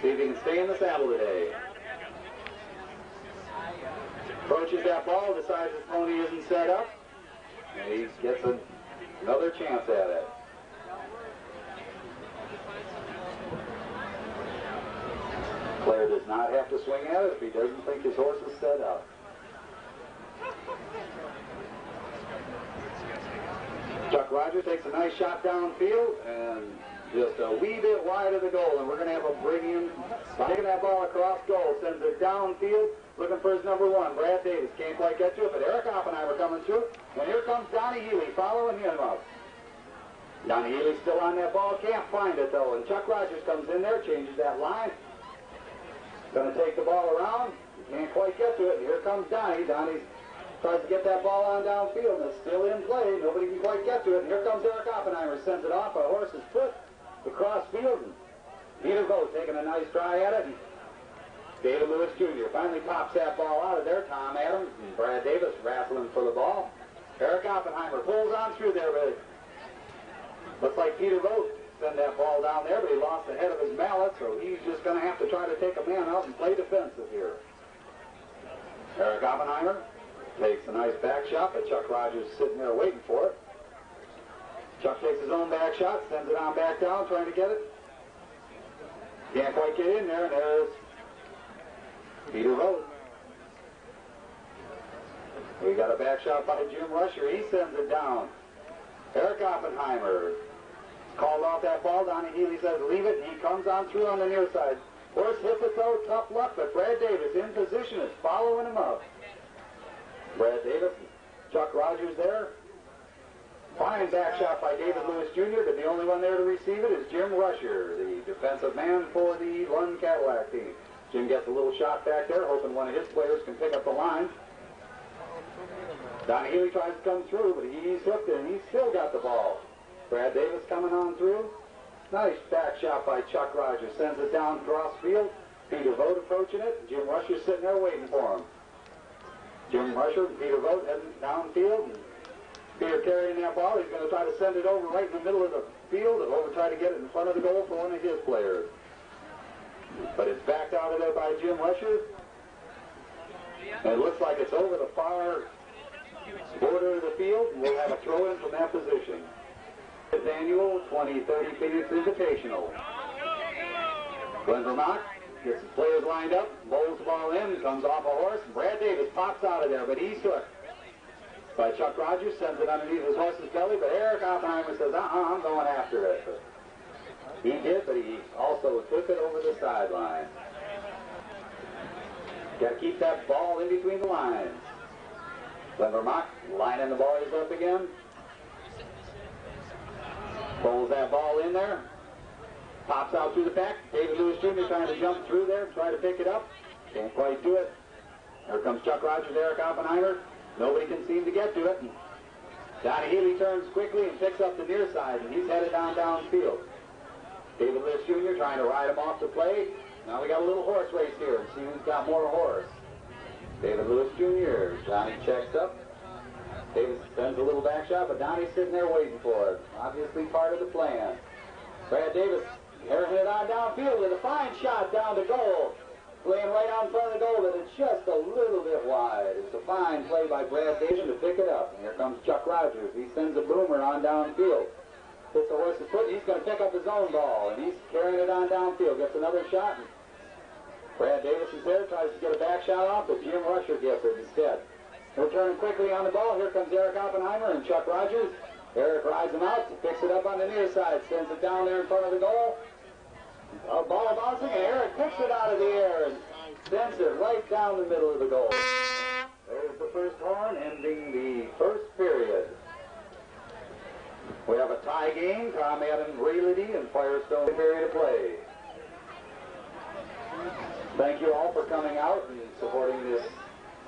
See if he can stay in the saddle today. Approaches that ball, decides his pony isn't set up, and he gets another chance at it. Player does not have to swing at it if he doesn't think his horse is set up. Chuck Rogers takes a nice shot downfield and just a wee bit wide of the goal, and we're going to have a bring-in. Taking that ball across goal, sends it downfield, looking for his number 1. Brad Davis can't quite get to it, but Eric Oppenheimer coming through, and here comes Donnie Healy following him up. Donnie Healy still on that ball, can't find it though, and Chuck Rogers comes in there, changes that line. Going to take the ball around, can't quite get to it, and here comes Donnie. Donnie tries to get that ball on downfield, and it's still in play. Nobody can quite get to it. And here comes Eric Oppenheimer, sends it off a horse's foot across field. And Peter Vogt taking a nice try at it. And David Lewis Jr. finally pops that ball out of there. Tom Adams and Brad Davis wrestling for the ball. Eric Oppenheimer pulls on through there, but Looks like Peter Vogt sent that ball down there, but he lost the head of his mallet, so he's just going to have to try to take a man out and play defensive here. Eric Oppenheimer takes a nice back shot, but Chuck Rogers sitting there waiting for it. Chuck takes his own back shot, sends it on back down, trying to get it. Can't quite get in there, and there's Peter Vogt. We got a back shot by Jim Rusher. He sends it down. Eric Oppenheimer called off that ball. Donnie Healy says leave it, and he comes on through on the near side. Horse hits it though, tough luck, but Brad Davis in position is following him up. Brad Davis, Chuck Rogers there. Fine back shot by David Lewis Jr., but the only one there to receive it is Jim Rusher, the defensive man for the Lund Cadillac team. Jim gets a little shot back there, hoping one of his players can pick up the line. Donnie Healy tries to come through, but he's hooked it, and he's still got the ball. Brad Davis coming on through. Nice back shot by Chuck Rogers. Sends it down cross field. Peter Vogt approaching it. Jim Rusher sitting there waiting for him. Jim Rusher and Peter Vogt heading downfield. Peter carrying that ball. He's going to try to send it over right in the middle of the field and over try to get it in front of the goal for one of his players. But it's backed out of there by Jim Rusher. And it looks like it's over the far border of the field, and we'll have a throw-in from that position. His annual 2030 Phoenix Invitational. Glenn Vermont gets his players lined up, bowls the ball in, comes off a horse, and Brad Davis pops out of there, but he's hooked by Chuck Rogers, sends it underneath his horse's belly, but Eric Oppenheimer says, I'm going after it. But he did, but he also took it over the sideline. Got to keep that ball in between the lines. Glenn Vermont lining the boys up again. Pulls that ball in there. Pops out through the back. David Lewis Jr. trying to jump through there, try to pick it up. Can't quite do it. Here comes Chuck Rogers, Eric Oppenheimer. Nobody can seem to get to it. Donnie Healy turns quickly and picks up the near side, and he's headed downfield. David Lewis Jr. trying to ride him off the play. Now we got a little horse race here and see who's got more horse. David Lewis Jr. Johnny checks up. Davis sends a little back shot, but Donnie's sitting there waiting for it. Obviously part of the plan. Brad Davis herring it on downfield with a fine shot down to goal. Playing right out in front of the goal, but it's just a little bit wide. It's a fine play by Brad Davis to pick it up. And here comes Chuck Rogers. He sends a boomer on downfield. Hits the horse's foot, and he's going to pick up his own ball. And he's carrying it on downfield. Gets another shot. And Brad Davis is there, tries to get a back shot off, but Jim Rusher gets it instead. We're turning quickly on the ball. Here comes Eric Oppenheimer and Chuck Rogers. Eric rides him out, picks it up on the near side, sends it down there in front of the goal. A ball bouncing, and Eric picks it out of the air and sends it right down the middle of the goal. There's the first horn, ending the first period. We have a tie game. Tom Adams, Ray Liddy, and Firestone period of play. Thank you all for coming out and supporting this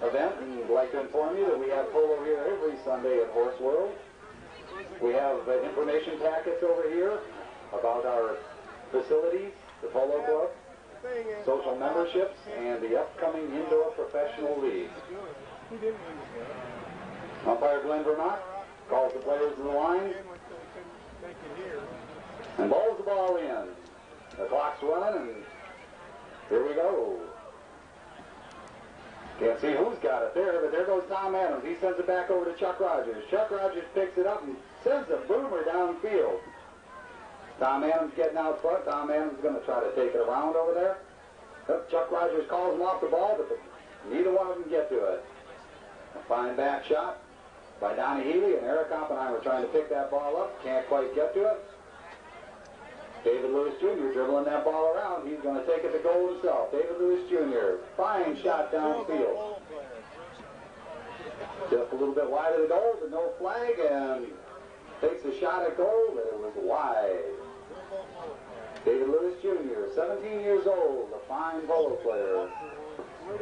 event. And we'd like to inform you that we have polo here every Sunday at Horse World. We have information packets over here about our facilities, the Polo Club, social memberships, and the upcoming indoor professional league. Umpire Glenn Vermont calls the players to the line and bowls the ball in. The clock's running, and here we go. Can't see who's got it there, but there goes Tom Adams. He sends it back over to Chuck Rogers. Chuck Rogers picks it up and sends a boomer downfield. Tom Adams getting out front. Tom Adams is going to try to take it around over there. Chuck Rogers calls him off the ball, but neither one of them get to it. A fine back shot by Donnie Healy, and Eric Oppenheimer trying to pick that ball up. Can't quite get to it. David Lewis Jr. dribbling that ball around. He's going to take it to goal himself. David Lewis Jr. Fine shot downfield. Just a little bit wide of the goal, but no flag, and takes a shot at goal, but it was wide. David Lewis Jr., 17 years old, a fine polo player.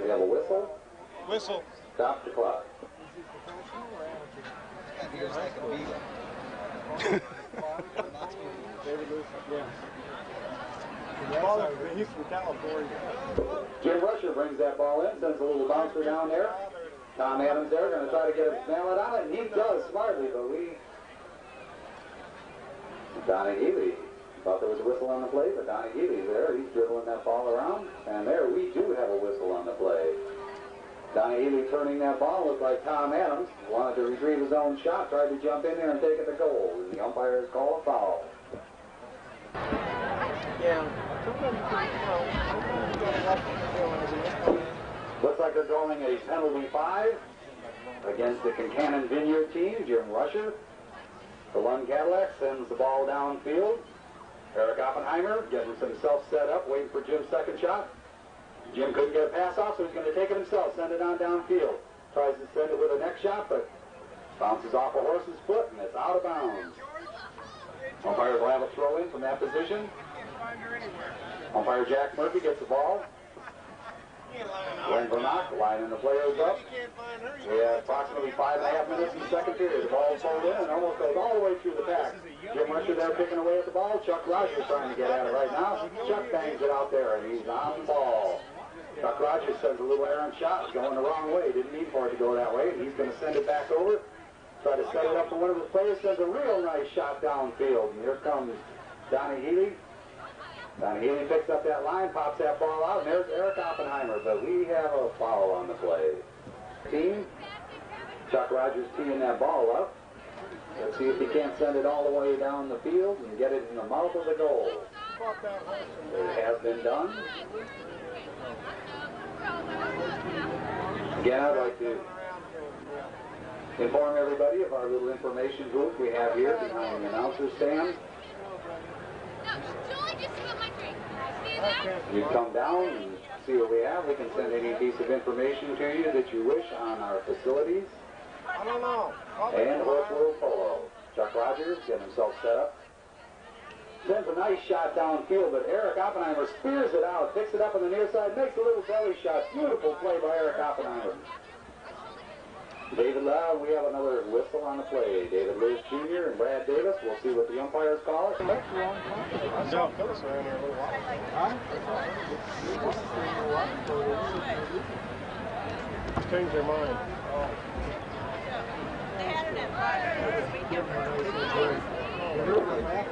We have a whistle. Whistle. Stop the clock. He's from California. Jim Rusher brings that ball in, sends a little bouncer down there. Tom Adams there, going to try to get a mallet on it, and he does smartly, but Donnie Healy thought there was a whistle on the play, but Donnie Healy's there. He's dribbling that ball around, and there we do have a whistle on the play. Donnie Healy turning that ball looked like Tom Adams. Wanted to retrieve his own shot, tried to jump in there and take it to goal, and the umpires call a foul. Yeah. Looks like they're drawing a penalty 5 against the Kincannon Vineyard team. Jim Rusher, the Lund Cadillac, sends the ball downfield. Eric Oppenheimer getting himself set up, waiting for Jim's second shot. Jim couldn't get a pass off, so he's going to take it himself, send it on downfield. Tries to send it with a next shot, but bounces off a horse's foot, and it's out of bounds. Umpires will have a throw in from that position. Umpire Jack Murphy gets the ball. Glenn Vernock lining the players up. We have approximately 5.5 minutes in the second period. The ball pulled in and almost goes all the way through the back. Jim Rusher there picking away at the ball. Chuck Rogers trying to get at it right now. Chuck bangs it out there, and he's on the ball. Chuck Rogers sends a little errant shot. It's going the wrong way. Didn't mean for it to go that way. And he's going to send it back over. Try to set it up for one of his players. Sends a real nice shot downfield. And here comes Donnie Healy. Donnie Healy picks up that line, pops that ball out, and there's Eric Oppenheimer. But we have a foul on the play. Team. Chuck Rogers teeing that ball up. Let's see if he can't send it all the way down the field and get it in the mouth of the goal. It has been done. Again, I'd like to inform everybody of our little information booth we have here behind the announcer stand. You come down and see what we have. We can send any piece of information to you that you wish on our facilities. I don't know. And Westworld Polo. Chuck Rogers getting himself set up. Sends a nice shot downfield, but Eric Oppenheimer spears it out, picks it up on the near side, makes a little belly shot. Beautiful play by Eric Oppenheimer. David, we have another whistle on the play. David Lewis Jr. and Brad Davis. We'll see what the umpires call it. I saw Phyllis around here a little while. Changed their mind.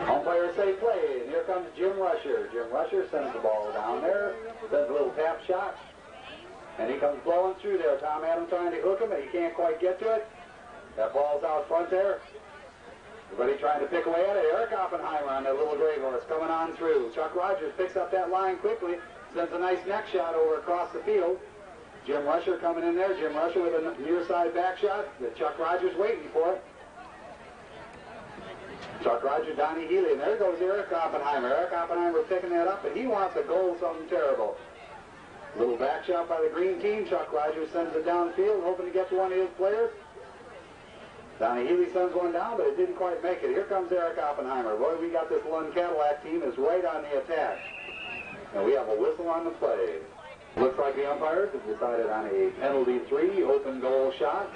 Umpires say play, and here comes Jim Rusher. Jim Rusher sends the ball down there, sends a little tap shot, and he comes blowing through there. Tom Adams trying to hook him, and he can't quite get to it. That ball's out front there. Everybody trying to pick away at it. Eric Oppenheimer on that little gray horse coming on through. Chuck Rogers picks up that line quickly, sends a nice neck shot over across the field. Jim Rusher coming in there. Jim Rusher with a near side back shot. Chuck Rogers waiting for it. Chuck Rogers, Donnie Healy, and there goes Eric Oppenheimer. Eric Oppenheimer picking that up, and he wants a goal, something terrible. Little back shot by the green team. Chuck Rogers sends it downfield, hoping to get to one of his players. Donnie Healy sends one down, but it didn't quite make it. Here comes Eric Oppenheimer. Boy, we got this Lund Cadillac team is right on the attack. And we have a whistle on the play. Looks like the umpires have decided on a penalty 3, open goal shot.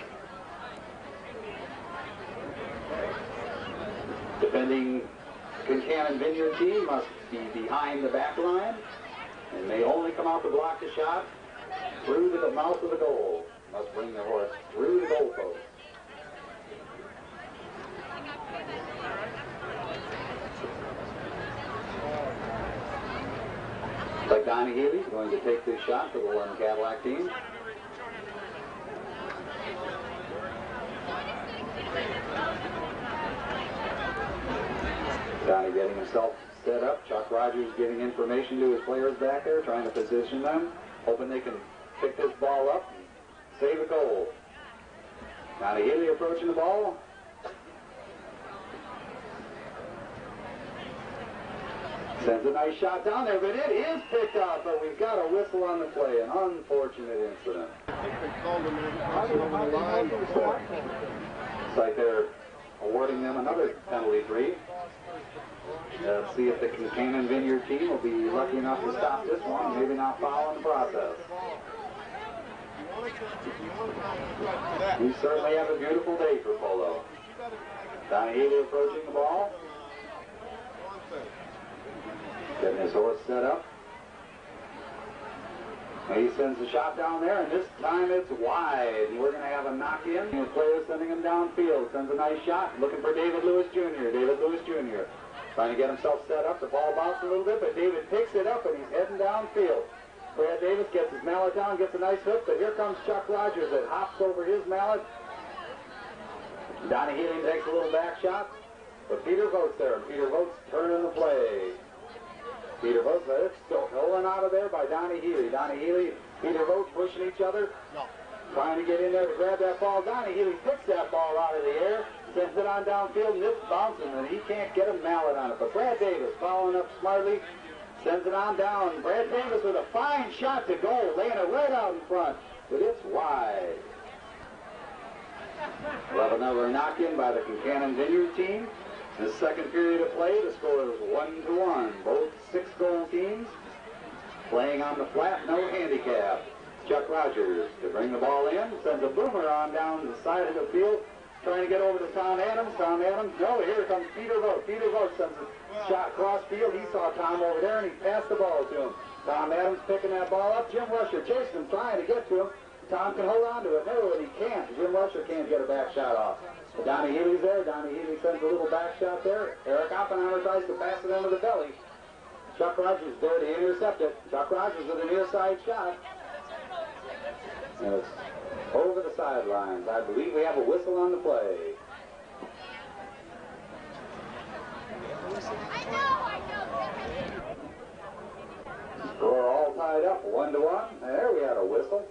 Defending Kincannon Vineyard team must be behind the back line and may only come out to block the shot through the mouth of the goal. Must bring the horse through the goal post. Like Donnie Healy going to take this shot for the Lund Cadillac team. Donnie getting himself set up. Chuck Rogers giving information to his players back there, trying to position them, hoping they can pick this ball up and save a goal. Donnie Healy approaching the ball. Sends a nice shot down there, but it is picked up, but we've got a whistle on the play, an unfortunate incident. It's like they're awarding them another penalty 3. Let's see if the Kincannon Vineyard team will be lucky enough to stop this one, maybe not foul in the process. We certainly have a beautiful day for polo. Donnie Healy approaching the ball. Getting his horse set up. And he sends the shot down there, and this time it's wide. We're going to have a knock-in. The player sending him downfield. Sends a nice shot. Looking for David Lewis Jr. David Lewis Jr. Trying to get himself set up. The ball bounced a little bit, but David picks it up, and he's heading downfield. Brad Davis gets his mallet down, gets a nice hook, but here comes Chuck Rogers that hops over his mallet. Donnie Healy takes a little back shot, but Peter Votes there. Peter Votes turning the play. Peter Votes, it's still going out of there by Donnie Healy. Donnie Healy, Peter Votes pushing each other, trying to get in there to grab that ball. Donnie Healy picks that ball out of the air, sends it on downfield, and it's bouncing, and he can't get a mallet on it. But Brad Davis following up smartly, sends it on down. Brad Davis with a fine shot to goal, laying it right out in front, but it's wide. We'll have another knock-in by the Concannon Vineyard team. In the second period of play, the score is 1-1. Both 6-goal teams playing on the flat, no handicap. Chuck Rogers to bring the ball in, sends a boomer on down the side of the field, trying to get over to Tom Adams. Tom Adams, no, here comes Peter Vogt. Peter Vogt sends a shot cross field. He saw Tom over there, and he passed the ball to him. Tom Adams picking that ball up. Jim Rusher chasing him, trying to get to him. Tom can hold on to it. No, and he can't. Jim Rusher can't get a back shot off. But Donnie Healy's there. Donnie Healy sends a little back shot there. Eric Oppenheimer tries to pass it into the belly. Chuck Rogers there to intercept it. Chuck Rogers with an near side shot. And it's over the sidelines. I believe we have a whistle on the play. Score all tied up, 1-1. There we had a whistle.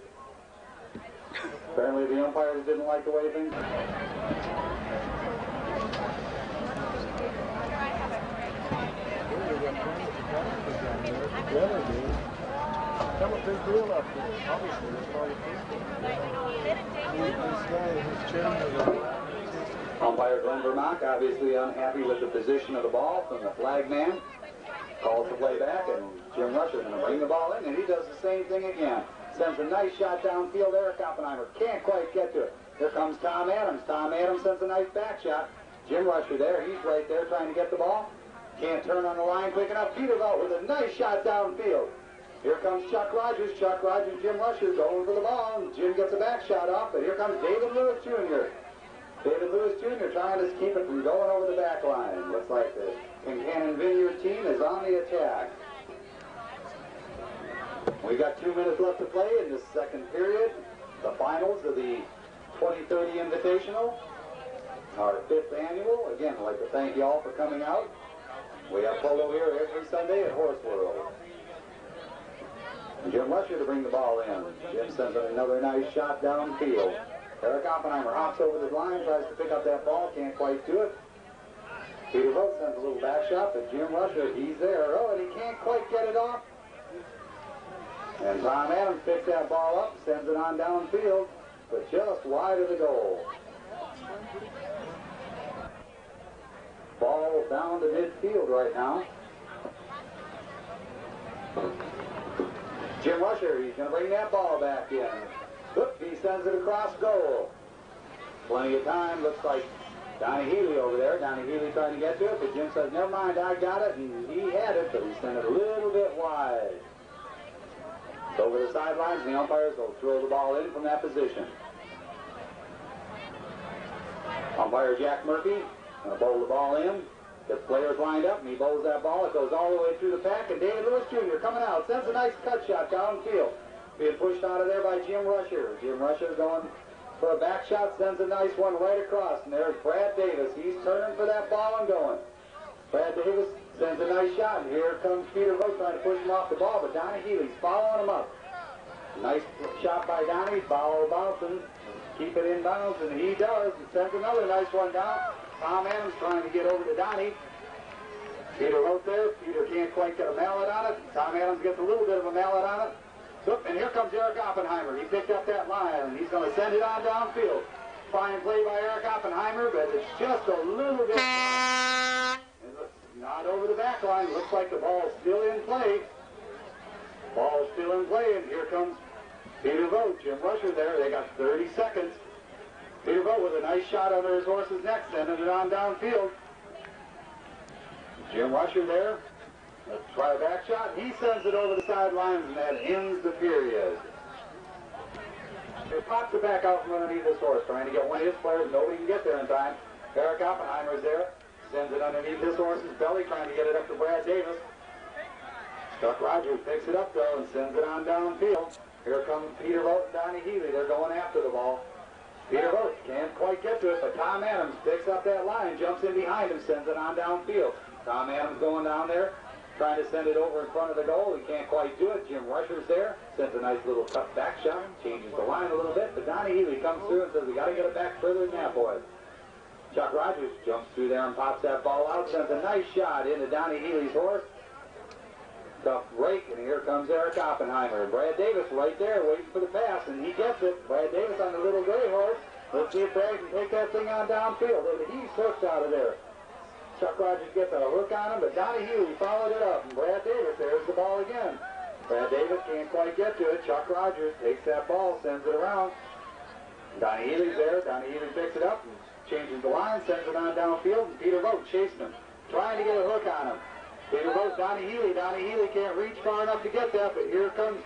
Apparently the umpires didn't like the way things... Come a big deal up here. Obviously, it's probably Umpire Glenn Vermock obviously unhappy with the position of the ball from the flag man. Calls the play back, and Jim Rusher going to bring the ball in, and he does the same thing again. Sends a nice shot downfield. Eric Oppenheimer can't quite get to it. Here comes Tom Adams. Tom Adams sends a nice back shot. Jim Rusher there. He's right there trying to get the ball. Can't turn on the line quick enough. Peter Vogt with a nice shot downfield. Here comes Chuck Rogers. Chuck Rogers, Jim Rusher going for the ball. Jim gets a back shot off, but here comes David Lewis Jr. David Lewis Jr. trying to keep it from going over the back line. Looks like the Concannon Vineyard team is on the attack. We got 2 minutes left to play in this second period. The finals of the 2030 Invitational, our 5th annual. Again, I'd like to thank you all for coming out. We have polo here every Sunday at Horse World. And Jim Rusher to bring the ball in. Jim sends another nice shot downfield. Eric Oppenheimer hops over the line, tries to pick up that ball, can't quite do it. Peter Vogt sends a little back shot, but Jim Rusher, he's there. Oh, and he can't quite get it off. And Tom Adams picks that ball up, sends it on downfield, but just wide of the goal. Ball down to midfield right now. Jim Rusher, he's going to bring that ball back in. Whoop, he sends it across goal. Plenty of time, looks like Donnie Healy over there. Donnie Healy trying to get to it, but Jim says, never mind, I got it, and he had it, but he sent it a little bit wide. Over the sidelines, the umpires will throw the ball in from that position. Umpire Jack Murphy going to bowl the ball in. Gets players lined up, and he bowls that ball. It goes all the way through the pack, and David Lewis Jr. coming out. Sends a nice cut shot downfield. Being pushed out of there by Jim Rusher. Jim Rusher going for a back shot, sends a nice one right across. And there's Brad Davis. He's turning for that ball and going. Brad Davis sends a nice shot, and here comes Peter Vogt trying to push him off the ball, but Donnie Healy's following him up. Nice shot by Donnie, ball bouncing, keep it in bounds, and he does. He sends another nice one down. Tom Adams trying to get over to Donnie. Peter Vogt there. Peter can't quite get a mallet on it. Tom Adams gets a little bit of a mallet on it. And here comes Eric Oppenheimer. He picked up that line, and he's going to send it on downfield. Fine play by Eric Oppenheimer, but it's just a little bit not over the back line. Looks like the ball's still in play. Ball's still in play, and here comes Peter Vogt. Jim Rusher there. They got 30 seconds. Peter Vogt with a nice shot under his horse's neck, sending it on downfield. Jim Rusher there. Let's try a back shot. He sends it over the sidelines, and that ends the period. He pops it back out from underneath his horse, trying to get one of his players. Nobody can get there in time. Eric Oppenheimer's there. sends it underneath this horse's belly, trying to get it up to Brad Davis. Chuck Rogers picks it up, though, and sends it on downfield. Here comes Peter Vogt and Donnie Healy. They're going after the ball. Peter Vogt can't quite get to it, but Tom Adams picks up that line, jumps in behind him, sends it on downfield. Tom Adams going down there, trying to send it over in front of the goal. He can't quite do it. Jim Rusher's there, sends a nice little cut back shot, changes the line a little bit, but Donnie Healy comes through and says, we got to get it back further than that, boys. Chuck Rogers jumps through there and pops that ball out, sends a nice shot into Donnie Healy's horse. Tough break, and here comes Eric Oppenheimer. Brad Davis right there waiting for the pass, and he gets it. Brad Davis on the little gray horse. Let's see if Brad can take that thing on downfield. He's hooked out of there. Chuck Rogers gets a hook on him, but Donnie Healy followed it up, and Brad Davis, there's the ball again. Brad Davis can't quite get to it. Chuck Rogers takes that ball, sends it around. Donnie Healy's there. Donnie Healy picks it up and changes the line, sends it on downfield, and Peter Vogt chasing him, trying to get a hook on him. Peter Vogt, Donnie Healy. Donnie Healy can't reach far enough to get that, but here comes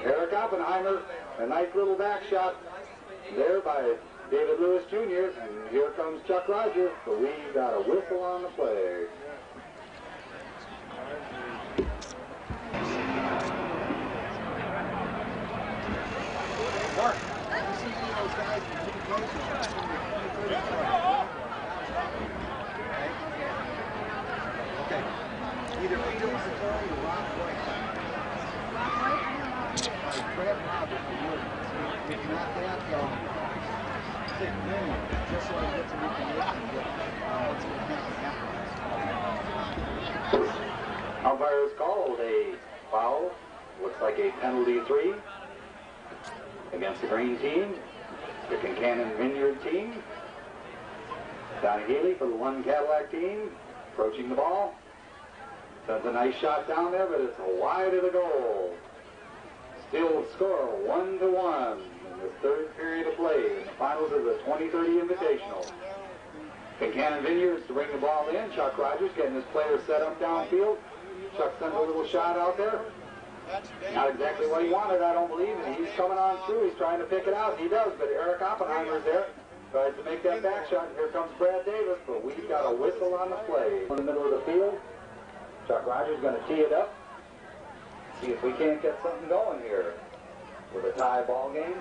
Eric Oppenheimer. A nice little back shot there by David Lewis Jr. And here comes Chuck Rogers. So we got a whistle on the play. Mark, you see any of those guys in the Okay. Either Peter Masatari or Ron White. Brad Roberts, if not that, $6 million, just so I get some information and get what's going to happen. Umpires called a foul. Looks like a penalty 3 against the green team, the Kincannon Vineyard team. Donnie Healy for the Lund Cadillac team, approaching the ball. Does a nice shot down there, but it's wide of the goal. Still score 1-1 in the third period of play in the finals of the 2030 Invitational. Kincannon Vineyards to bring the ball in. Chuck Rogers getting his players set up downfield. Chuck sends a little shot out there. Not exactly what he wanted, I don't believe, and he's coming on through. He's trying to pick it out, and he does, but Eric Oppenheimer's there. Tries to make that back shot, and here comes Brad Davis, but we've got a whistle on the play. In the middle of the field, Chuck Rogers going to tee it up. See if we can't get something going here with a tie ball game.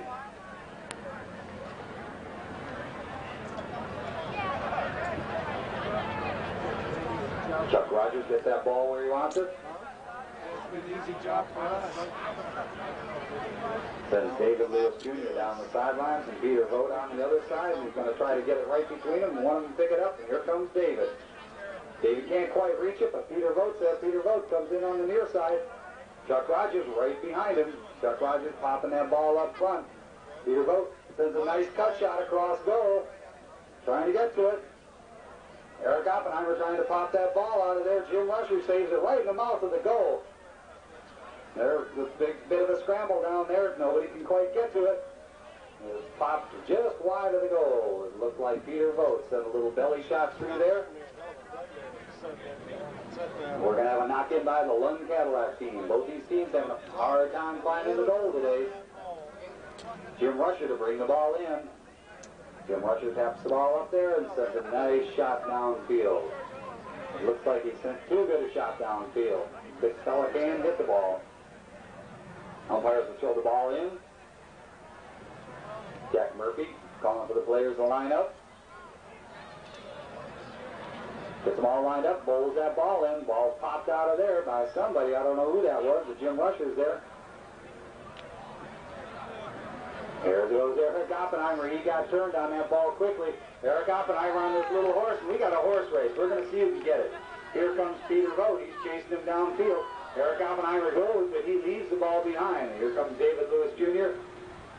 Chuck Rogers gets that ball where he wants it. It's an easy job for us. Sends David Lewis Jr. down the sidelines and Peter Vogt on the other side, and he's going to try to get it right between them and one of them pick it up, and here comes David. David can't quite reach it, but Peter Vogt says Peter Vogt comes in on the near side. Chuck Rogers right behind him. Chuck Rogers popping that ball up front. Peter Vogt sends a nice cut shot across goal, trying to get to it. Eric Oppenheimer trying to pop that ball out of there. Jim Rusher saves it right in the mouth of the goal. There's a big bit of a scramble down there. Nobody can quite get to it. It popped just wide of the goal. It looked like Peter Vogt sent a little belly shot through there. We're going to have a knock-in by the Lund Cadillac team. Both these teams having a hard time finding the goal today. Jim Rusher to bring the ball in. Jim Rusher taps the ball up there and sends a nice shot downfield. It looks like he sent too good a shot downfield. Big fella can hit the ball. Umpires will throw the ball in. Jack Murphy calling for the players to line up. Gets them all lined up, bowls that ball in. Ball popped out of there by somebody. I don't know who that was, but Jim Rusher's there. There goes Eric Oppenheimer. He got turned on that ball quickly. Eric Oppenheimer on this little horse, and we got a horse race. We're going to see who can get it. Here comes Peter Vogt. He's chasing him downfield. Eric Oppenheimer goes, but he leaves the ball behind. Here comes David Lewis Jr.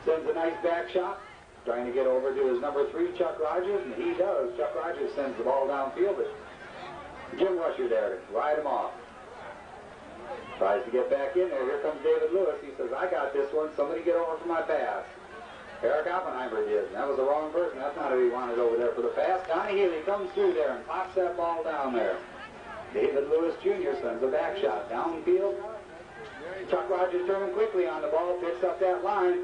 Sends a nice back shot, trying to get over to his number 3, Chuck Rogers, and he does. Chuck Rogers sends the ball downfield, but Jim Rusher there to ride him off. Tries to get back in there. Here comes David Lewis. He says, I got this one. Somebody get over for my pass. Eric Oppenheimer did, and that was the wrong person. That's not who he wanted over there for the pass. Donnie Healy comes through there and pops that ball down there. David Lewis Jr. sends a back shot downfield. Chuck Rogers turning quickly on the ball, picks up that line.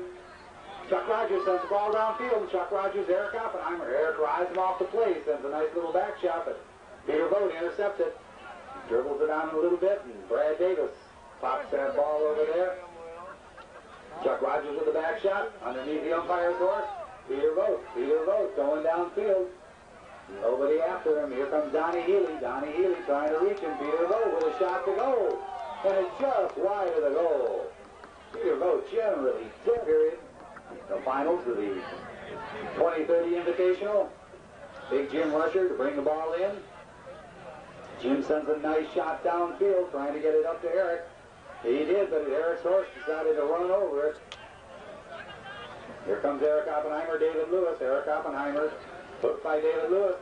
Chuck Rogers sends the ball downfield. Chuck Rogers, Eric Oppenheimer. Eric rides him off the plate, sends a nice little back shot, but Peter Vogt intercepts it. Dribbles it down a little bit, and Brad Davis pops that ball over there. Chuck Rogers with the back shot underneath the umpire's horse. Peter Vogt going downfield. Nobody after him. Here comes Donnie Healy. Donnie Healy trying to reach him. Peter Vogt with a shot to go. And it's just wide of the goal. Peter Vogt generally period. The finals of the 2030 Invitational. Big Jim Rusher to bring the ball in. Jim sends a nice shot downfield, trying to get it up to Eric. He did, but Eric's horse decided to run over it. Here comes Eric Oppenheimer, David Lewis. Eric Oppenheimer, hooked by David Lewis.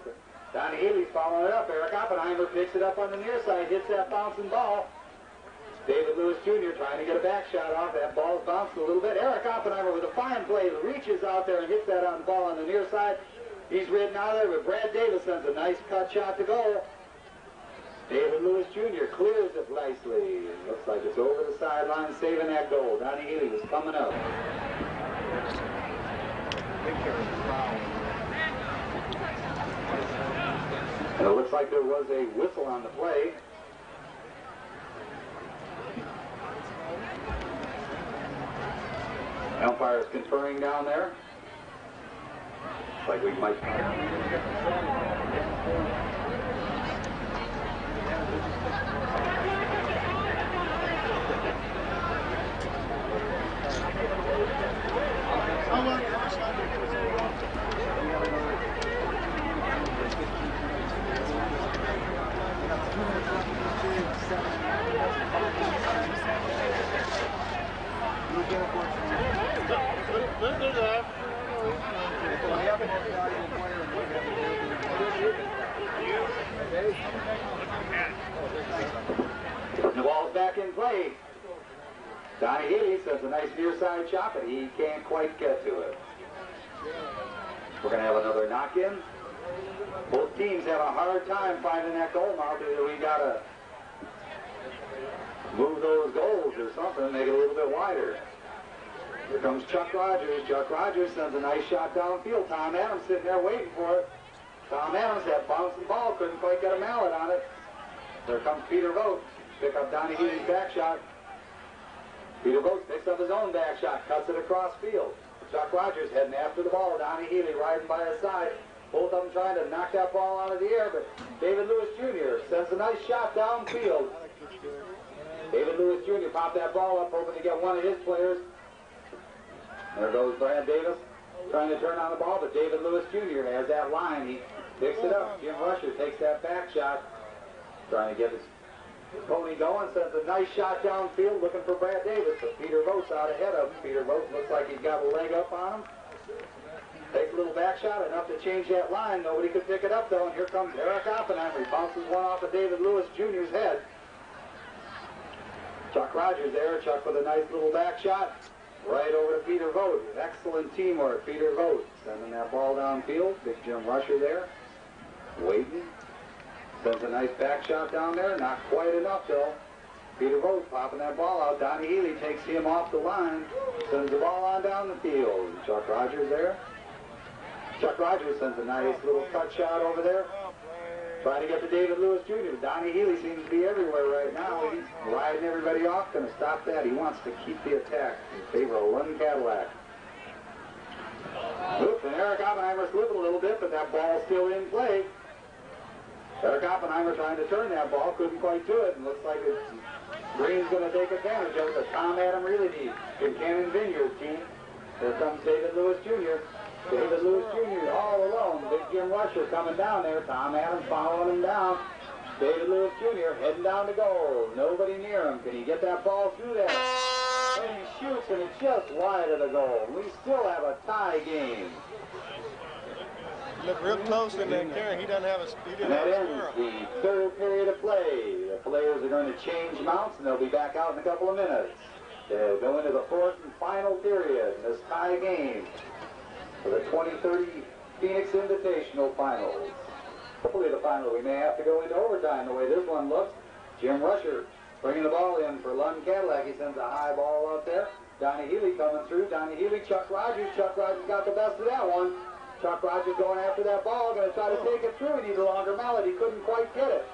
Donnie Healy's following it up. Eric Oppenheimer picks it up on the near side, hits that bouncing ball. David Lewis Jr. trying to get a back shot off. That ball's bouncing a little bit. Eric Oppenheimer with a fine play, reaches out there and hits that on the ball on the near side. He's ridden out of there, but Brad Davis sends a nice cut shot to goal. David Lewis Jr. clears it nicely. Looks like it's over the sideline, saving that goal. Donnie Healy was coming up. And it looks like there was a whistle on the play. Umpire is conferring down there. Looks like we might... The ball's back in play. Donnie Healy sends a nice near side shot, but he can't quite get to it. We're going to have another knock-in. Both teams have a hard time finding that goal mouth. Either we got to move those goals or something, make it a little bit wider. Here comes Chuck Rogers. Chuck Rogers sends a nice shot downfield. Tom Adams sitting there waiting for it. Tom Adams, that bouncing ball, couldn't quite get a mallet on it. There comes Peter Vogt. Pick up Donnie Healy's back shot. Peter Vogt picks up his own back shot, cuts it across field. Chuck Rogers heading after the ball. Donnie Healy riding by his side. Both of them trying to knock that ball out of the air, but David Lewis Jr. sends a nice shot downfield. David Lewis Jr. popped that ball up, hoping to get one of his players. There goes Brad Davis trying to turn on the ball, but David Lewis Jr. has that line. He picks it up. Jim Rusher takes that back shot, trying to get his pony going, sends a nice shot downfield looking for Brad Davis, but Peter Vogt's out ahead of him. Peter Vogt looks like he's got a leg up on him. Takes a little back shot, enough to change that line. Nobody could pick it up, though, and here comes Eric Oppenheimer. He bounces one off of David Lewis Jr.'s head. Chuck Rogers there. Chuck with a nice little back shot. Right over to Peter Vogt. Excellent teamwork. Peter Vogt sending that ball downfield. Big Jim Rusher there. Waiting. Sends a nice back shot down there. Not quite enough, though. Peter Vogt popping that ball out. Donnie Healy takes him off the line. Sends the ball on down the field. Chuck Rogers there. Chuck Rogers sends a nice little cut shot over there. Trying to get to David Lewis Jr. Donnie Healy seems to be everywhere right now. He's riding everybody off. Going to stop that. He wants to keep the attack in favor of Lund Cadillac. Oops, and Eric Oppenheimer slipping a little bit, but that ball's still in play. Eric Oppenheimer trying to turn that ball, couldn't quite do it, and looks like Green's going to take advantage of it. The Tom Adam really needs Buchanan Vineyard team. Here comes David Lewis Jr. David Lewis Jr. all alone. Big Jim Rusher coming down there. Tom Adams following him down. David Lewis Jr. heading down to goal. Nobody near him. Can he get that ball through there? And he shoots, and it's just wide of the goal. We still have a tie game. Look real close in that carry. He doesn't have a And that ends the third period of play. The players are going to change mounts, and they'll be back out in a couple of minutes. They'll go into the fourth and final period in this tie game for the 2030 Phoenix Invitational Finals. Hopefully the final, we may have to go into overtime the way this one looks. Jim Rusher bringing the ball in for Lund Cadillac. He sends a high ball out there. Donnie Healy coming through. Donnie Healy, Chuck Rogers. Chuck Rogers got the best of that one. Chuck Rogers going after that ball, going to try to take it through. He needs a longer mallet. He couldn't quite get it.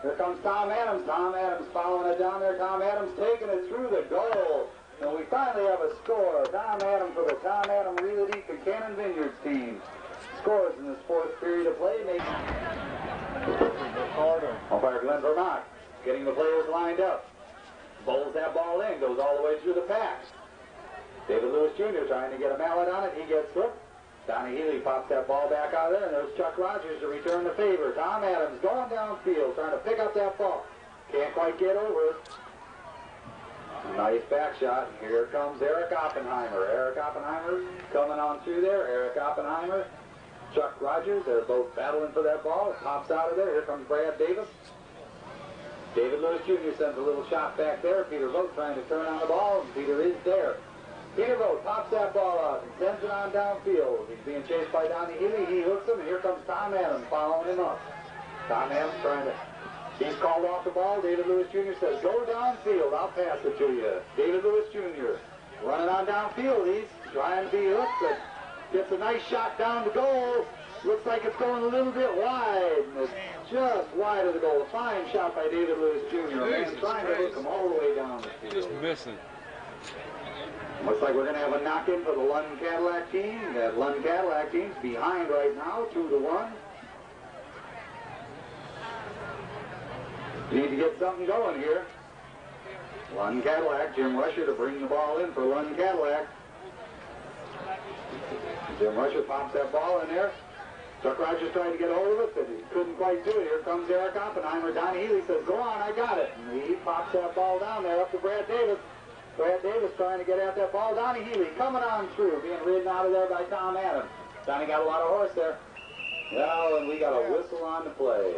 Here comes Tom Adams. Tom Adams following it down there. Tom Adams taking it through the goal. And we finally have a score. Tom Adams for the Tom Adams Realty Concannon Vineyards team. Scores in this fourth period of play. Umpire Glenn Vermont getting the players lined up. Bowls that ball in, goes all the way through the pass. David Lewis Jr. trying to get a mallet on it. He gets hooked. Donnie Healy pops that ball back out of there, and there's Chuck Rogers to return the favor. Tom Adams going downfield, trying to pick up that ball. Can't quite get over it. Nice back shot. Here comes Eric Oppenheimer. Eric Oppenheimer coming on through there. Eric Oppenheimer, Chuck Rogers, they're both battling for that ball. It pops out of there. Here comes Brad Davis. David Lewis Jr. sends a little shot back there. Peter Vogt trying to turn on the ball, and Peter is there. Peter Vogt pops that ball out and sends it on downfield. He's being chased by Donnie Healy. He hooks him, and here comes Tom Adams following him up. Tom Adams trying to... He's called off the ball. David Lewis Jr. says, go downfield. I'll pass it to you. David Lewis Jr. running on downfield. He's trying to be hooked, but gets a nice shot down the goal. Looks like it's going a little bit wide. It's just wide of the goal. A fine shot by David Lewis Jr. Man trying to hook him all the way down the field. Just missing. Looks like we're going to have a knock-in for the London Cadillac team. That London Cadillac team's behind right now, 2-1. Need to get something going here. London Cadillac, Jim Rusher to bring the ball in for London Cadillac. Jim Rusher pops that ball in there. Chuck Rogers tried to get a hold of it, but he couldn't quite do it. Here comes Eric Oppenheimer. Donnie Healy says, go on, I got it. And he pops that ball down there up to Brad Davis. Brad Davis trying to get at that ball. Donnie Healy coming on through, being ridden out of there by Tom Adams. Donnie got a lot of horse there. Well, and we got a whistle on the play.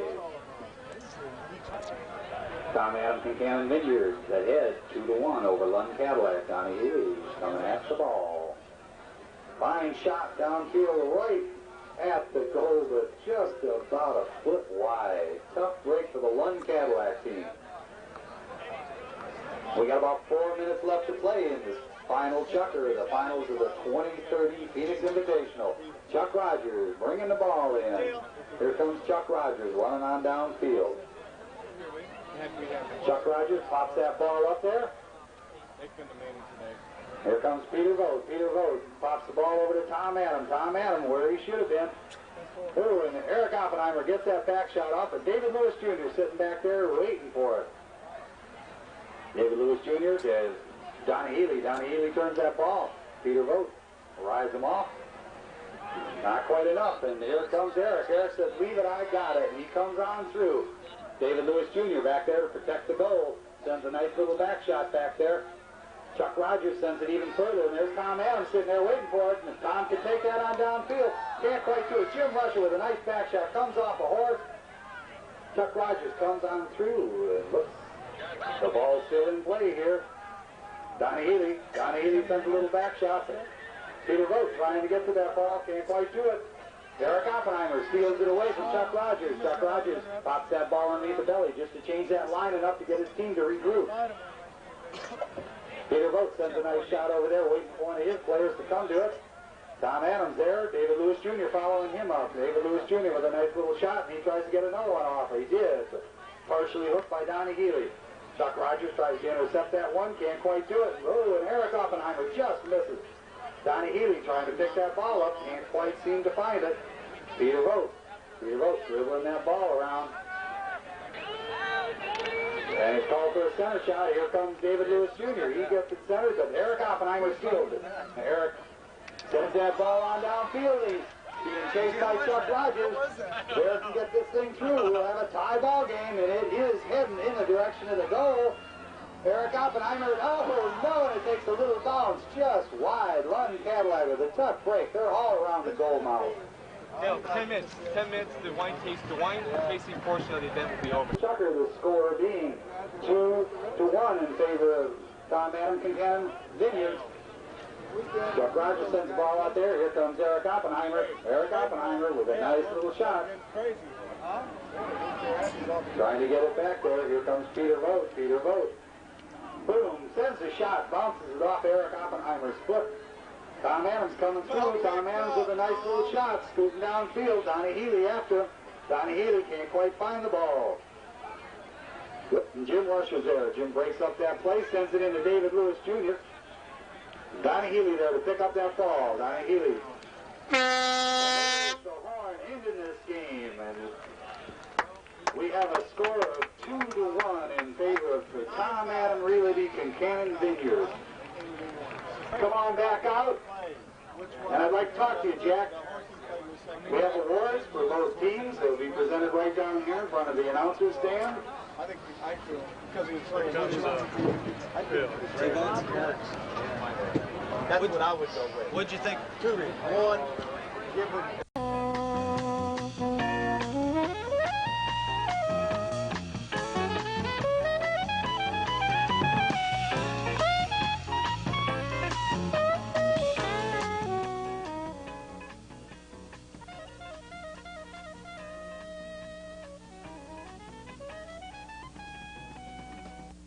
Tom Adams and Concannon Vineyards ahead 2-1 over London Cadillac. Donnie Healy coming at the ball. Fine shot downfield right at the goal, but just about a foot wide. Tough break for the London Cadillac team. We got about 4 minutes left to play in this final chucker, the finals of the 2030 Phoenix Invitational. Chuck Rogers bringing the ball in. Here comes Chuck Rogers running on downfield. Chuck Rogers pops that ball up there. Here comes Peter Vogt. Peter Vogt pops the ball over to Tom Adams. Tom Adams where he should have been. Oh, and Eric Oppenheimer gets that back shot off, but David Lewis Jr. sitting back there waiting for it. David Lewis Jr. says, Donnie Healy. Donnie Healy turns that ball. Peter Vogt rides him off. Not quite enough, and here comes Eric. Eric says, leave it, I got it. And he comes on through. David Lewis Jr. back there to protect the goal. Sends a nice little back shot back there. Chuck Rogers sends it even further, and there's Tom Adams sitting there waiting for it, and Tom can take that on downfield. Can't quite do it. Jim Rusher with a nice back shot. Comes off a horse. Chuck Rogers comes on through. Looks, the ball's still in play here. Donnie Healy. Donnie Healy sends a little back shot. Peter Vogt trying to get to that ball. Can't quite do it. Eric Oppenheimer steals it away from Chuck Rogers. Chuck Rogers pops that ball underneath the belly just to change that line enough to get his team to regroup. Peter Vogt sends a nice shot over there, waiting for one of his players to come to it. Tom Adams there. David Lewis Jr. following him up. David Lewis Jr. with a nice little shot, and he tries to get another one off. He did. Partially hooked by Donnie Healy. Chuck Rogers tries to intercept that one. Can't quite do it. Oh, and Eric Oppenheimer just misses. Donnie Healy trying to pick that ball up. Can't quite seem to find it. Peter Vogt. Peter Vogt dribbling that ball around. And it's called for a center shot. Here comes David Lewis Jr. He gets it centered, but Eric Oppenheimer steals it. Eric sends that ball on downfield. He's being chased by Chuck Rogers. Eric can get this thing through. We'll have a tie ball game, and it is heading in the direction of the goal. Eric Oppenheimer, oh no, and it takes a little bounce just wide. London Cadillac with a tough break. They're all around the goal mouth. 10 minutes. 10 minutes. The wine tasting portion of the event will be over. Chucker, the score being 2-1 in favor of Tom Adams Concannon Vineyards. Chuck Rogers sends the ball out there. Here comes Eric Oppenheimer. Eric Oppenheimer with a nice little shot. Trying to get it back there. Here comes Peter Vogt. Peter Vogt. Boom. Sends the shot, bounces it off Eric Oppenheimer's foot. Tom Adams coming through. Tom Adams with a nice little shot, scooting downfield. Donnie Healy after him. Donnie Healy can't quite find the ball. And Jim Rusher's there. Jim breaks up that play, sends it into David Lewis Jr. Donnie Healy there to pick up that ball. Donnie Healy. The horn ending this game, and we have a score of 2-1 in favor of the Tom Adam Realty Concannon Vineyard. Come on back out, and I'd like to talk to you, Jack. We have awards for both teams. They'll be presented right down here in front of the announcer's stand. I think because he was That's what I would go with. What'd you think? 2-1. Give her.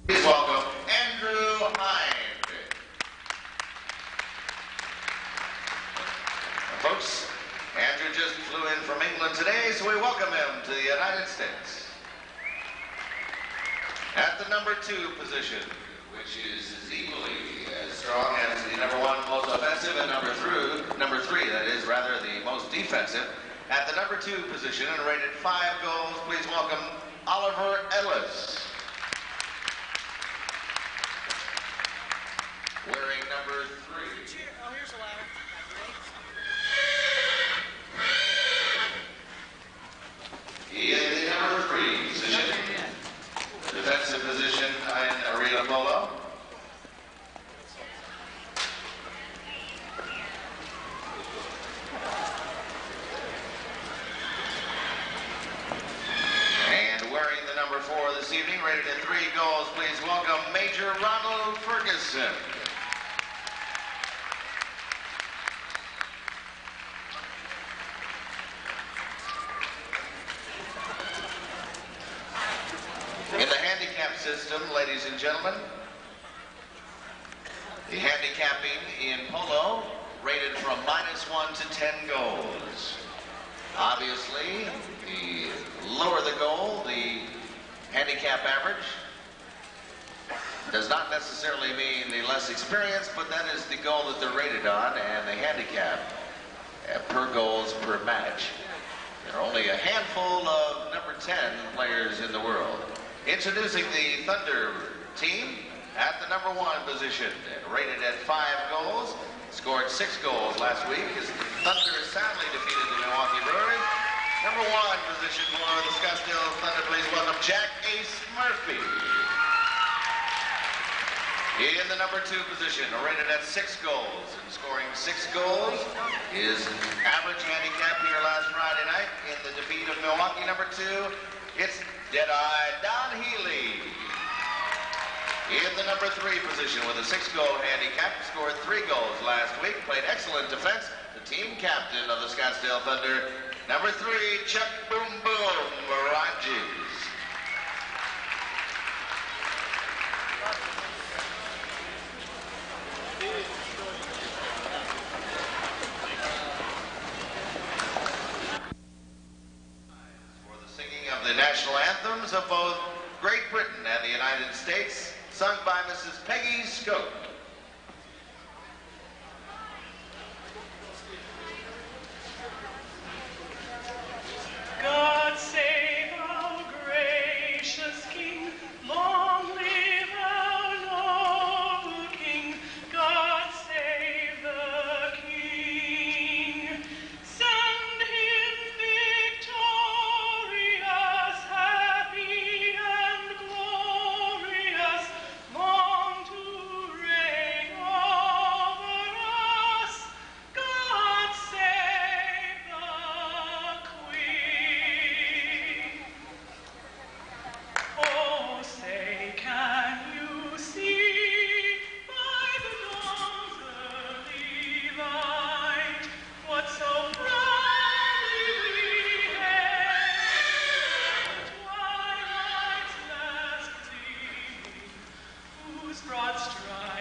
Please welcome Andrew Hind. Folks, Andrew just flew in from England today, so we welcome him to the United States. At the number 2 position, which is equally as strong as the number 1 most offensive and number 3, that is rather the most defensive. At the number 2 position and rated 5 goals, please welcome Oliver Ellis. Wearing number 3. Oh, here's a ladder. In the number 3 position, defensive position in arena polo. And wearing the number 4 this evening, rated at 3 goals, please welcome Major Ronald Ferguson. In the handicap system, ladies and gentlemen, the handicapping in polo rated from -1 to 10 goals. Obviously, the lower the goal, the handicap average does not necessarily mean the less experience, but that is the goal that they're rated on, and the handicap per goals per match. There are only a handful of number 10 players in the world. Introducing the Thunder team at the number 1 position, rated at 5 goals, scored 6 goals last week as the Thunder soundly defeated the Milwaukee Brewers. Number 1 position for the Scottsdale Thunder, please welcome Jack Ace Murphy. In the number 2 position, rated at 6 goals and scoring 6 goals, is average handicap here last Friday night in the defeat of Milwaukee. Number 2, it's Deadeye Don Healy. In the number 3 position with a 6-goal handicap, scored 3 goals last week, played excellent defense, the team captain of the Scottsdale Thunder, number 3, Chuck Boom Boom Mirages. For the singing of the national anthems of both Great Britain and the United States, sung by Mrs. Peggy Scope. God save our gracious King, long live our noble King. God save the King. Send him victorious, happy and glorious, long to reign over us. God save the Queen. Oh, say, can you see by the dawn's early light what so proudly we hailed, twilight's last gleaming, whose broad stripes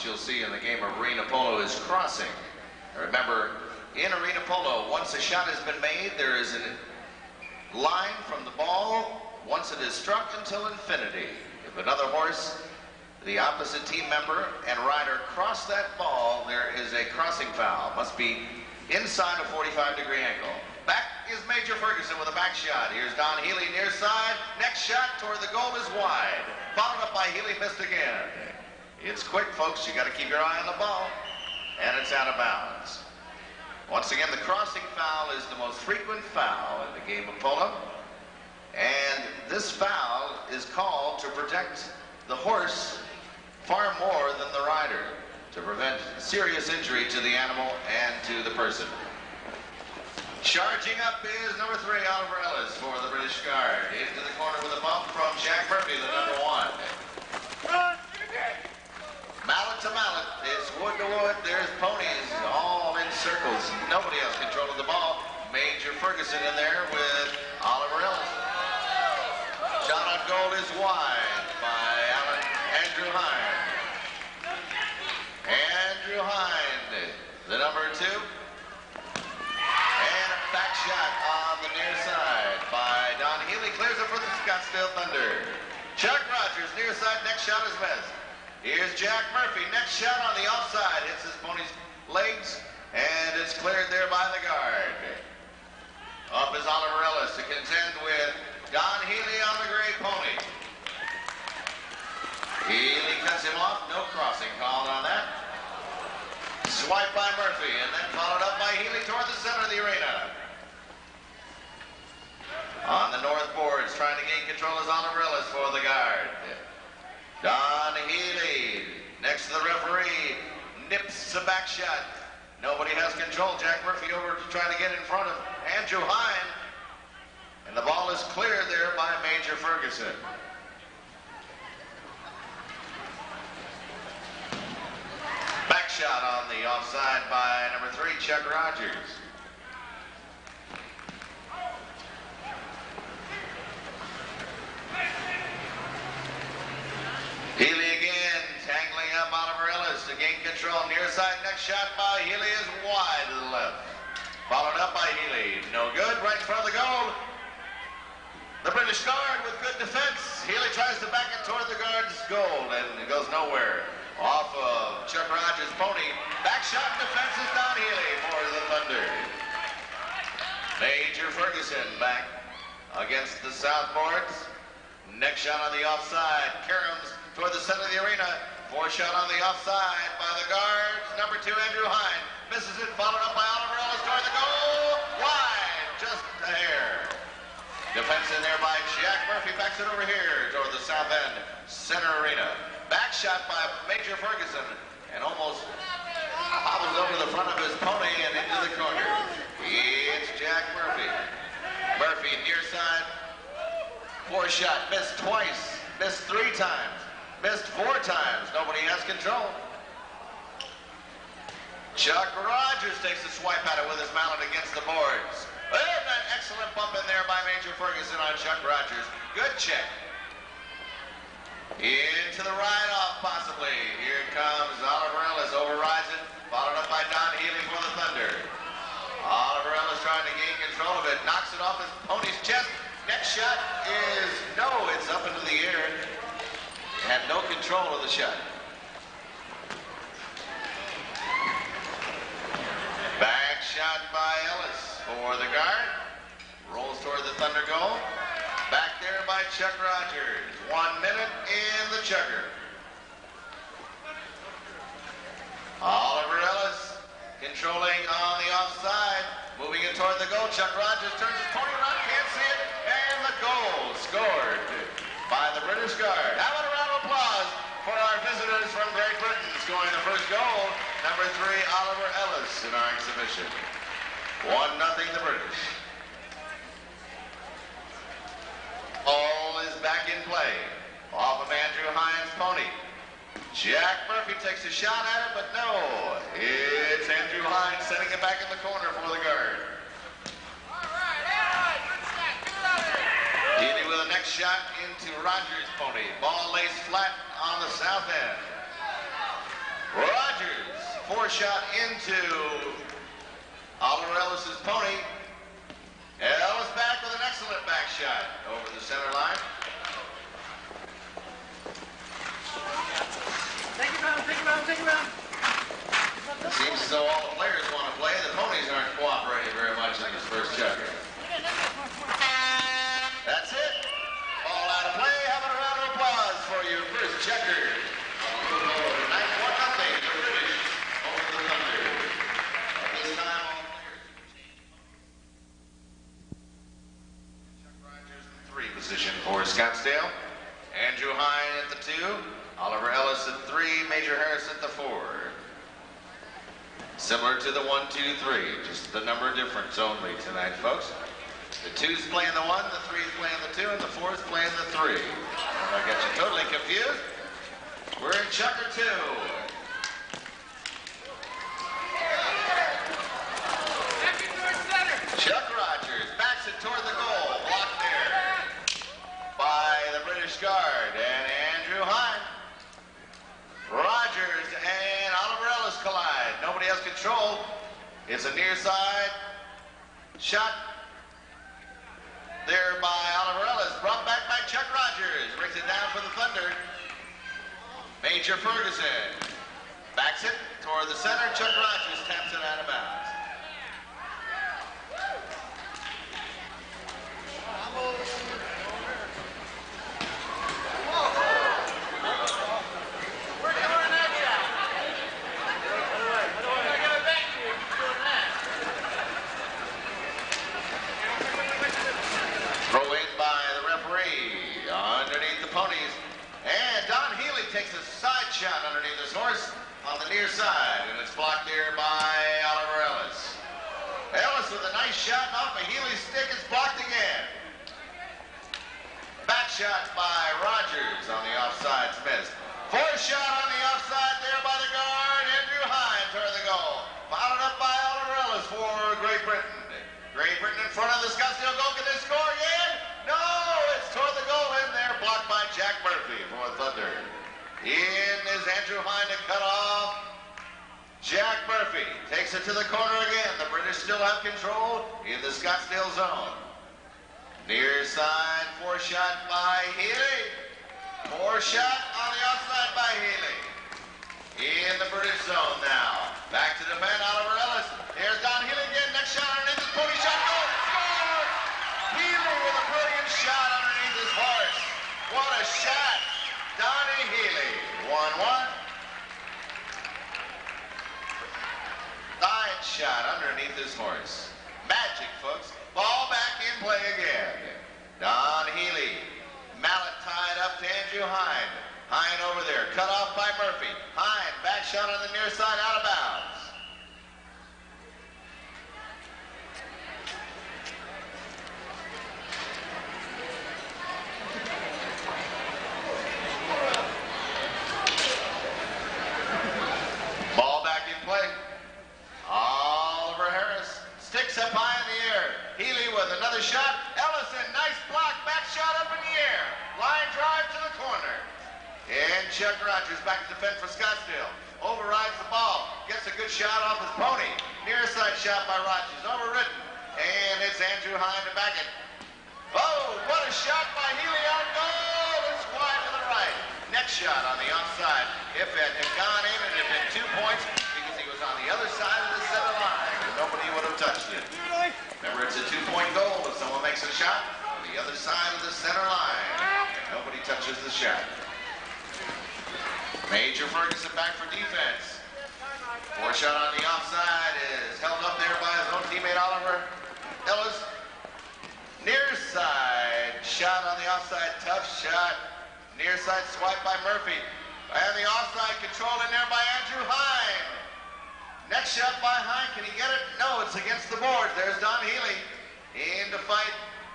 you'll see in the game of arena polo is crossing. Remember, in arena polo, once a shot has been made, there is a line from the ball once it is struck until infinity. If another horse, the opposite team member and rider cross that ball, there is a crossing foul. Must be inside a 45-degree angle. Back is Major Ferguson with a back shot. Here's Don Healy near side. Next shot toward the goal is wide. Followed up by Healy, missed again. It's quick, folks. You got to keep your eye on the ball. And it's out of bounds. Once again, the crossing foul is the most frequent foul in the game of polo. And this foul is called to protect the horse far more than the rider, to prevent serious injury to the animal and to the person. Charging up is number 3, Oliver Ellis for the British Guard. Into the corner with a bump from Jack Murphy, the number 1. Mallet to mallet, it's wood to wood. There's ponies all in circles. Nobody has control of the ball. Major Ferguson in there with Oliver Ellis. Shot on goal is wide by Andrew Hine. Andrew Hine, the number 2. And a back shot on the near side by Don Healy. Clears it for the Scottsdale Thunder. Chuck Rogers, near side, next shot is missed. Here's Jack Murphy, next shot on the offside. Hits his pony's legs, and it's cleared there by the guard. Up is Oliver Ellis to contend with Don Healy on the gray pony. Healy cuts him off, no crossing called on that. Swipe by Murphy, and then followed up by Healy toward the center of the arena. On the north boards, trying to gain control is Oliver Ellis for the guard. Don Healy, next to the referee, nips a back shot. Nobody has control. Jack Murphy over to try to get in front of Andrew Hine. And the ball is cleared there by Major Ferguson. Back shot on the offside by number 3, Chuck Rogers. Healy again, tangling up Oliver Ellis to gain control. Near side, next shot by Healy is wide to the left. Followed up by Healy. No good, right in front of the goal. The British Guard with good defense. Healy tries to back it toward the guard's goal, and it goes nowhere. Off of Chuck Rogers' pony. Back shot and defense is Don Healy for the Thunder. Major Ferguson back against the southboards. Next shot on the offside. Karams toward the center of the arena. 4 shot on the offside by the guards. Number 2, Andrew Hine. Misses it, followed up by Oliver Ellis toward the goal. Wide, just a hair. Defense in there by Jack Murphy. Backs it over here toward the south end, center arena. Back shot by Major Ferguson, and almost hobbles over the front of his pony and into the corner. It's Jack Murphy. Murphy near side. 4 shot, missed twice, missed 3 times, missed 4 times. Nobody has control. Chuck Rogers takes a swipe at it with his mallet against the boards. And an excellent bump in there by Major Ferguson on Chuck Rogers. Good check. Into the ride-off, possibly. Here comes Oliver Ellis, overrides it, followed up by Don Healy for the Thunder. Oliver Ellis trying to gain control of it, knocks it off his pony's chest. Next shot is, no, it's up into the air. Had no control of the shot. Back shot by Ellis for the guard. Rolls toward the Thunder goal. Back there by Chuck Rogers. 1 minute in the chugger. Oliver Ellis controlling on the offside. Moving it toward the goal. Chuck Rogers turns his pony around. Can't see it. And the goal scored by the British Guard. How about a round of applause for our visitors from Great Britain scoring the first goal. Number 3, Oliver Ellis in our exhibition. 1-0 the British. Ball is back in play. Off of Andrew Hine's pony. Jack Murphy takes a shot at it, but no. It's Andrew Hine setting it back in the corner for the guard. Healy with a next shot into Rogers' pony. Ball lays flat on the south end. 4-shot into Oliver Ellis's pony. Ellis back with an excellent back shot over the center line. Take it round, take it round, take it round. It seems as though all the players want to play. The ponies aren't cooperating very much in this first checker. That's it. All out of play. Have a round of applause for your first checker. 9-1-0. The British over the Thunder. This time all players. Chuck Rogers in the 3 position for Scottsdale. Andrew Hine at the 2. Oliver Ellis at 3. Major Harris at the 4. Similar to the 1, 2, 3. Just the number difference only tonight, folks. The 2's playing the 1, the 3's playing the 2, and the 4's playing the 3. I got you totally confused. We're in checker 2. Chuck Rogers backs it toward the goal. Blocked there by the British guard. And Andrew Hine. Rogers and Oliver Ellis collide. Nobody has control. It's a near side shot there by Oliver Ellis. Brought back by Chuck Rogers. Brings it down for the Thunder. Major Ferguson backs it toward the center. Chuck Rogers taps it out of bounds. Throw in by the referee underneath the ponies. And Don Healy takes a side shot underneath his horse on the near side. And it's blocked there by Oliver Ellis. Ellis with a nice shot off of Healy's stick. It's blocked again. Back shot by Rogers on the offside. Missed. 4th shot on the offside there by the guard. Andrew Hine toward the goal. Followed up by Oliver Ellis for Great Britain. Great Britain in front of the Scottsdale goal. Can they score again? No, it's toward the goal in there. Blocked by Jack Murphy for Thunder. In is Andrew Hine to cut off. Jack Murphy takes it to the corner again. The British still have control in the Scottsdale zone. Near side, 4 shot by Healy. 4 shot on the offside by Healy. In the British zone now. Back to defend Oliver Ellis. Here's Don Healy again. Next shot underneath his pony shot. Goal! Score! Healy with a brilliant shot underneath his horse. What a shot! Donnie Healy. 1-1. Side shot underneath his horse. Magic, folks. Ball back in play again. Don Healy. Mallet tied up to Andrew Hine. Hine over there. Cut off by Murphy. Hine. Back shot on the near side. Out of bounds. Ball back in play. Oliver Harris sticks up high in the air. Healy with another shot. Ellison, nice block. Back shot up in the air. Line drive to the corner. And Chuck Rogers back to defend for Scottsdale. Overrides the ball. Gets a good shot off his pony. Near side shot by Rogers. Overridden. And it's Andrew Hine to back it. Oh, what a shot by Healy on goal. It's wide to the right. Next shot on the offside. If it had gone in, it had been 2 points because he was on the other side of the center line and nobody would have touched it. Remember, it's a 2-point goal if someone makes a shot on the other side of the center line and nobody touches the shot. Major Ferguson back for defense. 4 shot on the offside is held up there by his own teammate Oliver Ellis. Near side shot on the offside, tough shot. Near side swipe by Murphy. And the offside control in there by Andrew Hine. Next shot by Hine, can he get it? No, it's against the board. There's Don Healy in to fight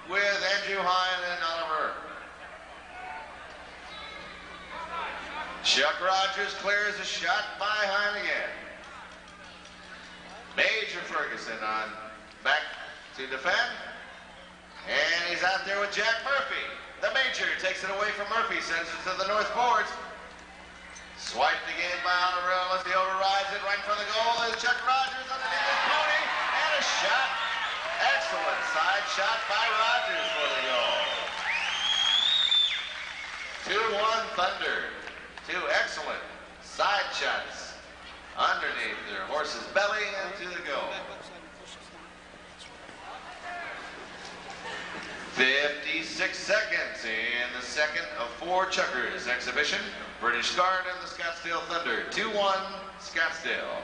with Andrew Hine and Oliver. Chuck Rogers clears a shot by Hine again. Major Ferguson on back to defend. And he's out there with Jack Murphy. The Major takes it away from Murphy, sends it to the north boards. Swiped again by Oliver Ellis. He overrides it right in front of the goal. There's Chuck Rogers underneath his pony. And a shot. Excellent side shot by Rogers for the goal. 2-1 Thunder. Two excellent side shots underneath their horse's belly and to the goal. 56 seconds in the second of 4 Chuckers exhibition. British Guard and the Scottsdale Thunder. 2-1 Scottsdale.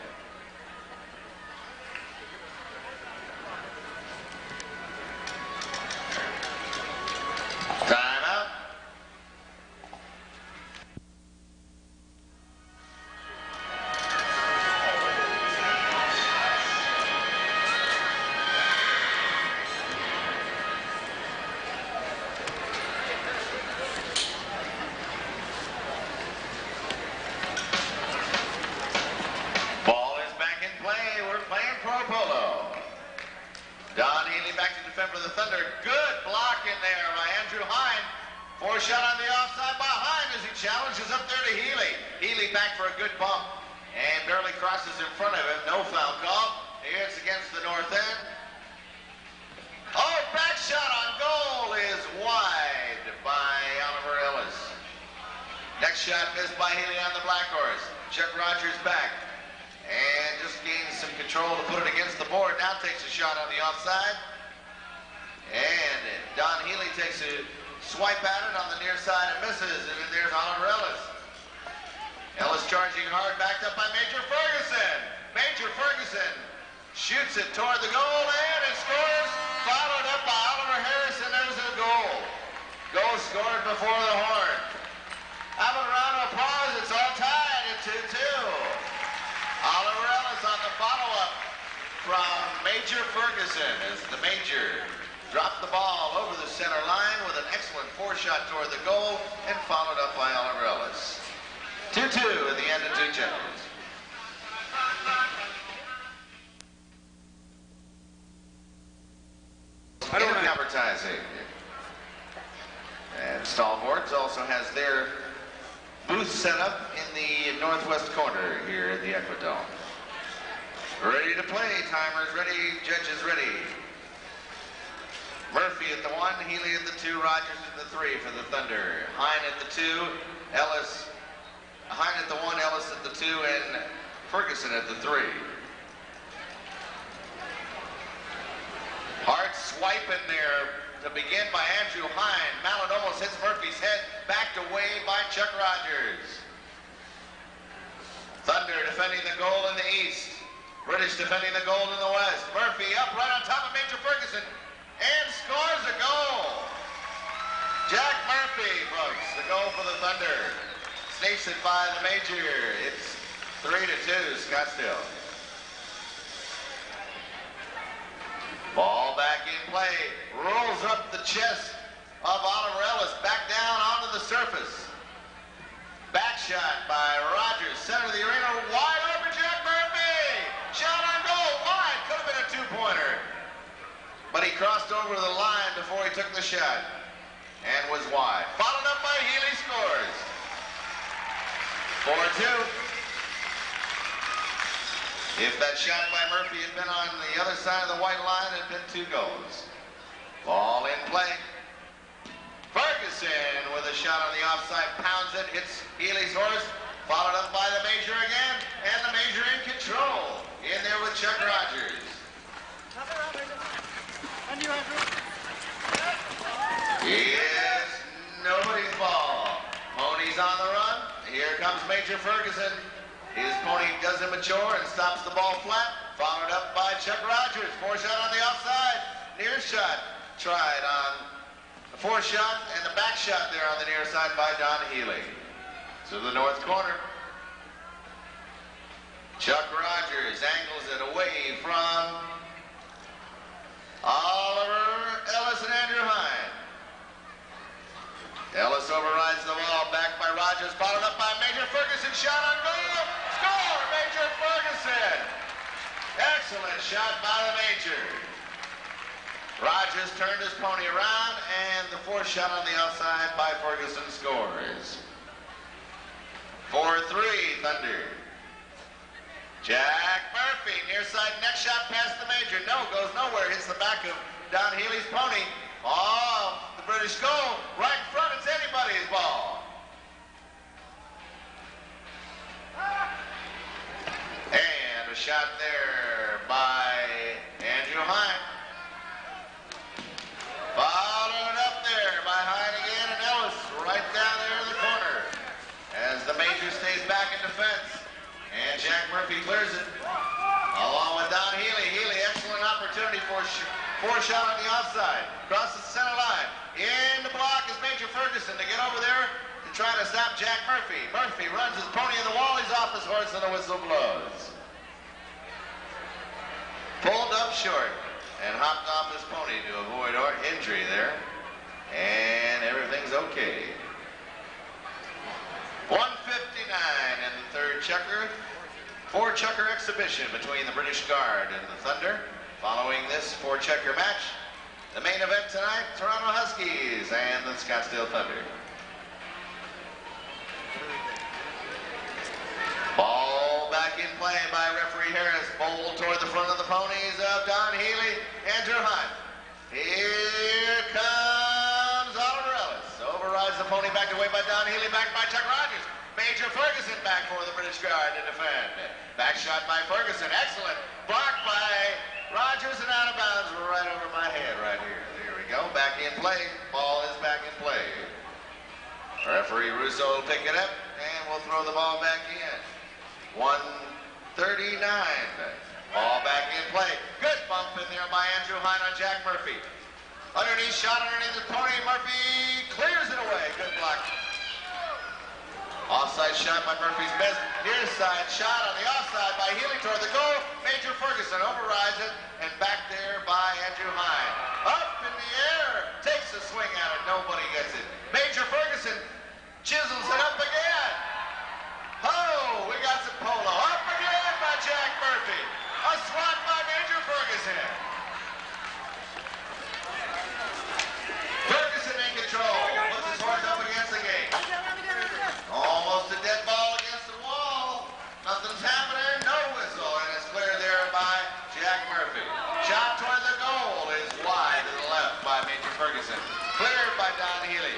Timeout. Ball is back in play. We're playing pro polo. Don Healy back to defend for the Thunder. Good block in there by Andrew Hine. 4 shot on the offside by Hine as he challenges up there to Healy. Healy back for a good bump and barely crosses in front of him. No foul call. It's against the north end. Oh, back shot on goal is wide by Oliver Ellis. Next shot missed by Healy on the black horse. Chuck Rogers back and just gains some control to put it against the board. Now takes a shot on the offside. And Don Healy takes a swipe at it on the near side and misses. And then there's Oliver Ellis. Ellis charging hard, backed up by Major Ferguson. Major Ferguson shoots it toward the goal and it scores. Followed up by Oliver Harrison. There's a goal. Goal scored before the horn. Have a round of applause. It's all tied at 2-2. Oliver Ellis on the follow-up from Major Ferguson as the Major dropped the ball over the center line with an excellent 4-shot toward the goal and followed up by Oliver Ellis. 2-2 at the end of 2 Chuckers. Advertising. And Stalwarts also has their booth set up in the northwest corner here at the Equidome. Ready to play, timers ready, judges ready. Murphy at the 1, Healy at the 2, Rogers at the 3 for the Thunder. Hine at the 2, Ellis, Hine at the 1, Ellis at the 2, and Ferguson at the 3. Hard swipe in there to begin by Andrew Hine. Mallet almost hits Murphy's head, backed away by Chuck Rogers. Thunder defending the goal in the east. British defending the goal in the west. Murphy up right on top of Major Ferguson and scores a goal. Jack Murphy, folks, the goal for the Thunder. Sneaks it by the Major. It's 3-2, Scottsdale. Ball back in play. Rolls up the chest of Oliver Ellis. Back down onto the surface. Back shot by Rogers. Center of the arena. Wide open, Jack Murphy. Shot on goal. Wide. Could have been a 2-pointer. But he crossed over the line before he took the shot. And was wide. Followed up by Healy, scores. 4-2. If that shot by Murphy had been on the other side of the white line, it had been 2 goals. Ball in play. Ferguson with a shot on the offside, pounds it, hits Healy's horse, followed up by the Major again, and the Major in control. In there with Chuck Rogers. He is nobody's ball. Pony's on the run. Here comes Major Ferguson. His pony does immature and stops the ball flat. Followed up by Chuck Rogers. 4-shot on the offside. Near shot tried on the 4-shot and the back shot there on the near side by Don Healy. To the north corner. Chuck Rogers angles it away from Oliver Ellis and Andrew Hine. Ellis overrides the ball, back by Rogers, followed up by Major Ferguson, shot on goal, score, Major Ferguson. Excellent shot by the Major. Rogers turned his pony around, and the 4th shot on the outside by Ferguson scores. 4-3, Thunder. Jack Murphy, near side neck shot past the Major. No, goes nowhere. Hits the back of Don Healy's pony. Oh, the British goal. Right in front, it's anybody's ball. And a shot there by Andrew Hine. Followed up there by Hine again and Ellis right down there in the corner as the Major stays back in defense. And Jack Murphy clears it along with Don Healy. Healy, excellent opportunity for a shot on the offside. Crosses the center line. In the block is Major Ferguson to get over there to try to stop Jack Murphy. Murphy runs his pony in the wall. He's off his horse and the whistle blows. Pulled up short and hopped off his pony to avoid injury there. And everything's okay. 1:59 in the third checker. 4-checker exhibition between the British Guard and the Thunder. Following this 4-checker match, the main event tonight, Toronto Huskies and the Scottsdale Thunder. Ball back in play by referee Harris. Bowl toward the front of the ponies of Don Healy and Drew Hunt. Here comes Oliver Ellis. Overrides the pony, backed away by Don Healy, backed by Chuck Rogers. Major Ferguson back for the British Guard to defend. Back shot by Ferguson, excellent. Blocked by Rogers and out of bounds right over my head right here. There we go, back in play. Ball is back in play. Referee Russo will pick it up and we'll throw the ball back in. 1:39. Ball back in play. Good bump in there by Andrew Hine on Jack Murphy. Underneath shot underneath the pony. Murphy clears it away. Good block. Offside shot by Murphy's best. Near side shot on the offside by Healy toward the goal. Major Ferguson overrides it and back there by Andrew Hine. Up in the air. Takes a swing at it. Nobody gets it. Major Ferguson chisels it up again. Oh, we got some polo. Up again by Jack Murphy. A swat by Major Ferguson. Ferguson in control. Puts his horse up against the gate. Almost a dead ball against the wall. Nothing's happening. No whistle. And it's cleared there by Jack Murphy. Shot toward the goal is wide to the left by Major Ferguson. Cleared by Don Healy.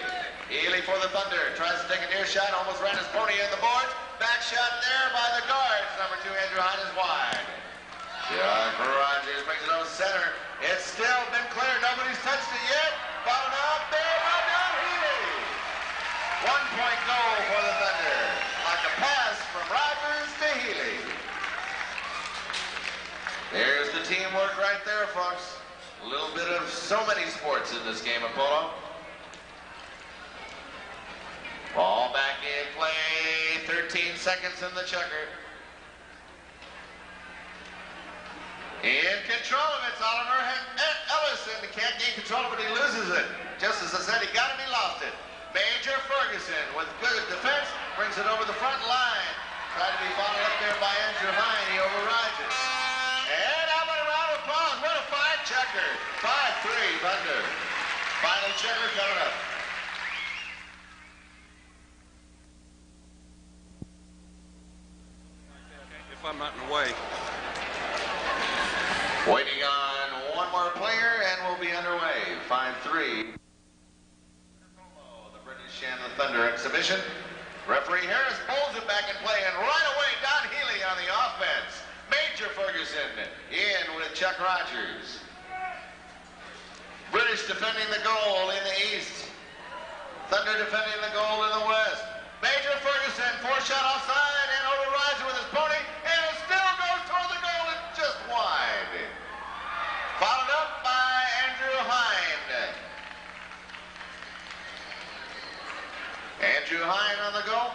Healy for the Thunder. Tries to take a near shot. Almost ran his pony in the board. Back shot there by the guards. Number 2, Andrew Hine is wide. Chuck Rogers brings it over center. It's still been cleared. Nobody's touched it yet. Followed up there by Don Healy. 1-point goal for the Thunder. Like a pass from Rogers to Healy. There's the teamwork right there, folks. A little bit of so many sports in this game of polo. Ball back in play. 13 seconds in the checker. In control of it's Oliver Ellis, and he can't gain control of it, he loses it. Just as I said, he got it, he lost it. Major Ferguson with good defense brings it over the front line. Tried to be followed up there by Andrew Hine, he overrides it. And how about a round of applause? What a fine checker. 5-3 Thunder. Final checker coming up. If I'm not in the way. Waiting on one more player and we'll be underway. 5-3. The British and the Thunder exhibition. Referee Harris pulls it back in play and right away Don Healy on the offense. Major Ferguson in with Chuck Rogers. British defending the goal in the east. Thunder defending the goal in the west. Major Ferguson, 4-shot offside and overrides it with his pony and it still goes toward the goal and just wide. Followed up by Andrew Hine. Andrew Hine on the goal.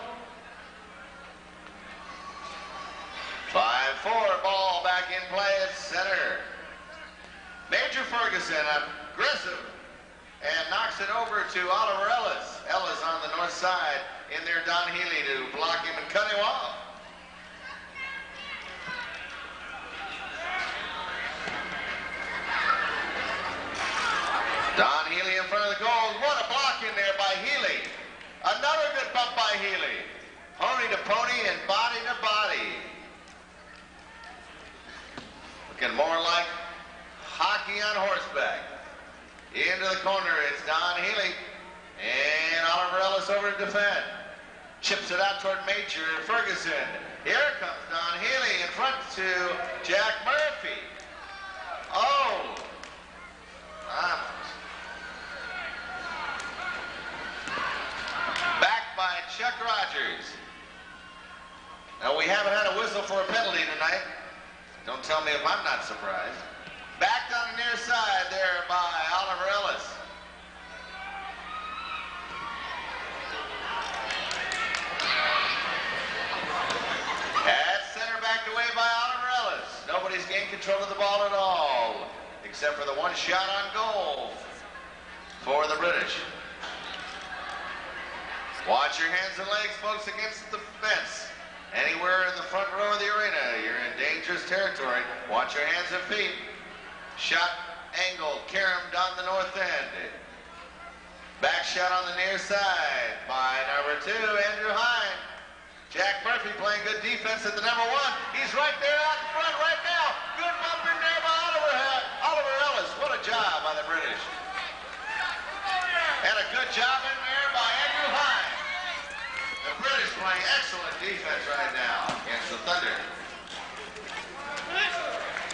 5-4, ball back in play at center. Major Ferguson, aggressive, and knocks it over to Oliver Ellis. Ellis on the north side. In there, Don Healy to block him and cut him off. Don Healy in front of the goal. What a block in there by Healy. Another good bump by Healy. Pony to pony and body to body. Looking more like hockey on horseback. Into the corner, it's Don Healy. And Oliver Ellis over to defend. Chips it out toward Major Ferguson. Here comes Don Healy in front to Jack Murphy. Oh! Back by Chuck Rogers. Now, we haven't had a whistle for a penalty tonight. Don't tell me if I'm not surprised. Backed on the near side there by Oliver Ellis. At center, backed away by Oliver Ellis. Nobody's gained control of the ball at all, except for the one shot on goal for the British. Watch your hands and legs, folks, against the fence. Anywhere in the front row of the arena, you're in dangerous territory. Watch your hands and feet. Shot angled, caromed on the north end. Back shot on the near side by number 2, Andrew Hine. Jack Murphy playing good defense at the number 1. He's right there out in front right now. Good bump in there by Oliver Ellis. What a job by the British. And a good job in there by Andrew Hine. The British playing excellent defense right now against the Thunder.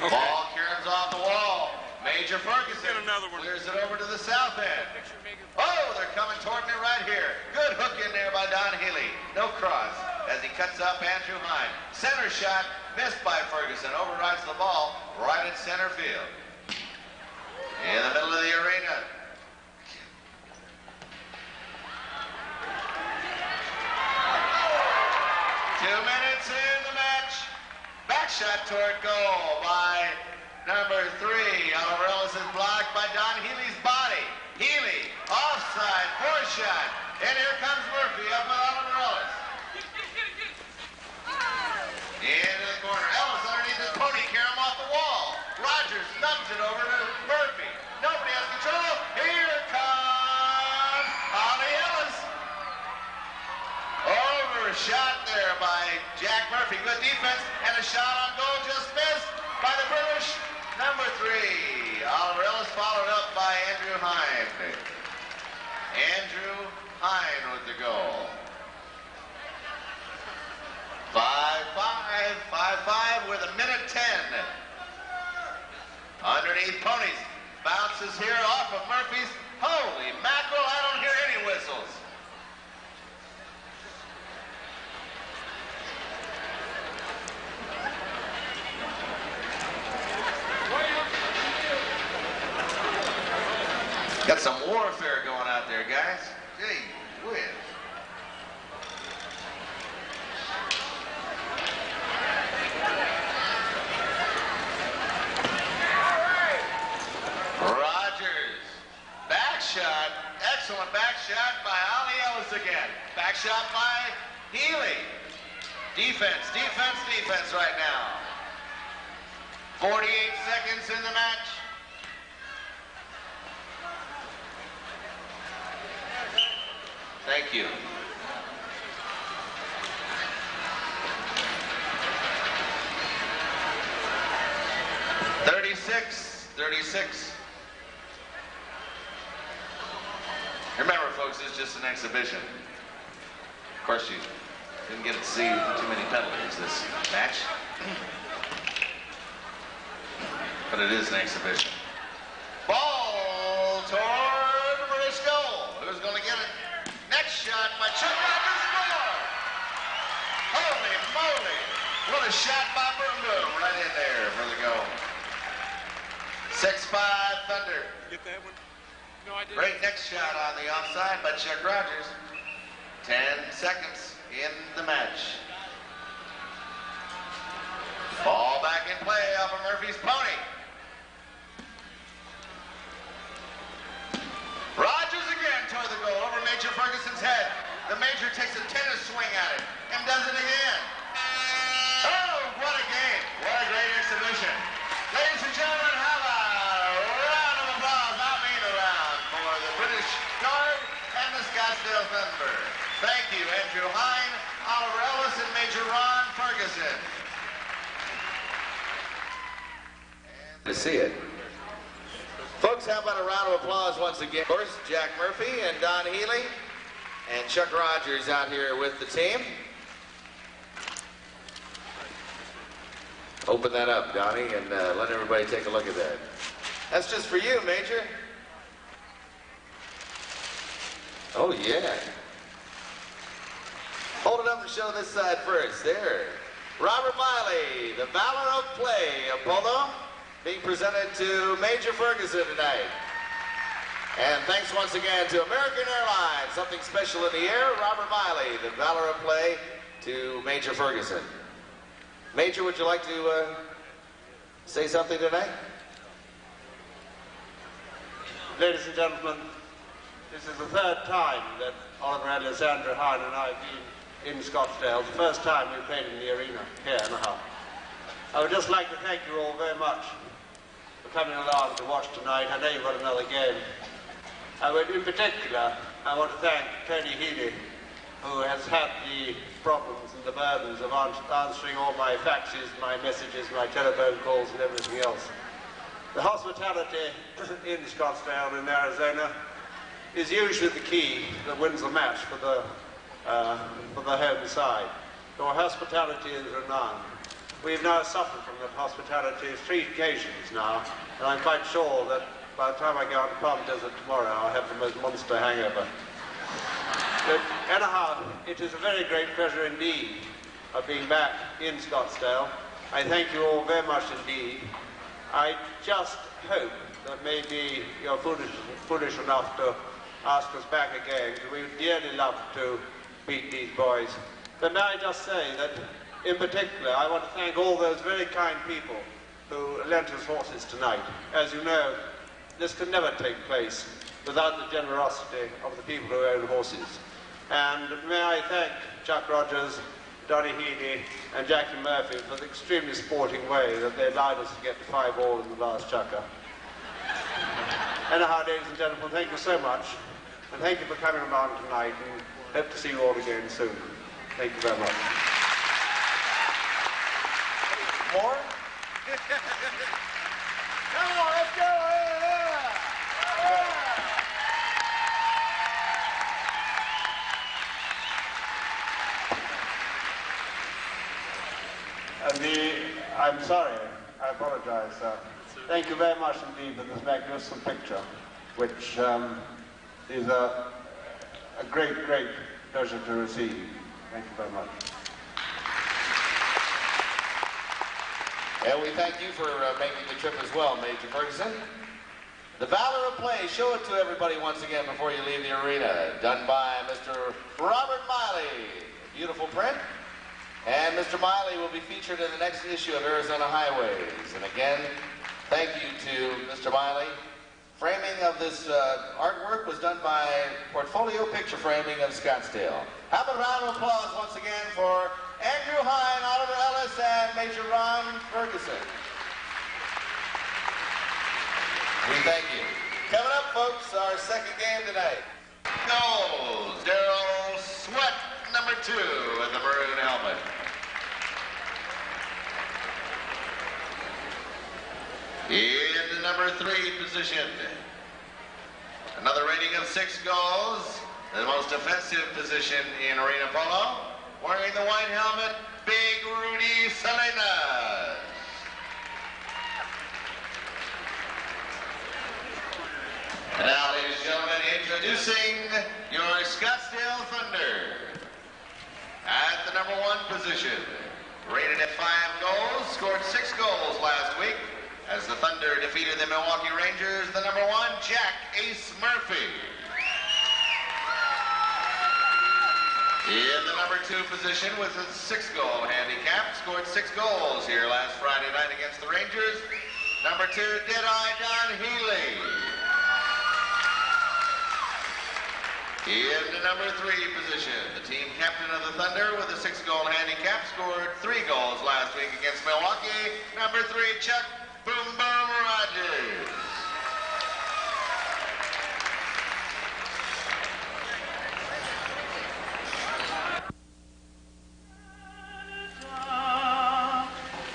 Okay. Ball caroms off the wall. Major Ferguson clears it over to the south end. Oh, they're coming toward me right here. Good hook in there by Don Healy. No cross as he cuts up Andrew Hine. Center shot missed by Ferguson. Overrides the ball right at center field. In the middle of the arena. Two minutes in the match. Back shot toward goal by number 3. Oliver Ellis is blocked by Don Healy's body. Healy, offside, 4 shot. And here comes Murphy up with Oliver Ellis. Into the corner. Ellis underneath his pony, carom off the wall. Rogers nubs it over to Murphy. Nobody has control. Here comes Ollie Ellis. Overshot there by Jack Murphy. Good defense. And a shot on goal just missed by the British. Number 3. Oliver Ellis followed up by Andrew Hine. Andrew Hine with the goal. 5-5 with a minute 10. Underneath ponies. Bounces here off of Murphy's. Holy mackerel, I don't hear any whistles. Got some warfare going out there, guys. Gee whiz. Rogers. Back shot. Excellent back shot by Ollie Ellis again. Back shot by Healy. Defense, defense, defense right now. 48 seconds in the match. Thank you. $36. Remember, folks, this is just an exhibition. Of course, you didn't get to see too many penalties this match. But it is an exhibition. Ball toward the British goal. Who's going to get it? Next shot by Chuck Rogers. Score! Holy moly! What a shot by Boom Boom right in there for the goal. 6-5 Thunder. Get that one? No, I didn't. Great next shot on the offside by Chuck Rogers. 10 seconds in the match. Ball back in play off of Murphy's pony. Rogers again toward the goal over Major Ferguson's head. The Major takes a tennis swing at it and does it again. Oh, what a game. What a great exhibition. Ladies and gentlemen, have a round of applause. I mean a round for the British Guard and the Scottsdale Thunder. Thank you, Andrew Hine, Oliver To see it. Folks, how about a round of applause once again? Of course, Jack Murphy and Don Healy and Chuck Rogers out here with the team. Open that up, Donnie, and let everybody take a look at that. That's just for you, Major. Oh, yeah. Hold it up and show this side first. There. Robert Miley, the Valor of Play of Polo, being presented to Major Ferguson tonight. And thanks once again to American Airlines, something special in the air. Robert Miley, the Valor of Play, to Major Ferguson. Major, would you like to say something tonight? Ladies and gentlemen, this is the third time that Oliver Alexander Hine and I have been in Scottsdale. The first time we played in the arena here in the house. I would just like to thank you all very much for coming along to watch tonight. I know you've got another game. In particular, I want to thank Tony Healy, who has had the problems and the burdens of answering all my faxes, my messages, my telephone calls and everything else. The hospitality in Scottsdale in Arizona is usually the key that wins the match for the home side. Our hospitality is renowned. We've now suffered from that hospitality 3 occasions now, and I'm quite sure that by the time I go out to Palm Desert tomorrow, I'll have the most monster hangover. But anyhow, it is a very great pleasure indeed of being back in Scottsdale. I thank you all very much indeed. I just hope that maybe you're foolish enough to ask us back again, because we would dearly love to beat these boys. But may I just say that, in particular, I want to thank all those very kind people who lent us horses tonight. As you know, this could never take place without the generosity of the people who own horses. And may I thank Chuck Rogers, Donnie Healy, and Jackie Murphy for the extremely sporting way that they allowed us to get to 5-all in the last chukker. Anyhow, ladies and gentlemen, thank you so much. And thank you for coming along tonight, and hope to see you all again soon. Thank you very much. More? Come on, let's go! I'm sorry, I apologize. Thank you very much indeed for this magnificent picture, which is a great, great pleasure to receive. Thank you very much. And we thank you for making the trip as well, Major Ferguson. The Valor of Play, show it to everybody once again before you leave the arena. Done by Mr. Robert Miley. Beautiful print. And Mr. Miley will be featured in the next issue of Arizona Highways. And again, thank you to Mr. Miley. Framing of this artwork was done by Portfolio Picture Framing of Scottsdale. Have a round of applause once again for Andrew Hine, Oliver Ellis, and Major Ron Ferguson. We thank you. Coming up, folks, our second game tonight. Goals, Daryl Sweat, number 2, in the maroon helmet. In the number 3 position, another rating of 6 goals, the most offensive position in arena polo, wearing the white helmet, Big Rudy Salinas. And now, ladies and gentlemen, introducing your Scottsdale Thunder. At the number 1 position, rated at 5 goals, scored 6 goals last week as the Thunder defeated the Milwaukee Rangers, the number 1, Jack Ace Murphy. In the number 2 position with a 6-goal handicap, scored 6 goals here last Friday night against the Rangers, number 2, Deadeye Don Healy. In the number 3 position, the team captain of the Thunder with a 6-goal handicap scored 3 goals last week against Milwaukee. Number 3, Chuck Boom Boom Rogers.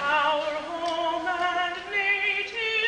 Our home and native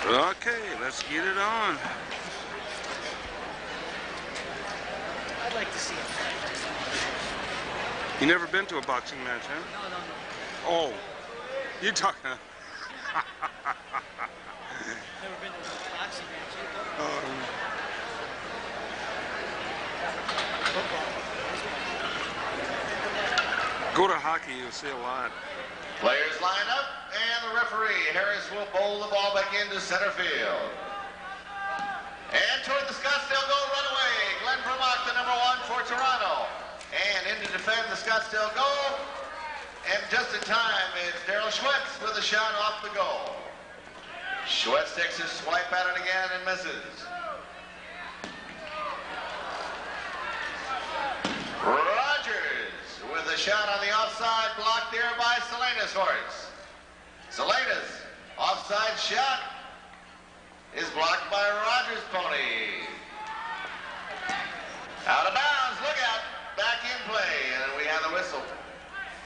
Okay, let's get it on. I'd like to see it. You never been to a boxing match, huh? No, no, no. Oh, you're talking. Never been to a boxing match either. Go to hockey, you'll see a lot. Players line up, and the referee, Harris, will bowl the ball back into center field. And toward the Scottsdale goal runaway, Glenn Vermock, the number 1 for Toronto. And in to defend the Scottsdale goal. And just in time, it's Daryl Schwetz with a shot off the goal. Schwetz takes his swipe at it again and misses. Rogers with a shot on the offside, blocked there by Salinas' horse. Salinas, offside shot, is blocked by Rogers' pony. Out of bounds, look out, back in play, and we have the whistle.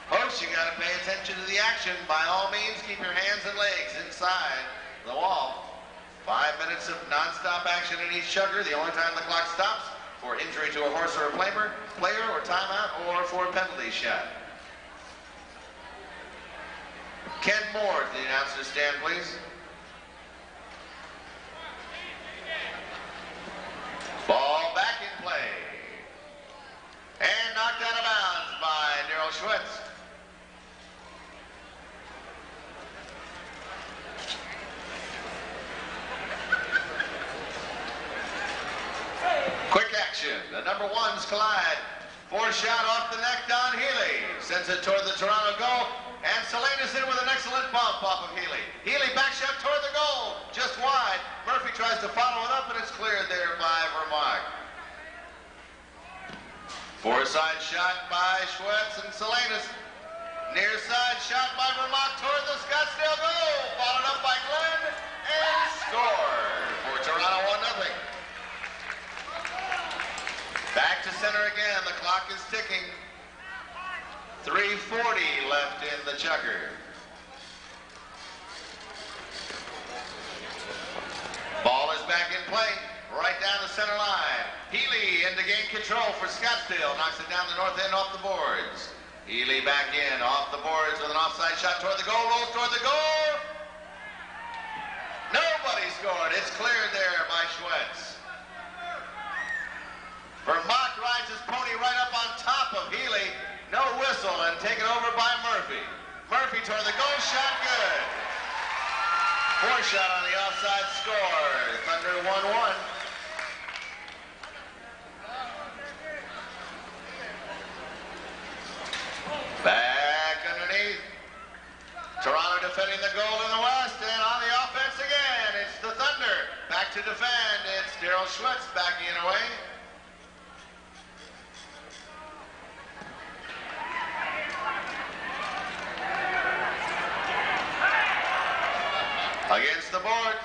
Folks, you got to pay attention to the action. By all means, keep your hands and legs inside the wall. 5 minutes of non-stop action in each chugger. The only time the clock stops for injury to a horse or a player, or timeout, or for a penalty shot. Ken Moore, the announcer, stand, please. Ball back in play. And knocked out of bounds by Daryl Schwetz. Quick action. The number 1s collide. 4-shot off the neck, Don Healy sends it toward the Toronto goal, and Salinas in with an excellent bump off of Healy. Healy back shot toward the goal, just wide. Murphy tries to follow it up, and it's cleared there by Vermock. 4-side shot by Schwetz and Salinas. Near side shot by Vermock toward the Scottsdale goal, followed up by Glenn, and scored for Toronto 1-0. Back to center again. The clock is ticking. 3:40 left in the chugger. Ball is back in play. Right down the center line. Healy in to gain control for Scottsdale. Knocks it down the north end off the boards. Healy back in off the boards with an offside shot toward the goal. Rolls toward the goal. Nobody scored. It's cleared there by Schwetz. Vermock rides his pony right up on top of Healy. No whistle, and taken over by Murphy. Murphy toward the goal, shot good. 4-shot on the offside score. Thunder 1-1. Back underneath. Toronto defending the goal in the west, and on the offense again, it's the Thunder. Back to defend, it's Daryl Schwetz backing it away. Against the board.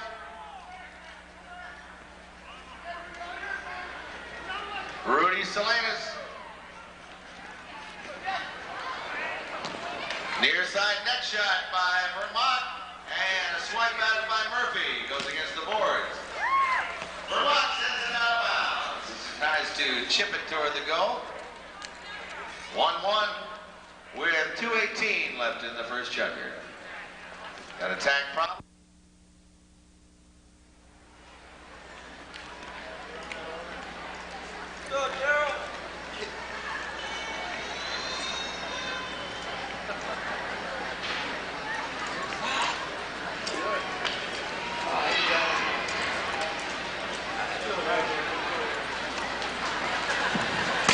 Rudy Salinas. Near side net shot by Vermock. And a swipe at it by Murphy. Goes against the boards. Vermock sends it out of bounds. Tries to chip it toward the goal. 1-1 with 2:18 left in the first chugger. Got a tag prop.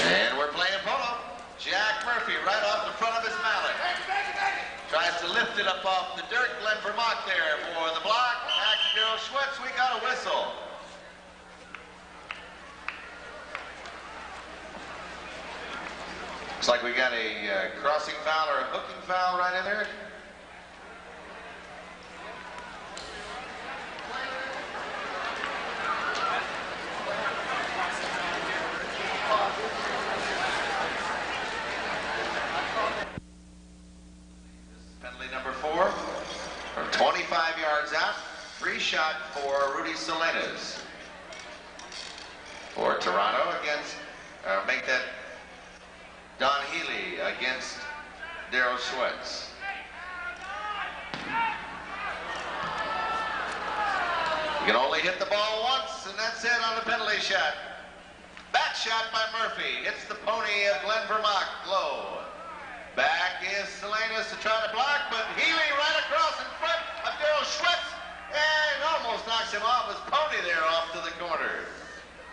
And we're playing polo. Jack Murphy right off the front of his mallet. Tries to lift it up off the dirt. Glenn Vermock there for the block. Back to Daryl Schwetz. We got a whistle. Looks like we got a crossing foul or a hooking foul right in there. Penalty number 4 from 25 yards out. free shot for Rudy Salinas. For Toronto against, make that Don Healy against Daryl Schwetz. You can only hit the ball once, and that's it on the penalty shot. Back shot by Murphy. Hits the pony of Glenn Vermaak low. Back is Salinas to try to block, but Healy right across in front of Daryl Schwetz, and almost knocks him off his pony there off to the corner.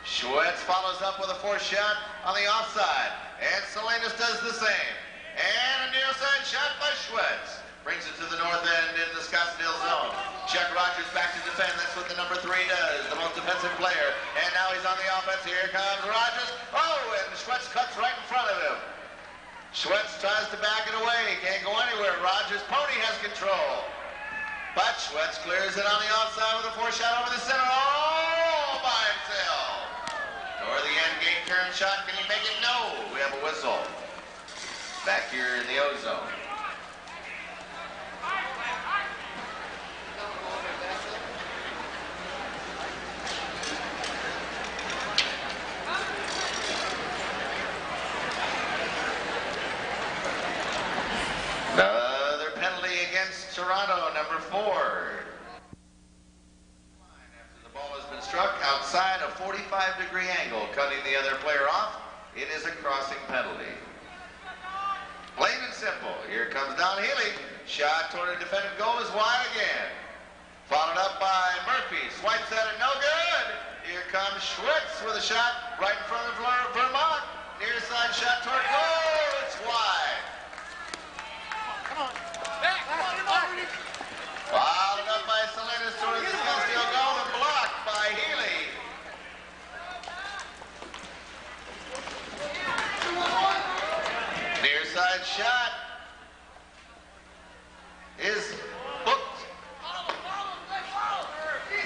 Schwetz follows up with a forced shot on the offside, and Salinas does the same. And a near side shot by Schwetz. Brings it to the north end in the Scottsdale zone. Chuck Rogers back to defend. That's what the number 3 does, the most defensive player. And now he's on the offense. Here comes Rogers. Oh, and Schwetz cuts right in front of him. Schwetz tries to back it away. Can't go anywhere. Rogers' pony has control. But Schwetz clears it on the outside with a forced shot over the center. All by himself. Toward the end gate turn shot. Can he make it? No. We have a whistle. Back here in the O-zone. Another penalty against Toronto, number 4. After the ball has been struck outside a 45-degree angle, cutting the other player off, it is a crossing penalty. Plain and simple. Here comes Don Healy. Shot toward a defended goal is wide again. Followed up by Murphy. Swipes at it, no good. Here comes Schwetz with a shot right in front of Vermaak. Near side shot toward goal. It's wide. Followed up by Salinas toward the Scottsdale goal and blocked by Healy. Near side shot is booked.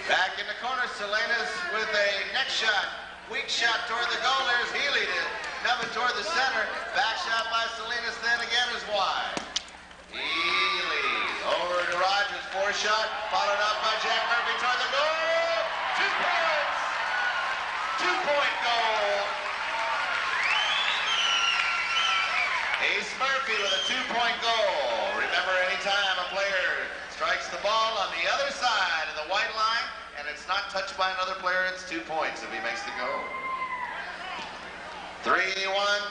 Back in the corner, Salinas with a neck shot. Weak shot toward the goal. There's Healy to nub it toward the center. Back shot by Salinas then again is wide. Healy over to Rogers, forced shot, followed up by Jack Murphy toward the goal. 2 points. 2-point goal. Ace Murphy with a 2-point goal. Remember, anytime a player strikes the ball on the other side of the white line and it's not touched by another player, it's 2 points if he makes the goal. 3-1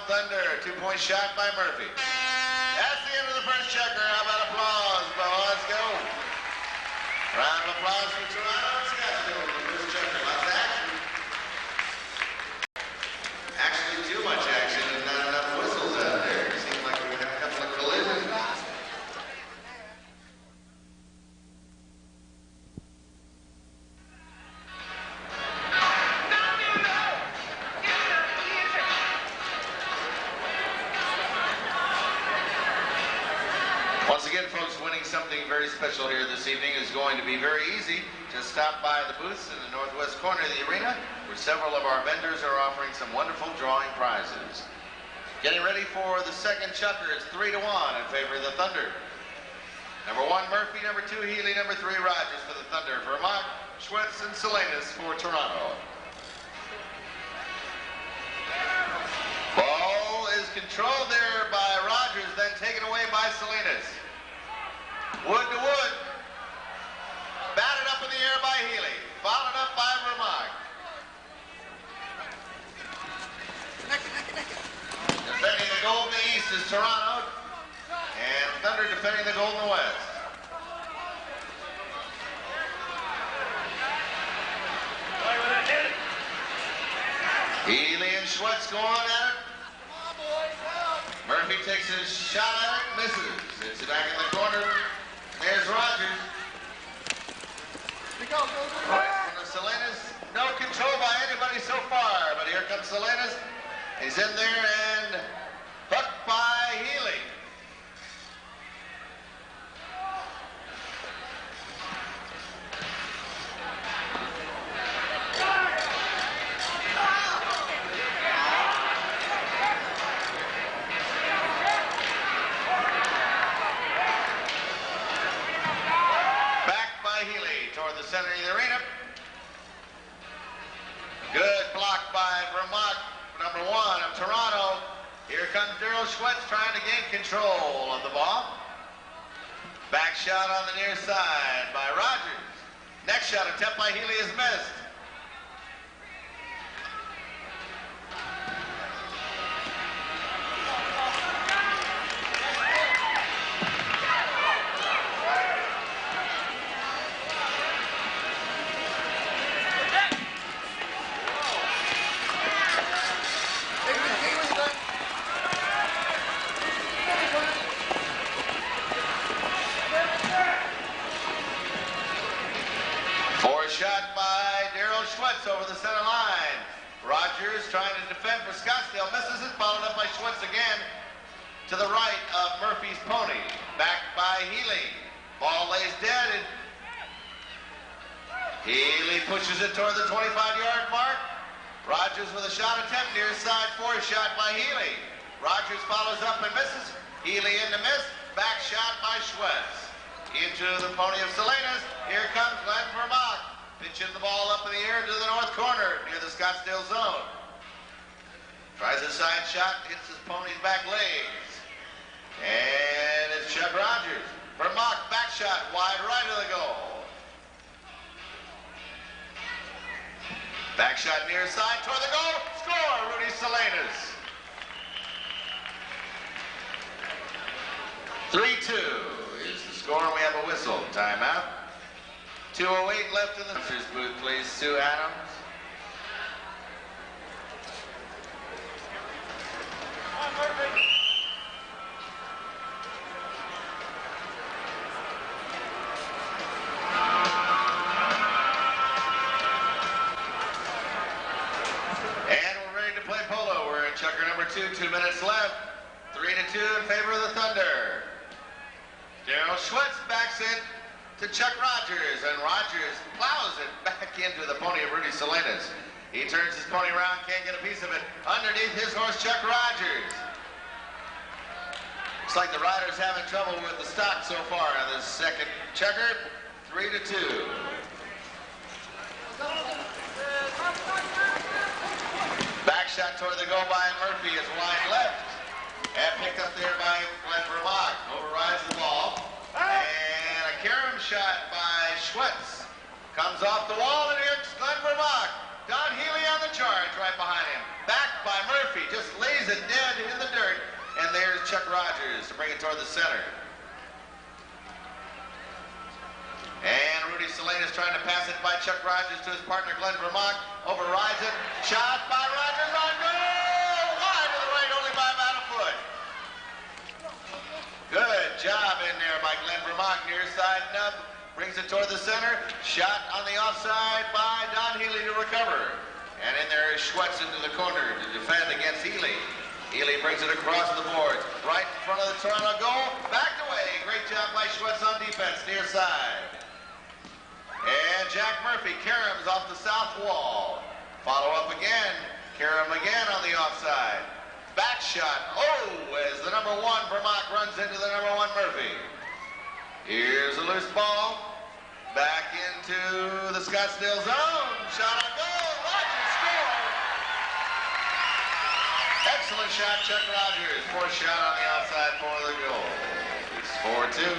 Thunder, 2-point shot by Murphy. That's the end of the first checker. How about applause, boys? Go. Round of applause for Toronto and Scottsdale. The first checker. Lots of action. Actually, too much action and not enough whistles out there. It seems like we had a couple of collisions. Once again, folks, winning something very special here this evening is going to be very easy. Just stop by the booths in the northwest corner of the arena, where several of our vendors are offering some wonderful drawing prizes. Getting ready for the second chucker. It's 3-1 in favor of the Thunder. Number 1, Murphy. Number 2, Healy. Number 3, Rogers for the Thunder. Vermaak, Schwetz, and Salinas for Toronto. Ball is controlled there by Rogers, then taken away by Salinas. Wood to wood. Batted up in the air by Healy. Followed up by Vermaak. Defending the goal in the east is Toronto. And Thunder defending the goal in the west. Healy and Schwetz go on at it. Murphy takes his shot at it, misses. Hits it back in the corner. There's Rogers. Right in front of Salinas. No control by anybody so far, but here comes Salinas. He's in there and hooked by Healy. toward the center of the arena. Good block by Vermont, number 1 of Toronto. Here comes Daryl Schwetz trying to gain control of the ball. Back shot on the near side by Rogers. Next shot attempt by Healy is missed. Shot by Daryl Schwetz over the center line. Rogers trying to defend for Scottsdale. Misses it. Followed up by Schwetz again. To the right of Murphy's pony. Back by Healy. Ball lays dead. Healy pushes it toward the 25-yard mark. Rogers with a shot attempt. Near side 4 shot by Healy. Rogers follows up and misses. Healy in the miss. Back shot by Schwetz. Into the pony of Salinas. Here comes Glenn Vermont. Pitching the ball up in the air to the north corner near the Scottsdale zone. Tries a side shot, hits his pony's back legs. And it's Chuck Rogers. Vermont back shot wide right of the goal. Back shot near side toward the goal. Score, Rudy Salinas. 3-2 is the score, and we have a whistle. Timeout. 2:08 left in the booth, please. Sue Adams. And we're ready to play polo. We're in checker number 2, 2 minutes left. 3-2 in favor of the Thunder. Daryl Schwetz backs it to Chuck Rogers, and Rogers plows it back into the pony of Rudy Salinas. He turns his pony around, can't get a piece of it. Underneath his horse, Chuck Rogers. Looks like the rider's having trouble with the stock so far in this second checker. 3-2. Back shot toward the goal by Murphy is wide left. And picked up there by Glenn Vermont. Overrides the ball. And a carom shot by Schwetz. Comes off the wall and hits Glenn Vermont. Don Healy on the charge right behind him. Back by Murphy. Just lays it dead in the dirt. And there's Chuck Rogers to bring it toward the center. And Rudy Salinas trying to pass it by Chuck Rogers to his partner Glenn Vermont. Overrides it. Shot by Rogers on goal. Wide to the right only by about a foot. Good job in there by Glenn Vermont. Near side nub. Brings it toward the center. Shot on the offside by Don Healy to recover. And in there is Schwetz into the corner to defend against Healy. Healy brings it across the boards. Right in front of the Toronto goal. Backed away. Great job by Schwetz on defense. Near side. And Jack Murphy caroms off the south wall. Follow up again. Carom again on the offside. Back shot. Oh, as the number 1 Vermont runs into the number 1 Murphy. Here's a loose ball. Back into the Scottsdale zone. Shot on goal. Rogers scored. Excellent shot, Chuck Rogers. 4th shot on the outside for the goal. It's 4-2.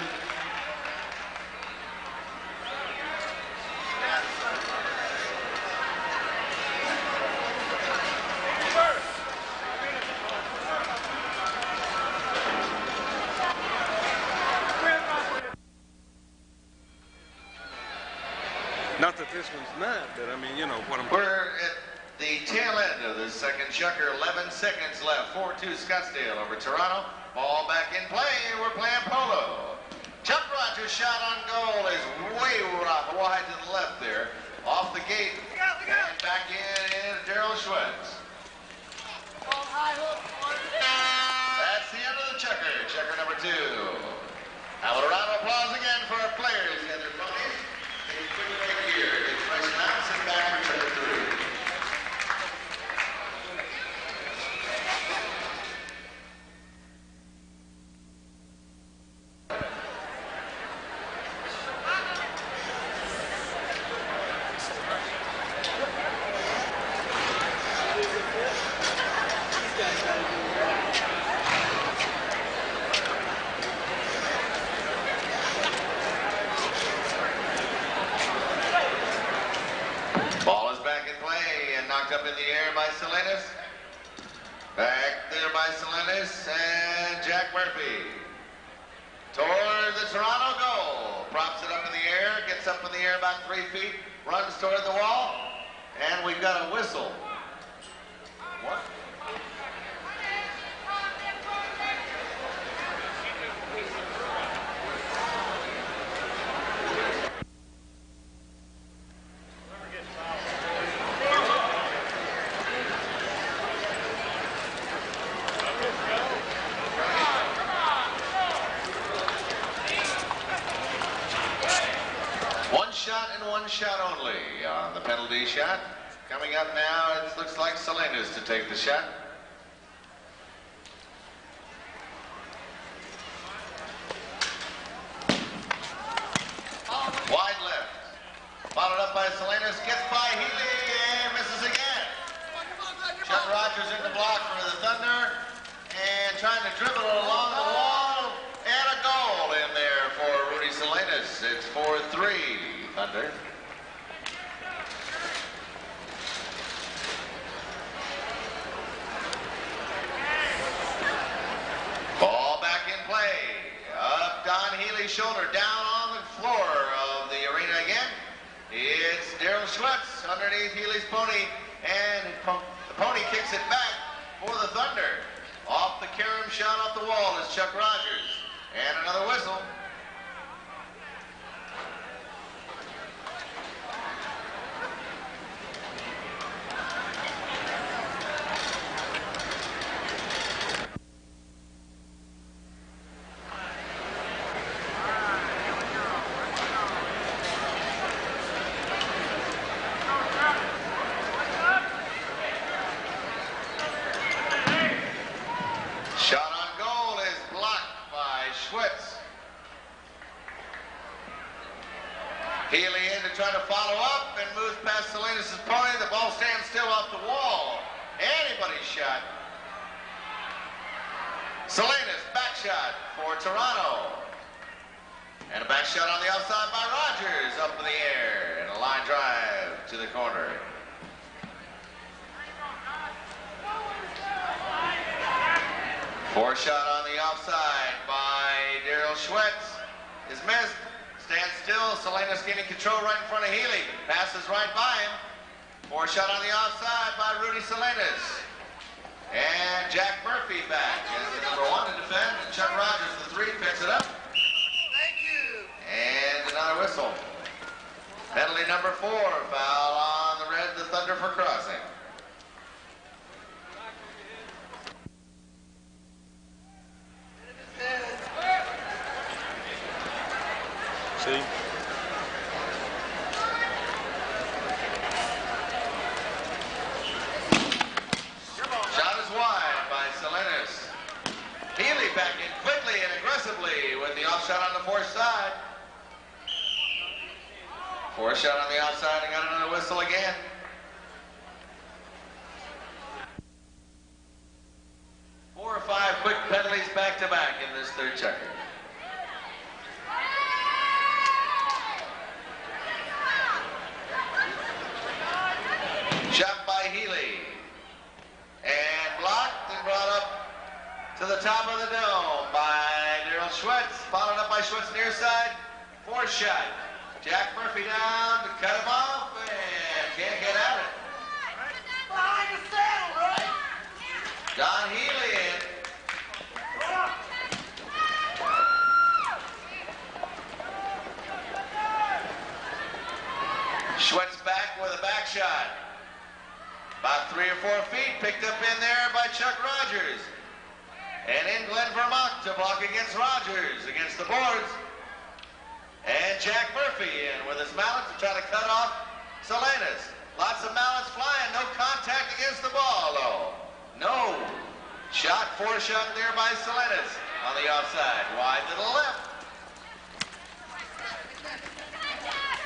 Not that this one's not, but I mean, you know what I'm... We're at the tail end of the second checker. 11 seconds left. 4-2 Scottsdale over Toronto. Ball back in play. We're playing polo. Chuck Rogers' shot on goal is way wide to the left there. Off the gate. And back in Daryl Schwetz. That's the end of the checker. Checker number 2. Have a round of applause again for our players and their ponies. Here, it's nice now. Sit back for checker 3. knocked up in the air by Salinas. Back there by Salinas and Jack Murphy. Toward the Toronto goal. Props it up in the air, gets up in the air about 3 feet, runs toward the wall, and we've got a whistle. What? One shot only on the penalty shot. Coming up now, it looks like Salinas to take the shot. Wide left. Followed up by Salinas, gets by Healy and misses again. Chuck Rogers in the block for the Thunder and trying to dribble it along the wall, and a goal in there for Rudy Salinas. It's 4-3 Thunder. Ball back in play. Up Don Healy's shoulder, down on the floor of the arena again. It's Daryl Schwetz underneath Healy's pony, and the pony kicks it back for the Thunder. Off the carom shot off the wall is Chuck Rogers. And another whistle. Shot on goal is blocked by Schwitz. Healy in to try to follow up and moves past Salinas' pony. The ball stands still off the wall. Anybody's shot. Salinas, back shot for Toronto. And a back shot on the outside by Rogers, up in the air. And a line drive to the corner. Four shot on the offside by Daryl Schwetz is missed. Stands still. Salinas gaining control right in front of Healy. Passes right by him. Four shot on the offside by Rudy Salinas. And Jack Murphy back as the number one to defend. And Chuck Rogers, the three, picks it up. Thank you. And another whistle. Penalty number 4. Foul on the red, the Thunder for crossing. See? Shot is wide by Salinas. Healy back in quickly and aggressively with the off shot on the fourth side. Fourth shot on the outside and got another whistle again. Four or five quick penalties back to back in this third checker. Shot by Healy. And blocked and brought up to the top of the dome by Daryl Schwetz. Followed up by Schwetz near side. Fourth shot. Jack Murphy down to cut him off and can't get at it. Behind the saddle, right? Don Healy in. Schwetz back with a back shot. About 3 or 4 feet, picked up in there by Chuck Rogers. And in Glenn Vermont to block against Rogers, against the boards. And Jack Murphy in with his mallet to try to cut off Salinas. Lots of mallets flying, no contact against the ball though. No. Shot, 4 shot there by Salinas on the offside, wide to the left.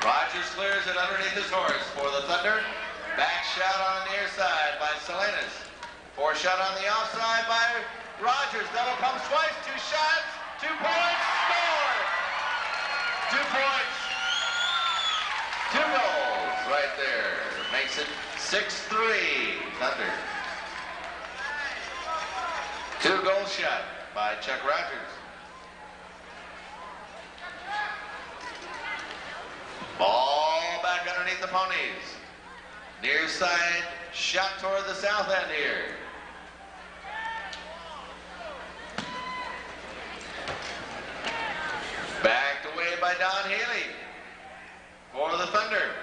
Rogers clears it underneath his horse for the Thunder. Back shot on the near side by Salinas. 4 shot on the offside by Rogers. Double pumps twice. 2 shots. 2 points. Score. 2 points. 2 goals right there. Makes it 6-3, Thunder. 2-goal shot by Chuck Rogers. Ball back underneath the ponies. Near side shot toward the south end here. Backed away by Don Healy for the Thunder.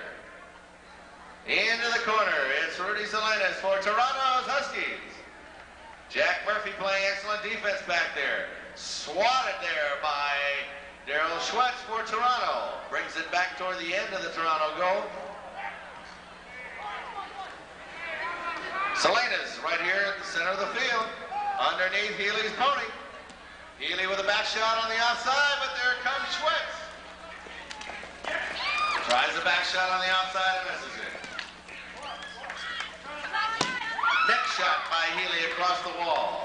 Into the corner, it's Rudy Salinas for Toronto's Huskies. Jack Murphy playing excellent defense back there. Swatted there by Daryl Schwetz for Toronto. Brings it back toward the end of the Toronto goal. Salinas right here at the center of the field. Underneath Healy's pony. Healy with a back shot on the outside, but there comes Schwetz. Tries a back shot on the outside and misses it. Next shot by Healy across the wall.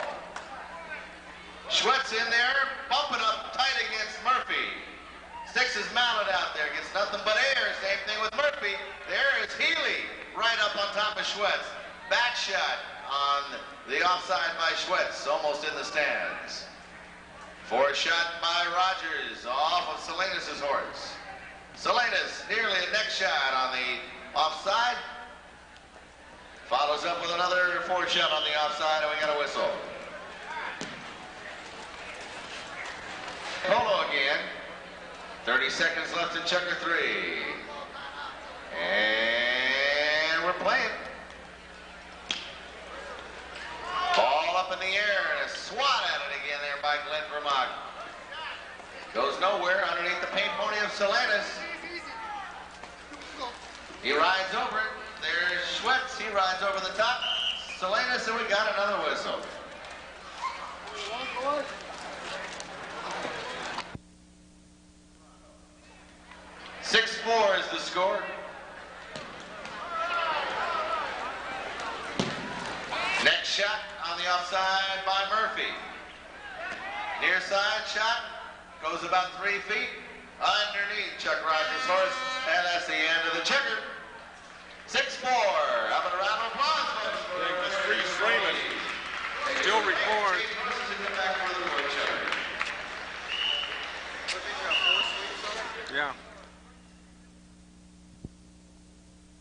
Schwetz in there, bumping up tight against Murphy. Sticks his mallet out there, gets nothing but air. Same thing with Murphy. There is Healy right up on top of Schwetz. Back shot on the offside by Schwetz, almost in the stands. Forward shot by Rogers off of Salinas' horse. Salinas nearly a neck shot on the offside. Follows up with another forward shot on the offside, and we got a whistle. Polo again. 30 seconds left in checker 3. And we're playing. Ball up in the air and a swat at it again there by Glenn Vermont. Goes nowhere underneath the paint pony of Salinas. He rides over it. There's Schwetz. He rides over the top. Salinas, and we got another whistle. "6-4 is the score. Next shot on the offside by Murphy. Near side shot goes about 3 feet underneath Chuck Rogers' horse, and that's the end of the checker. 6-4. How about a round of applause? Still record. Yeah.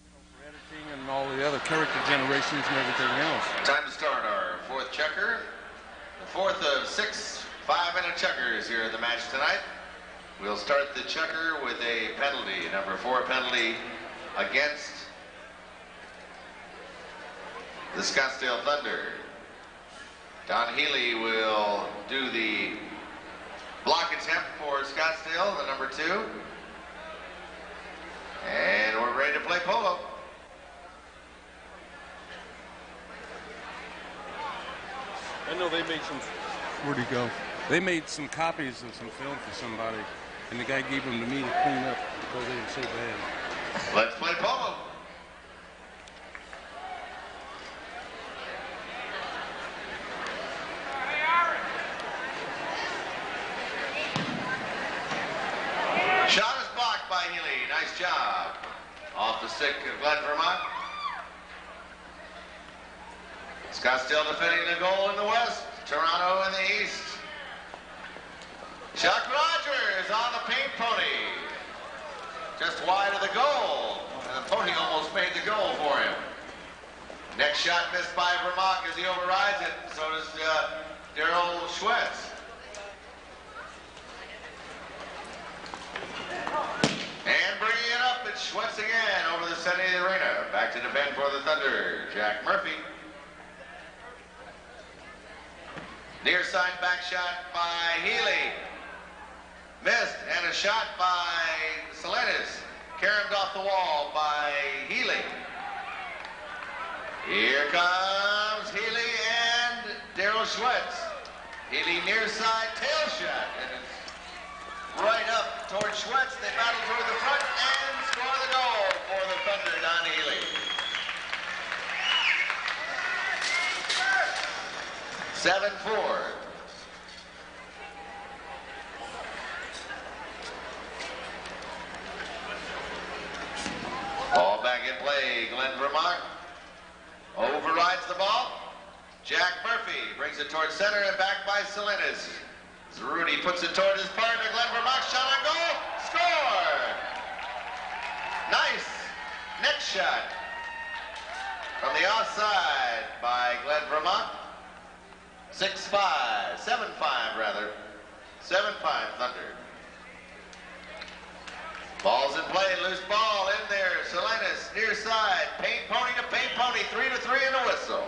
For editing and all the other character generations and everything else. Time to start our fourth checker. The fourth of 6 5-minute checkers here in the match tonight. We'll start the checker with a penalty, number 4 penalty against the Scottsdale Thunder. Don Healy will do the block attempt for Scottsdale, the number 2. And we're ready to play polo. I know they made some, where'd he go? They made some copies of some film for somebody, and the guy gave them to me to clean up because they were so bad. Let's play polo. Shot is blocked by Healy. Nice job. Off the stick of Glenn Vermont. Scottsdale defending the goal in the west. Toronto in the east. Chuck Rogers on the paint pony. Just wide of the goal. And the pony almost made the goal for him. Next shot missed by Vermont as he overrides it. So does Daryl Schwetz. And bringing it up, it's Schwetz again over the center of the arena. Back to defend for the Thunder, Jack Murphy. Near side back shot by Healy. Missed, and a shot by Salinas. Caromed off the wall by Healy. Here comes Healy and Daryl Schwetz. Healy near side tail shot, and it's right up towards Schwetz. They battle toward the front and score the goal for the Thunder, Don Healy. 7-4. Ball back in play. Glenn Vermont Overrides the ball. Jack Murphy brings it towards center and back by Salinas. Rudy puts it toward his partner, Glenn Vermock. Shot on goal. Score! Nice next shot from the offside by Glenn Vermock. 6-5, 7-5 rather. 7-5 Thunder. Ball's in play, loose ball in there. Salinas near side, paint pony to paint pony, 3-3 and a whistle.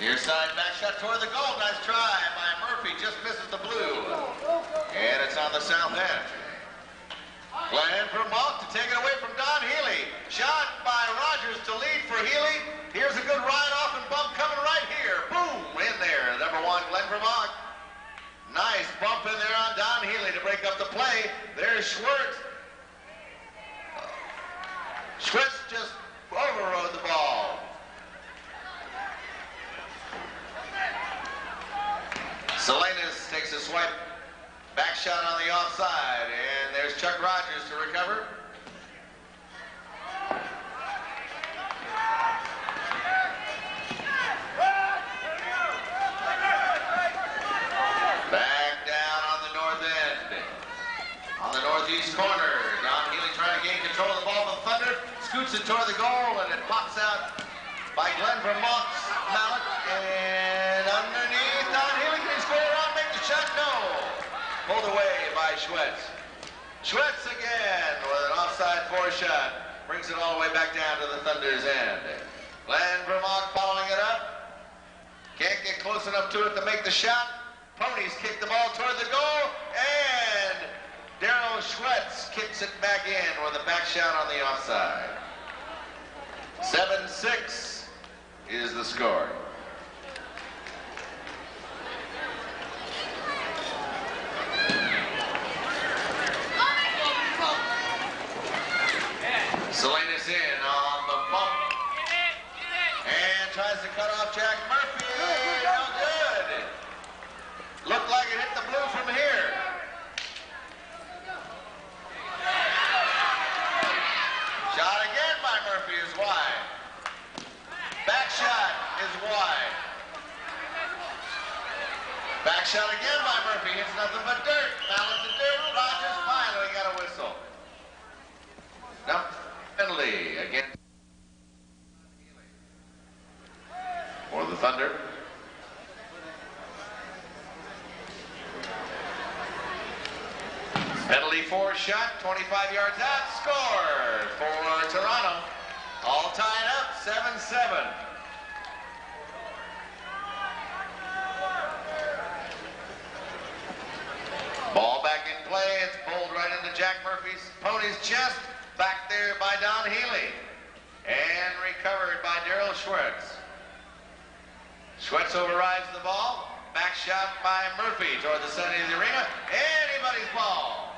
Near side back shot toward the goal. Nice try by Murphy. Just misses the blue. And it's on the south end. Glenn Vermock to take it away from Don Healy. Shot by Rogers to lead for Healy. Here's a good ride-off and bump coming right here. Boom! In there. Number 1, Glenn Vermock. Nice bump in there on Don Healy to break up the play. There's Schwartz. Schwartz just overrode the ball. Salinas takes a swipe, back shot on the offside, and there's Chuck Rogers to recover. Back down on the north end, on the northeast corner. Don Healy trying to gain control of the ball from Thunder, scoots it toward the goal, and it pops out by Glenn Vermock's mallet, and underneath Don Healy. Shot, no. Pulled away by Schwetz. Schwetz again with an offside 4 shot. Brings it all the way back down to the Thunder's end. Glenn Vermock following it up. Can't get close enough to it to make the shot. Ponies kick the ball toward the goal. And Daryl Schwetz kicks it back in with a back shot on the offside. 7-6 is the score. Salinas in on the bump. And tries to cut off Jack Murphy. No good. Looked like it hit the blue from here. Shot again by Murphy is wide. Back shot is wide. Back shot again by Murphy. Hits nothing but dirt. Mallet to dirt. Rogers finally got a whistle. Penalty against for the Thunder. Penalty 4 shot, 25 yards out, score for Toronto. All tied up, 7-7. Ball back in play, it's bowled right into Jack Murphy's pony's chest. Back there by Don Healy. And recovered by Daryl Schwartz. Schwartz overrides the ball. Back shot by Murphy toward the center of the arena. Anybody's ball.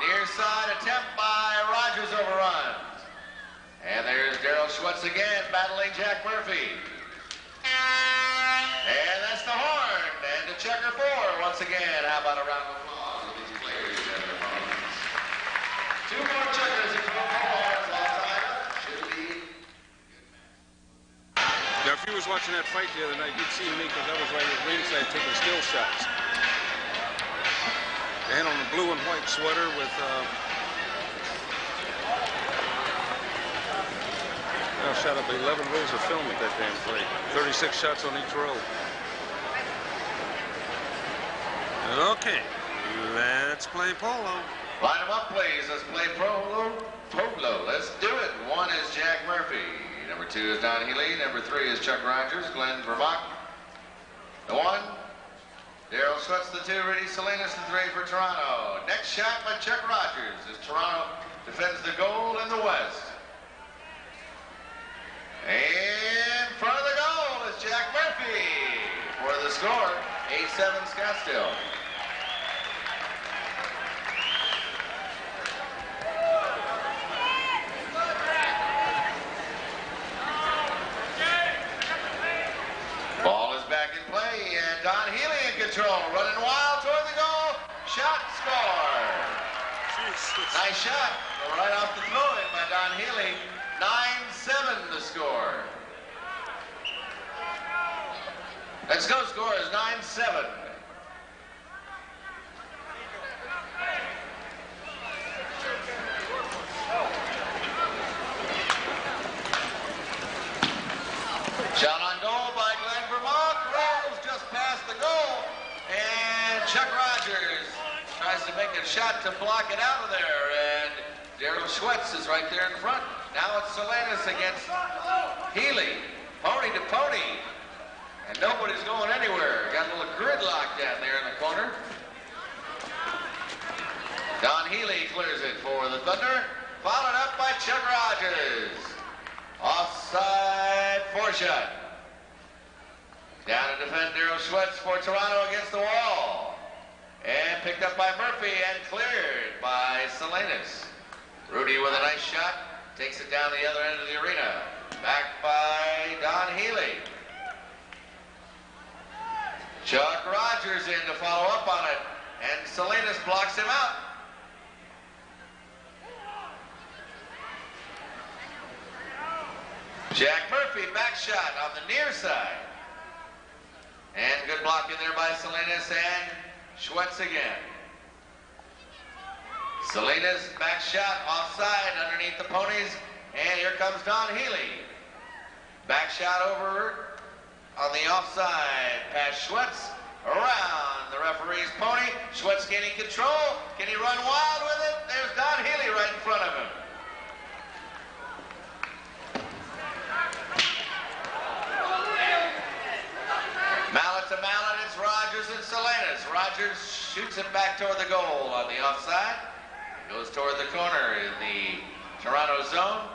Near side attempt by Rogers overruns. And there's Daryl Schwartz again battling Jack Murphy. And that's the horn. And the checker 4 once again. How about a round of applause for these players and their opponents? 2 more checkers in the ball. Should be. Now, if you was watching that fight the other night, you'd see me because I was right at ringside taking still shots. They had on a blue and white sweater with I shot up 11 rolls of film at that damn fight. 36 shots on each roll. Okay, let's play polo. Line them up, please. Let's play polo. Let's do it. 1 is Jack Murphy. Number 2 is Don Healy. Number 3 is Chuck Rogers. Glenn Vermock. The 1. Daryl Schwartz. The 2. Rudy Salinas. The 3 for Toronto. Next shot by Chuck Rogers as Toronto defends the goal in the west. And in front of the goal is Jack Murphy for the score. 8-7 Scottsdale. Nice shot. Right off the throw-in by Don Healy. 9-7 the score. Let's go. Score is 9-7. Shot on goal by Glenn Vermont. Rolls just past the goal. And Chuck Rogers tries to make a shot to block it out of there. And Daryl Schwetz is right there in front. Now it's Salinas against Healy. Pony to pony. And nobody's going anywhere. Got a little gridlock down there in the corner. Don Healy clears it for the Thunder. Followed up by Chuck Rogers. Offside four-shot. Down to defend Daryl Schwetz for Toronto against the wall. And picked up by Murphy and cleared by Salinas. Rudy with a nice shot. Takes it down the other end of the arena. Back by Don Healy. Chuck Rogers in to follow up on it. And Salinas blocks him out. Jack Murphy, back shot on the near side. And good block in there by Salinas and Schwetz again. Salinas, back shot, offside, underneath the ponies. And here comes Don Healy. Back shot over on the offside. Past Schwetz, around the referee's pony. Schwetz gaining control. Can he run wild with it? There's Don Healy right in front of him. Mallet to mallet, it's Rogers and Salinas. Rogers shoots it back toward the goal on the offside. Goes toward the corner in the Toronto zone.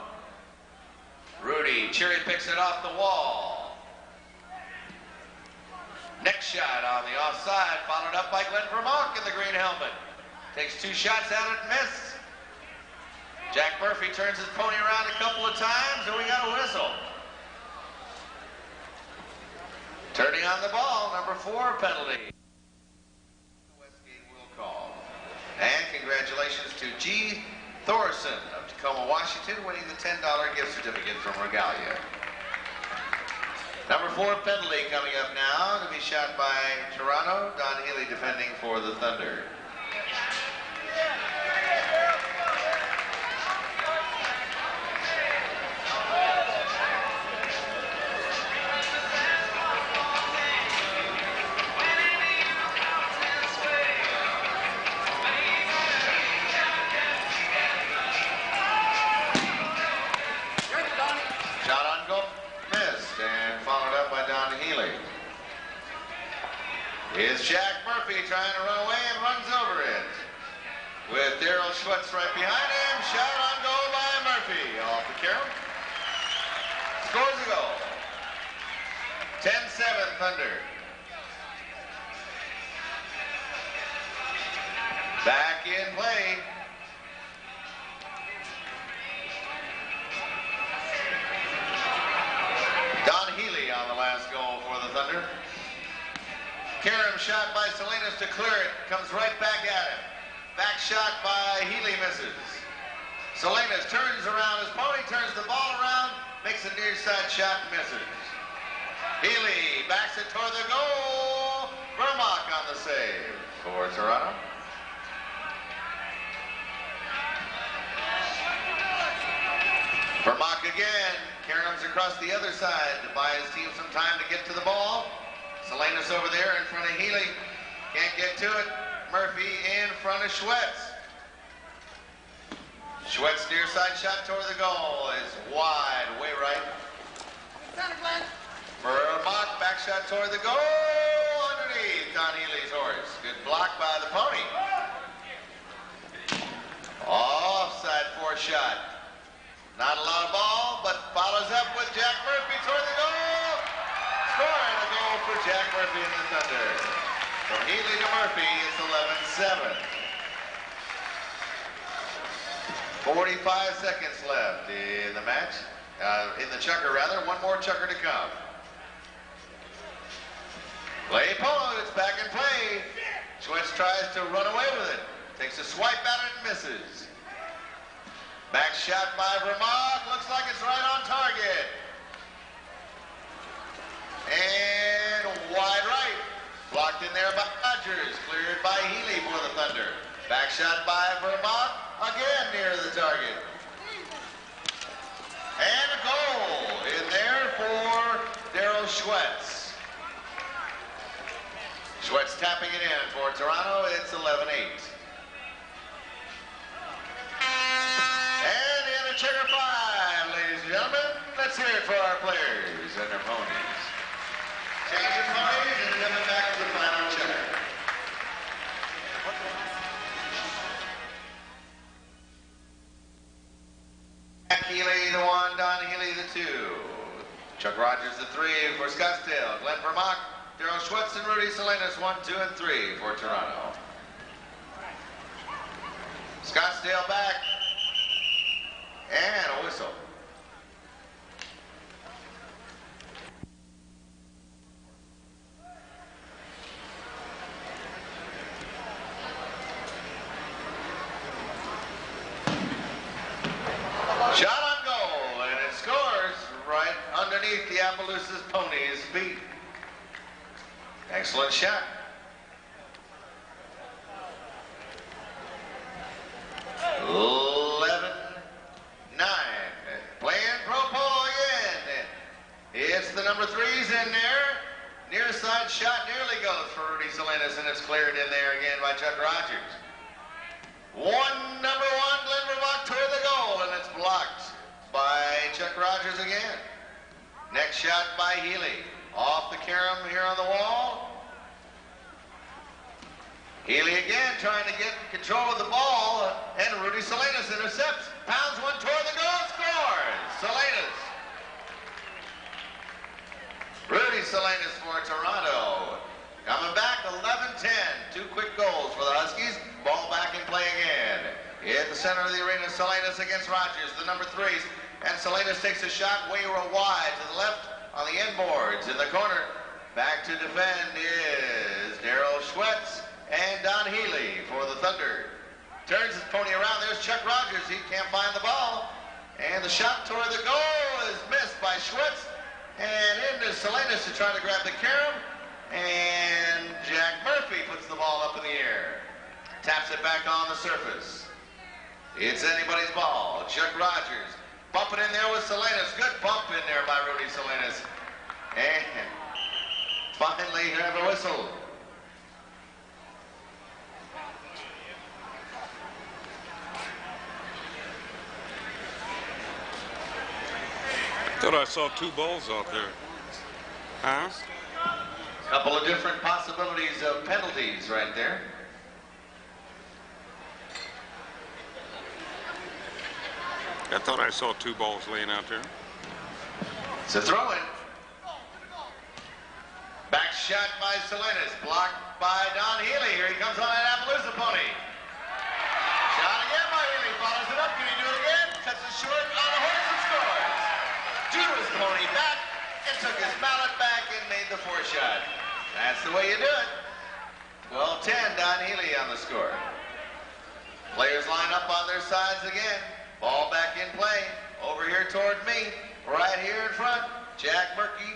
Rudy cherry picks it off the wall. Next shot on the offside, followed up by Glenn Vermont in the green helmet. Takes two shots at it and missed. Jack Murphy turns his pony around a couple of times and we got a whistle. Turning on the ball, number 4 penalty. Westgate will call. And congratulations to G. Thorson of Tacoma, Washington, winning the $10 gift certificate from Regalia. Number 4 penalty coming up now to be shot by Toronto. Don Healy defending for the Thunder. Is Jack Murphy trying to run away and runs over it. With Daryl Schwetz right behind him. Shot on goal by Murphy. Off the Carroll. Scores a goal. 10-7 Thunder. Back in play. Don Healy on the last goal for the Thunder. Karam shot by Salinas to clear it. Comes right back at him. Back shot by Healy misses. Salinas turns around his pony, turns the ball around, makes a near side shot and misses. Healy backs it toward the goal. Vermont on the save for Toronto. Vermont again. Karam's across the other side to buy his team some time to get to the ball. Salinas over there in front of Healy. Can't get to it. Murphy in front of Schwetz. Schwetz near side shot toward the goal is wide, way right. Vermont back shot toward the goal underneath Don Healy's horse. Good block by the pony. Offside for a shot. Not a lot of ball, but follows up with Jack Murphy toward the goal. Scoring a goal for Jack Murphy in the Thunder. From Healy to Murphy, it's 11-7. 45 seconds left in the match. In the chukker, rather. One more chukker to come. Play Polo, it's back in play. Schwetz tries to run away with it. Takes a swipe at it and misses. Back shot by Vermont. Looks like it's right on target. And wide right. Blocked in there by Rogers. Cleared by Healy for the Thunder. Back shot by Vermont. Again near the target. And a goal in there for Daryl Schwetz. Schwetz tapping it in for Toronto. It's 11-8. And in a checker 5, ladies and gentlemen. Let's hear it for our players and their ponies. Changing ponies and coming back to the final checker. Jack Healy, the 1, Don Healy, the 2. Chuck Rogers, the 3 for Scottsdale. Glenn Vermock, Daryl Schwetz, and Rudy Salinas, 1, 2, and 3 for Toronto. Scottsdale back. And a whistle. Shot on goal, and it scores right underneath the Appaloosa's pony's feet. Excellent shot. Playing pro polo again. It's the number 3's in there. Near side shot nearly goes for Rudy Salinas, and it's cleared in there again by Chuck Rogers. Number 1, Glenn Vermont toward the goal, and it's blocked by Chuck Rogers again. Next shot by Healy. Off the carom here on the wall. Healy again trying to get control of the ball, and Rudy Salinas intercepts. Pounds one toward the goal, scores! Salinas. Rudy Salinas for Toronto. Coming back, 11-10. 2 quick goals for the Huskies. Ball back in play again. In the center of the arena, Salinas against Rogers, the number 3's. And Salinas takes a shot way wide to the left on the inboards. In the corner, back to defend is Daryl Schwetz and Don Healy for the Thunder. Turns his pony around. There's Chuck Rogers. He can't find the ball. And the shot toward the goal is missed by Schwetz. And into Salinas to try to grab the carom. And Jack Murphy puts the ball up in the air. Taps it back on the surface. It's anybody's ball. Chuck Rogers bumping in there with Salinas. Good bump in there by Rudy Salinas. And finally, you have a whistle. Thought I saw 2 balls out there. Huh? Couple of different possibilities of penalties right there. I thought I saw 2 balls laying out there. It's a throw-in. Back shot by Salinas. Blocked by Don Healy. Here he comes on that Appaloosa pony. Shot again by Healy. Follows it up. Can he do it again? Cuts it short on the horse and scores. Drew his pony back and took his mallet back and made the 4 shot. That's the way you do it. 12-10, Don Healy on the score. Players line up on their sides again. Ball back in play. Over here toward me. Right here in front. Jack Murphy.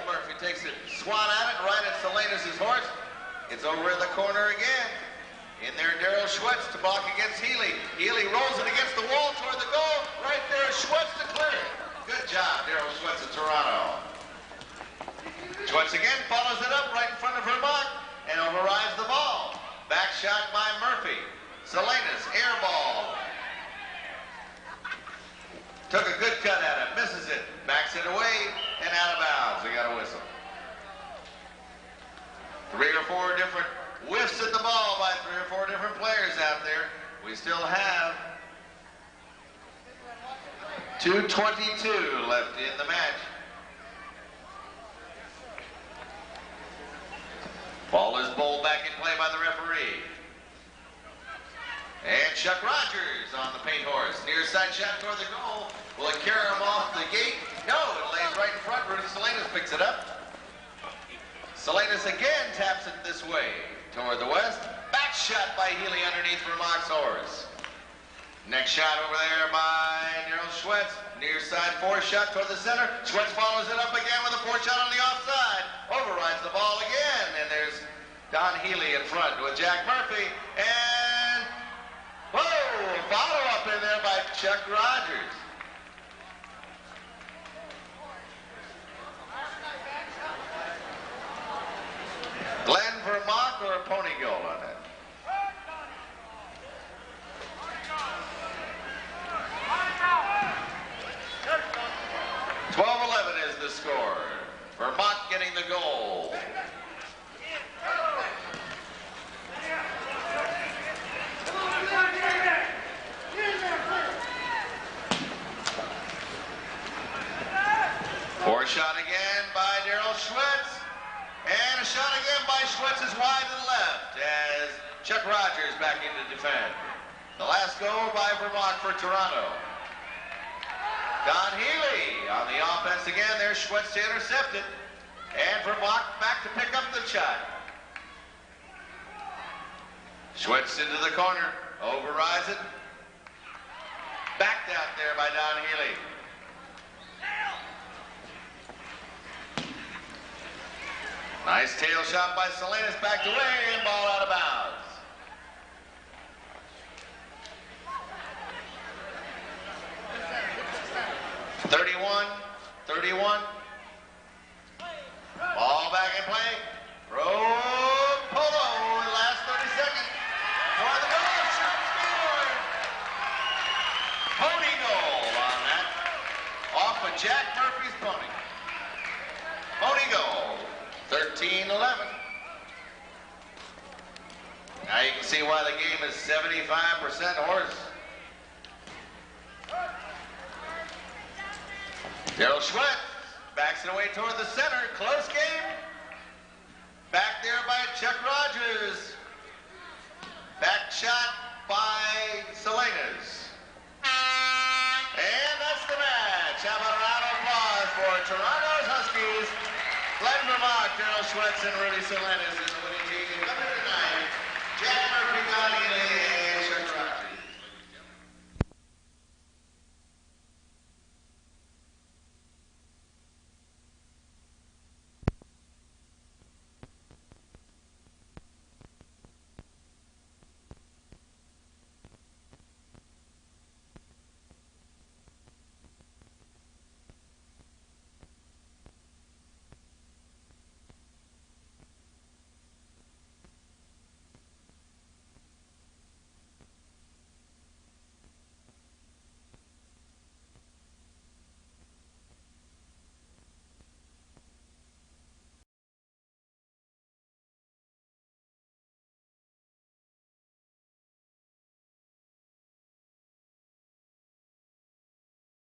Murphy takes it. Swat at it right at Salinas' horse. It's over in the corner again. In there, Daryl Schwetz to block against Healy. Healy rolls it against the wall toward the goal. Right there, Schwetz to clear it. Good job, Daryl Schwetz of Toronto. Schwetz again follows it up right in front of Vermont and overrides the ball. Back shot by Murphy. Salinas, air ball. Took a good cut at it, misses it, backs it away, and out of bounds. We got a whistle. 3 or 4 different whiffs at the ball by 3 or 4 different players out there. We still have 2:22 left in the match. Ball is bowled back in play by the referee. And Chuck Rogers on the paint horse. Near side shot toward the goal. Will it carry him off the gate? No, it lays right in front. Rudy Salinas picks it up. Salinas again taps it this way toward the west. Back shot by Healy underneath Vermont's horse. Next shot over there by Daryl Schwetz. Near side 4 shot toward the center. Schwetz follows it up again with a 4 shot on the offside. Overrides the ball again. And there's Don Healy in front with Jack Murphy. And, whoa, follow up in there by Chuck Rogers. Glenn Vermock or a pony goal on that? .12-11 is the score. Vermont getting the goal. Four shot again by Daryl Schwetz. And a shot again by Schwetz is wide to the left as Chuck Rogers back in to defend. The last goal by Vermont for Toronto. Don Healy on the offense again. There's Schwetz to intercept it. And Vermont back to pick up the shot. Schwetz into the corner. Overrides it. Backed out there by Don Healy. Nice tail shot by Salinas. Backed away and ball out of bounds. .31. Ball back in play. Polo in the last 30 seconds. For the goal, shot scored. Pony goal on that. Off of Jack Murphy's pony. Pony goal. 13-11. Now you can see why the game is 75% horse. Daryl Schwetz backs it away toward the center. Close game. Back there by Chuck Rogers. Back shot by Salinas. And that's the match. How about a round of applause for Toronto's Huskies? Glenn Vermont, Daryl Schwetz, and Rudy Salinas.